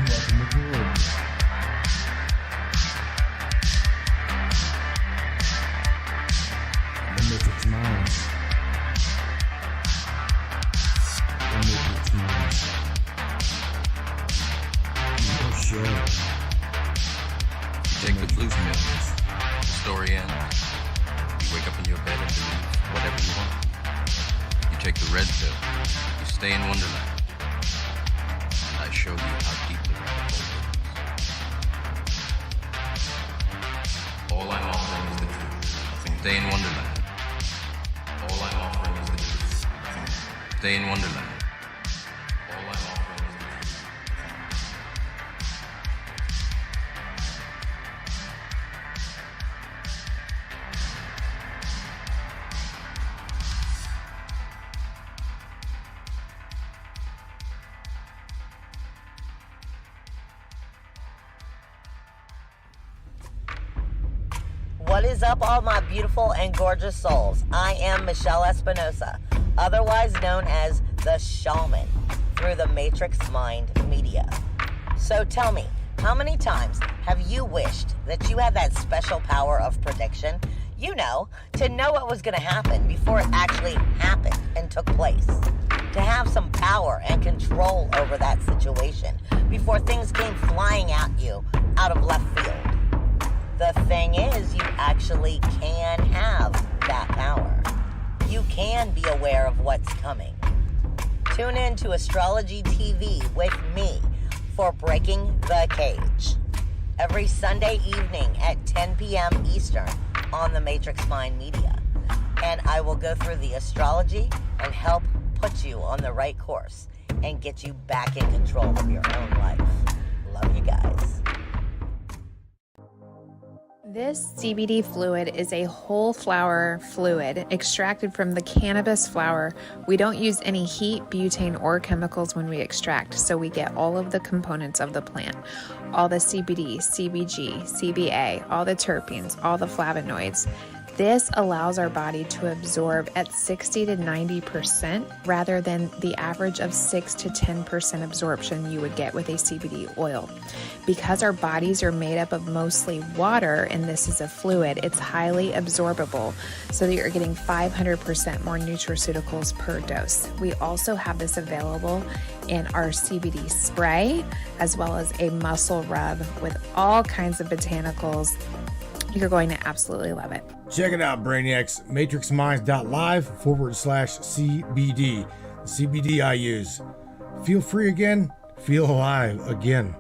Welcome aboard. The Matrix Minds. The Matrix Minds. Your show. You take the blue pills. The story ends. You wake up in your bed and believe whatever you want. You take the red pill, you stay in Wonderland, and I show you how deep the rabbit hole goes. All I'm offering is the truth. Stay in Wonderland. All I'm offering is the truth. Stay in Wonderland. All I'm offering is the truth. What is up, all my beautiful and gorgeous souls? I am Michelle Espinosa, otherwise known as the Shaman, through the Matrix Mind Media. So tell me, how many times have you wished that you had that special power of prediction? You know, to know what was going to happen before it actually happened and took place. To have some power and control over that situation before things came flying at you out of left field. The thing is, you actually can have that power. You can be aware of what's coming. Tune in to Astrology TV with me for Breaking the Cage every Sunday evening at 10 p.m. Eastern on the Matrix Mind Media. And I will go through the astrology and help put you on the right course and get you back in control of your own life. Love you guys. This CBD fluid is a whole flower fluid extracted from the cannabis flower. We don't use any heat, butane, or chemicals when we extract, so we get all of the components of the plant. All the CBD, CBG, CBA, all the terpenes, all the flavonoids. This allows our body to absorb at 60 to 90% rather than the average of 6 to 10% absorption you would get with a CBD oil. Because our bodies are made up of mostly water and this is a fluid, it's highly absorbable so that you're getting 500% more nutraceuticals per dose. We also have this available in our CBD spray as well as a muscle rub with all kinds of botanicals. You're going to absolutely love it. Check it out, Brainiacs. MatrixMinds.live/CBD. The CBD I use. Feel free again. Feel alive again.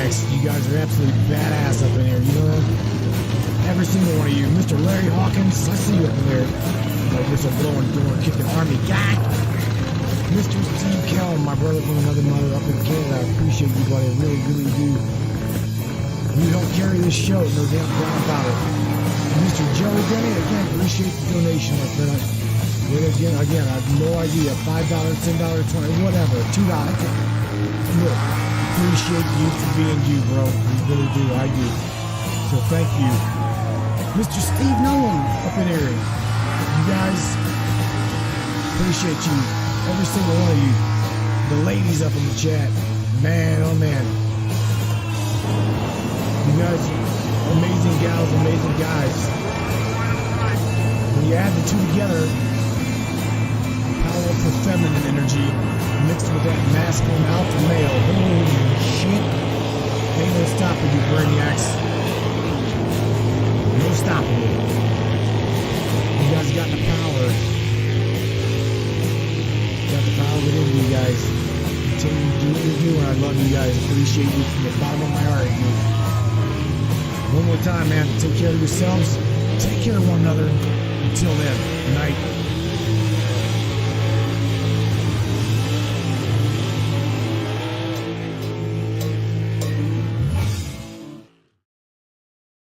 You guys are absolutely badass up in here, you know? Every single one of you. Mr. Larry Hawkins, I see you up in there. Like Mr. Blowing Door Kicking Army guy. Mr. Steve Kelm, my brother from another mother up in Canada. I appreciate you, buddy. I really, really do. You help carry this show, no damn doubt about it. Mr. Joey Denny, again, appreciate the donation, my friend. Again, I have no idea. $5, $10, $20, whatever. $2. Look. Appreciate you for being you, bro. I really do. I do. So thank you. Mr. Steve Nolan up in here. You guys, appreciate you. Every single one of you. The ladies up in the chat. Man, oh man. You guys, amazing gals, amazing guys. When you add the two together, powerful feminine energy mixed with that masculine alpha male. Holy shit. Ain't no stopping you, Brainiacs. No stopping you. You guys got the power. Got the power within you guys. Continue to do what you're doing. I love you guys. Appreciate you from the bottom of my heart, dude. One more time, man. Take care of yourselves. Take care of one another. Until then, good night.